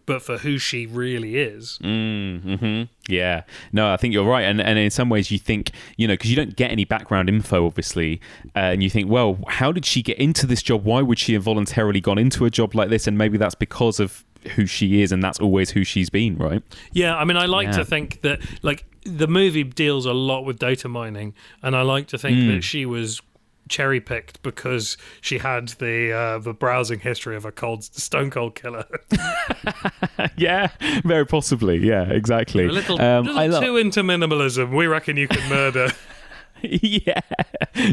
but for who she really is. Yeah. No, I think you're right. And in some ways you think, because you don't get any background info, obviously, and you think, well, how did she get into this job? Why would she have voluntarily gone into a job like this? And maybe that's because of who she is, and that's always who she's been, right? Yeah, I mean, I like to think that, like, the movie deals a lot with data mining, and I like to think that she was cherry picked because she had the browsing history of a stone cold killer. Yeah, very possibly. Yeah, exactly. A little too into minimalism. We reckon you can murder. Yeah,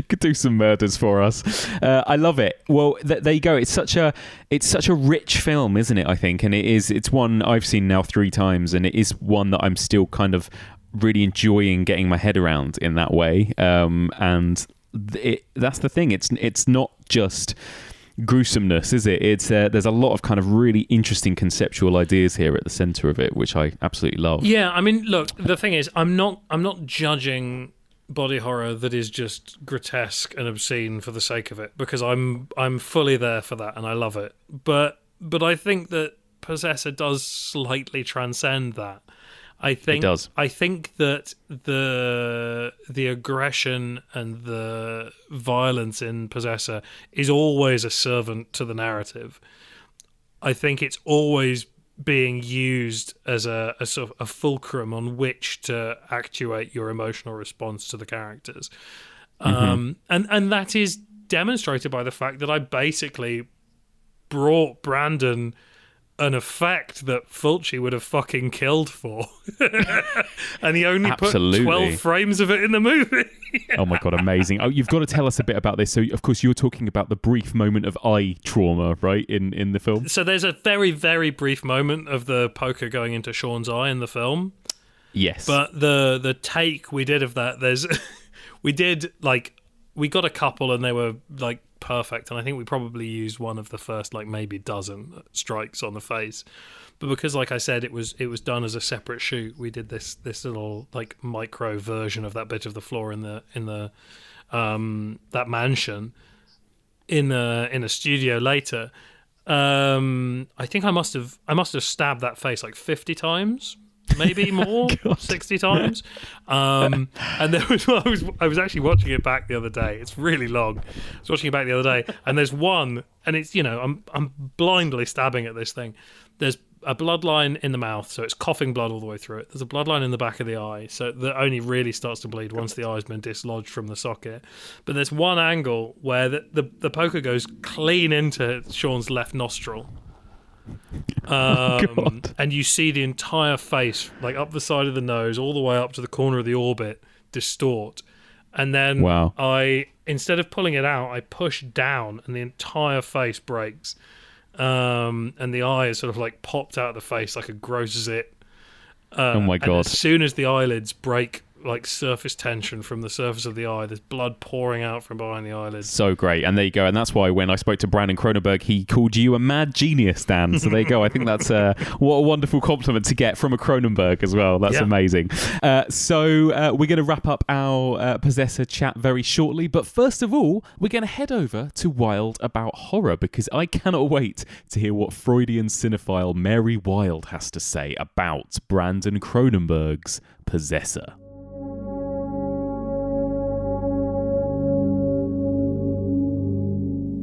could do some murders for us. I love it. Well, there you go. It's such a rich film, isn't it? I think, and it's one I've seen now 3 times, and it is one that I'm still kind of really enjoying getting my head around in that way. And that's the thing. It's not just gruesomeness, is it? It's there's a lot of kind of really interesting conceptual ideas here at the center of it, which I absolutely love. Yeah, I mean, look, the thing is, I'm not judging body horror that is just grotesque and obscene for the sake of it, because I'm fully there for that and I love it. But I think that Possessor does slightly transcend that. It does. I think that the aggression and the violence in Possessor is always a servant to the narrative. I think it's always being used as a sort of a fulcrum on which to actuate your emotional response to the characters. And that is demonstrated by the fact that I basically brought Brandon an effect that Fulci would have fucking killed for. And he only put 12 frames of it in the movie. Oh my God, amazing. Oh, you've got to tell us a bit about this. So, of course, you're talking about the brief moment of eye trauma, right, in the film? So there's a very, very brief moment of the poker going into Sean's eye in the film. Yes. But the take we did of that, we got a couple and they were, like, perfect, and I think we probably used one of the first, like, maybe dozen strikes on the face. But because, like I said, it was done as a separate shoot, we did this little, like, micro version of that bit of the floor in the that mansion in a studio later. I think I must have stabbed that face like 50 times. Maybe more, 60 times. And there was I was actually watching it back the other day. It's really long. I was watching it back the other day, and there's one, and it's, I'm blindly stabbing at this thing. There's a bloodline in the mouth, so it's coughing blood all the way through it. There's a bloodline in the back of the eye, so that only really starts to bleed once the eye's been dislodged from the socket. But there's one angle where the poker goes clean into Sean's left nostril. And you see the entire face, like up the side of the nose, all the way up to the corner of the orbit, distort. And then instead of pulling it out, I push down, and the entire face breaks. And the eye is sort of like popped out of the face like a gross zit. Oh my God! As soon as the eyelids break, like surface tension from the surface of the eye, there's blood pouring out from behind the eyelids. So great. And there you go. And that's why when I spoke to Brandon Cronenberg, he called you a mad genius, Dan. So there you go. I think that's what a wonderful compliment to get from a Cronenberg as well. That's amazing. So we're going to wrap up our Possessor chat very shortly. But first of all, we're going to head over to Wild About Horror, because I cannot wait to hear what Freudian cinephile Mary Wild has to say about Brandon Cronenberg's Possessor.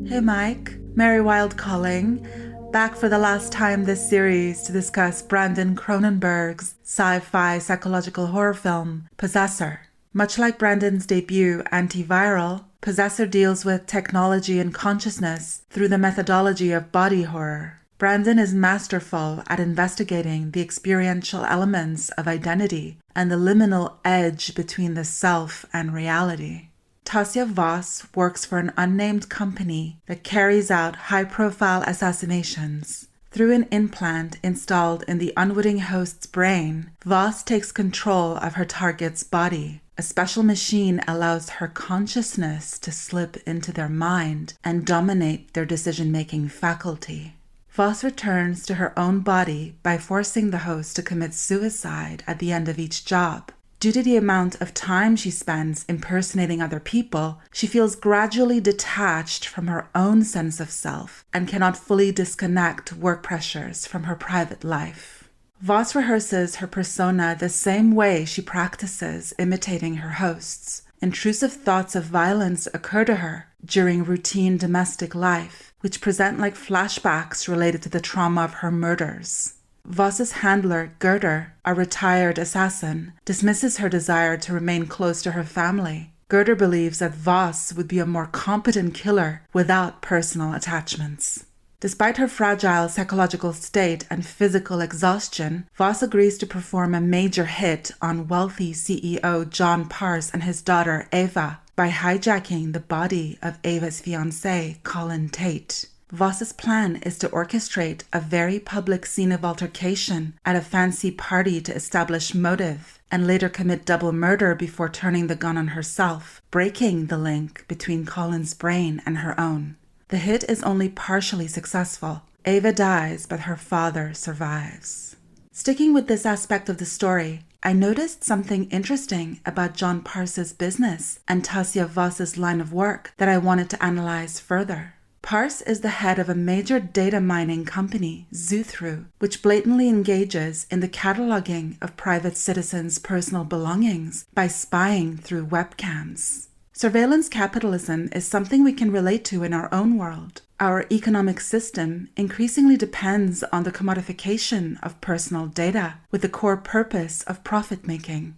Hey Mike, Mary Wild calling, back for the last time this series to discuss Brandon Cronenberg's sci-fi psychological horror film, Possessor. Much like Brandon's debut, Antiviral, Possessor deals with technology and consciousness through the methodology of body horror. Brandon is masterful at investigating the experiential elements of identity and the liminal edge between the self and reality. Tasia Voss works for an unnamed company that carries out high-profile assassinations. Through an implant installed in the unwitting host's brain, Voss takes control of her target's body. A special machine allows her consciousness to slip into their mind and dominate their decision-making faculty. Voss returns to her own body by forcing the host to commit suicide at the end of each job. Due to the amount of time she spends impersonating other people, she feels gradually detached from her own sense of self and cannot fully disconnect work pressures from her private life. Voss rehearses her persona the same way she practices imitating her hosts. Intrusive thoughts of violence occur to her during routine domestic life, which present like flashbacks related to the trauma of her murders. Voss's handler, Gerder, a retired assassin, dismisses her desire to remain close to her family. Gerder believes that Voss would be a more competent killer without personal attachments. Despite her fragile psychological state and physical exhaustion, Voss agrees to perform a major hit on wealthy CEO John Parse and his daughter Ava by hijacking the body of Ava's fiancé, Colin Tate. Voss's plan is to orchestrate a very public scene of altercation at a fancy party to establish motive, and later commit double murder before turning the gun on herself, breaking the link between Colin's brain and her own. The hit is only partially successful. Ava dies, but her father survives. Sticking with this aspect of the story, I noticed something interesting about John Parse's business and Tasia Voss's line of work that I wanted to analyze further. Parse is the head of a major data mining company, Zoothru, which blatantly engages in the cataloging of private citizens' personal belongings by spying through webcams. Surveillance capitalism is something we can relate to in our own world. Our economic system increasingly depends on the commodification of personal data with the core purpose of profit-making.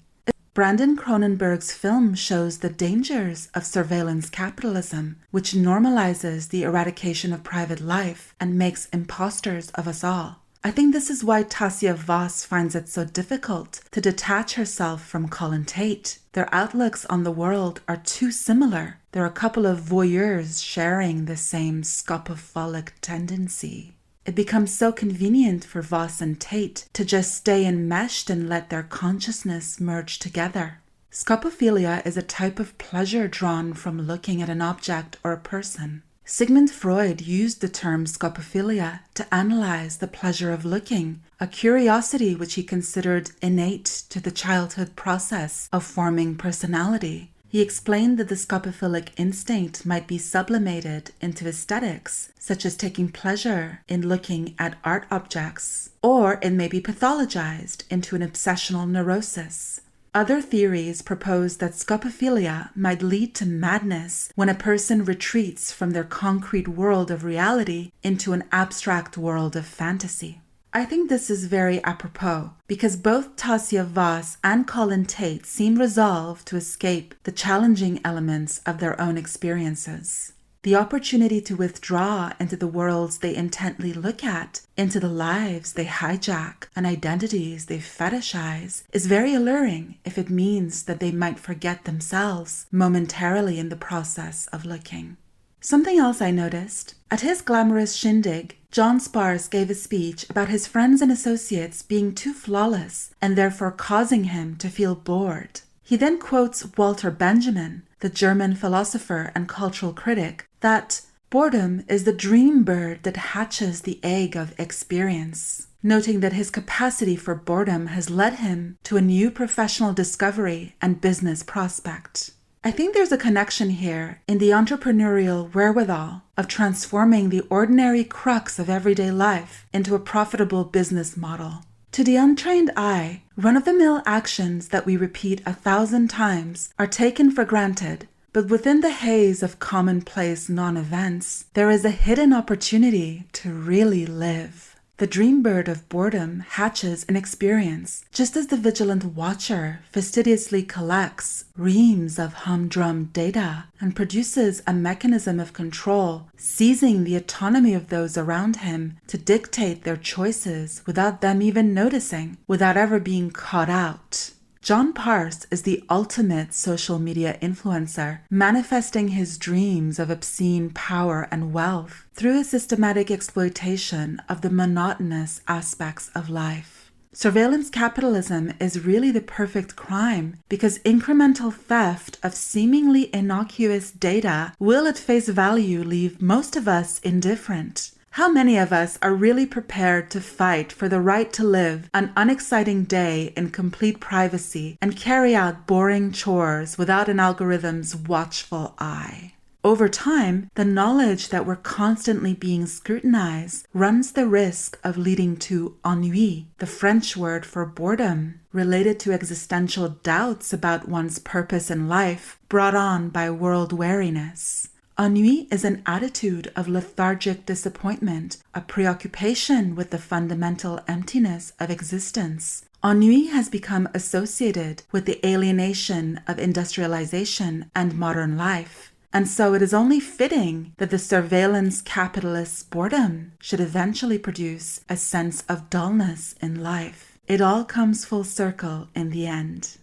Brandon Cronenberg's film shows the dangers of surveillance capitalism, which normalizes the eradication of private life and makes imposters of us all. I think this is why Tasia Voss finds it so difficult to detach herself from Colin Tate. Their outlooks on the world are too similar. They're a couple of voyeurs sharing the same scopophilic tendency. It becomes so convenient for Voss and Tate to just stay enmeshed and let their consciousness merge together. Scopophilia is a type of pleasure drawn from looking at an object or a person. Sigmund Freud used the term scopophilia to analyze the pleasure of looking, a curiosity which he considered innate to the childhood process of forming personality. He explained that the scopophilic instinct might be sublimated into aesthetics, such as taking pleasure in looking at art objects, or it may be pathologized into an obsessional neurosis. Other theories propose that scopophilia might lead to madness when a person retreats from their concrete world of reality into an abstract world of fantasy. I think this is very apropos, because both Tasia Voss and Colin Tate seem resolved to escape the challenging elements of their own experiences. The opportunity to withdraw into the worlds they intently look at, into the lives they hijack and identities they fetishize, is very alluring if it means that they might forget themselves momentarily in the process of looking. Something else I noticed. At his glamorous shindig, John Sparse gave a speech about his friends and associates being too flawless and therefore causing him to feel bored. He then quotes Walter Benjamin, the German philosopher and cultural critic, that boredom is the dream bird that hatches the egg of experience, noting that his capacity for boredom has led him to a new professional discovery and business prospect. I think there's a connection here in the entrepreneurial wherewithal of transforming the ordinary crux of everyday life into a profitable business model. To the untrained eye, run-of-the-mill actions that we repeat 1,000 times are taken for granted, but within the haze of commonplace non-events, there is a hidden opportunity to really live. The dream bird of boredom hatches in experience, just as the vigilant watcher fastidiously collects reams of humdrum data and produces a mechanism of control, seizing the autonomy of those around him to dictate their choices without them even noticing, without ever being caught out. John Parse is the ultimate social media influencer, manifesting his dreams of obscene power and wealth through a systematic exploitation of the monotonous aspects of life. Surveillance capitalism is really the perfect crime because incremental theft of seemingly innocuous data will at face value leave most of us indifferent. How many of us are really prepared to fight for the right to live an unexciting day in complete privacy and carry out boring chores without an algorithm's watchful eye? Over time, the knowledge that we're constantly being scrutinized runs the risk of leading to ennui, the French word for boredom, related to existential doubts about one's purpose in life brought on by world weariness. Ennui is an attitude of lethargic disappointment, a preoccupation with the fundamental emptiness of existence. Ennui has become associated with the alienation of industrialization and modern life. And so it is only fitting that the surveillance capitalist's boredom should eventually produce a sense of dullness in life. It all comes full circle in the end.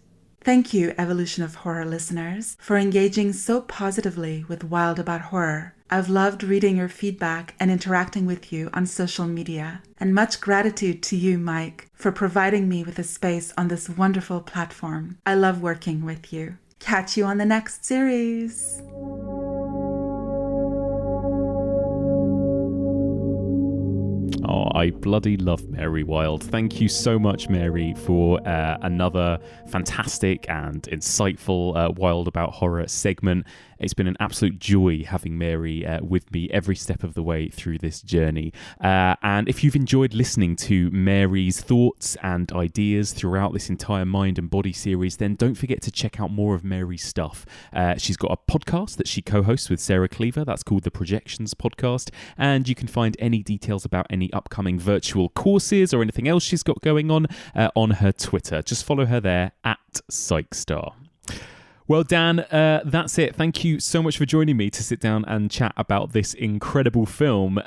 Thank you, Evolution of Horror listeners, for engaging so positively with Wild About Horror. I've loved reading your feedback and interacting with you on social media. And much gratitude to you, Mike, for providing me with a space on this wonderful platform. I love working with you. Catch you on the next series. Oh, I bloody love Mary Wilde. Thank you so much, Mary, for another fantastic and insightful Wild About Horror segment. It's been an absolute joy having Mary with me every step of the way through this journey. And if you've enjoyed listening to Mary's thoughts and ideas throughout this entire Mind and Body series, then don't forget to check out more of Mary's stuff. She's got a podcast that she co-hosts with Sarah Cleaver. That's called the Projections Podcast. And you can find any details about any upcoming virtual courses or anything else she's got going on her Twitter. Just follow her there at PsychStar. Well, Dan, that's it. Thank you so much for joining me to sit down and chat about this incredible film.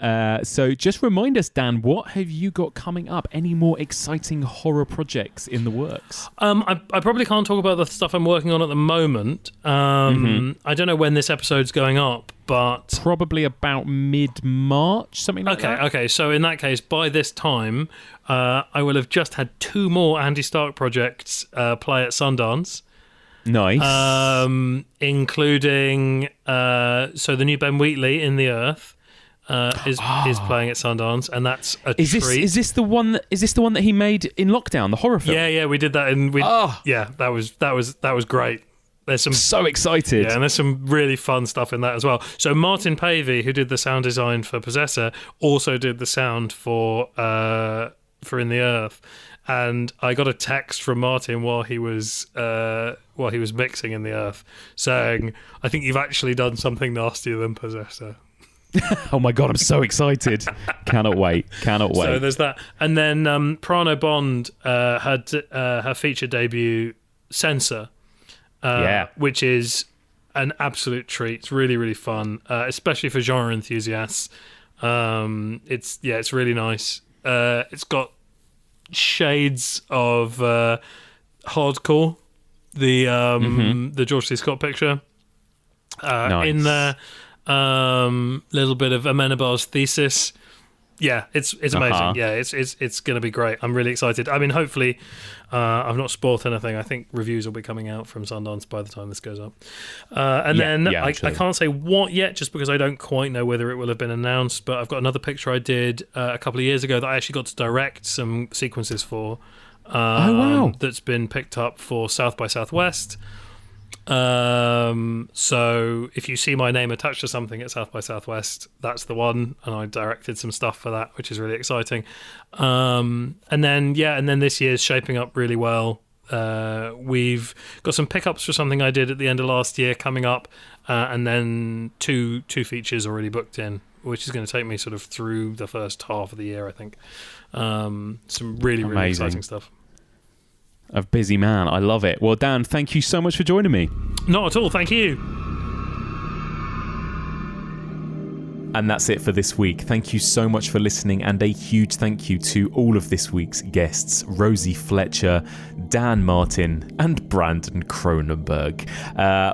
So just remind us, Dan, what have you got coming up? Any more exciting horror projects in the works? I probably can't talk about the stuff I'm working on at the moment. I don't know when this episode's going up, but... Probably about mid-March, something like that. Okay. So in that case, by this time, I will have just had 2 more Andy Stark projects play at Sundance. Nice. Including so the new Ben Wheatley, In the Earth, is playing at Sundance, and that's a treat. Is this the one that he made in lockdown, the horror film? Yeah, we did that yeah, that was great. There's some so excited. Yeah, and there's some really fun stuff in that as well. So Martin Pavey, who did the sound design for Possessor, also did the sound for In the Earth. And I got a text from Martin while he was mixing In the Earth saying, "I think you've actually done something nastier than Possessor." Oh my god, I'm so excited. Cannot wait. So there's that. And then Prano Bond had her feature debut, Censor, which is an absolute treat. It's really, really fun, especially for genre enthusiasts. It's really nice. It's got shades of hardcore, the George C. Scott picture nice. In there, little bit of Amenabar's Thesis. Yeah, it's amazing. Yeah, it's going to be great. I'm really excited. I mean, hopefully, I've not spoiled anything. I think reviews will be coming out from Sundance by the time this goes up. I can't say what yet, just because I don't quite know whether it will have been announced. But I've got another picture I did a couple of years ago that I actually got to direct some sequences for. Wow! That's been picked up for South by Southwest. So if you see my name attached to something at South by Southwest, that's the one, and I directed some stuff for that, which is really exciting. And then this year's shaping up really well. We've got some pickups for something I did at the end of last year coming up, and then two features already booked in, which is going to take me sort of through the first half of the year, I think. Some really, really Amazing. exciting stuff. A busy man. I love it. Well, Dan, thank you so much for joining me. Not at all. Thank you. And that's it for this week. Thank you so much for listening, and a huge thank you to all of this week's guests, Rosie Fletcher, Dan Martin, and Brandon Cronenberg.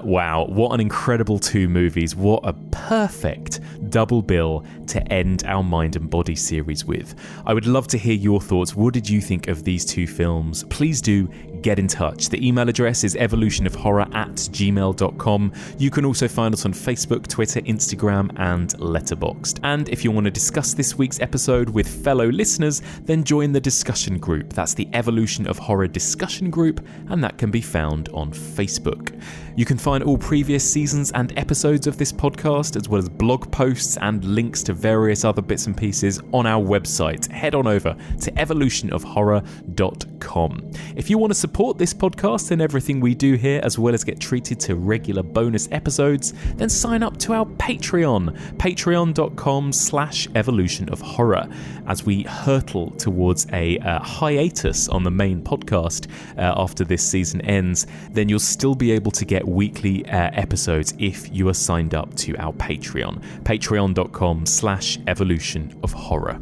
Wow, what an incredible 2 movies. What a perfect double bill to end our Mind and Body series with. I would love to hear your thoughts. What did you think of these 2 films? Please do get in touch. The email address is evolutionofhorror@gmail.com. You can also find us on Facebook, Twitter, Instagram, and Letterboxd. And if you want to discuss this week's episode with fellow listeners, then join the discussion group. That's the Evolution of Horror discussion group, and that can be found on Facebook. You can find all previous seasons and episodes of this podcast, as well as blog posts and links to various other bits and pieces on our website. Head on over to evolutionofhorror.com. If you want to support this podcast and everything we do here, as well as get treated to regular bonus episodes, then sign up to our Patreon, patreon.com/evolutionofhorror. As we hurtle towards a hiatus on the main podcast after this season ends, then you'll still be able to get weekly episodes if you are signed up to our Patreon, patreon.com/evolutionofhorror.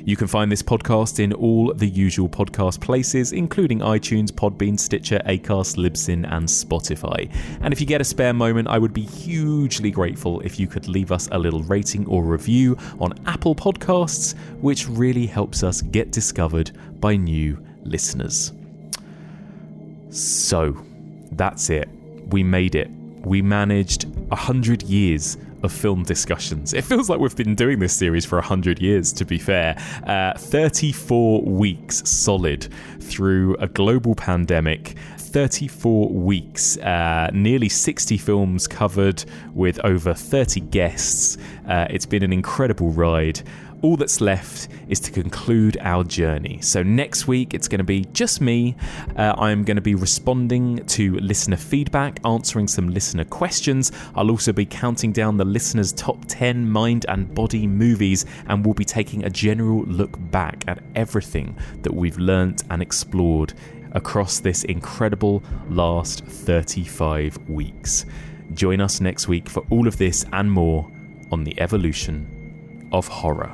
You can find this podcast in all the usual podcast places, including iTunes, Podbean, Stitcher, Acast, Libsyn, and Spotify. And if you get a spare moment, I would be hugely grateful if you could leave us a little rating or review on Apple Podcasts, which really helps us get discovered by new listeners. So, that's it. We made it. We managed 100 years of film discussions. It feels like we've been doing this series for 100 years, to be fair. 34 weeks solid through a global pandemic. 34 weeks, nearly 60 films covered with over 30 guests. It's been an incredible ride. All that's left is to conclude our journey. So next week, it's going to be just me. I'm going to be responding to listener feedback, answering some listener questions. I'll also be counting down the listeners' top 10 Mind and Body movies, and we'll be taking a general look back at everything that we've learnt and explored across this incredible last 35 weeks. Join us next week for all of this and more on the Evolution of Horror.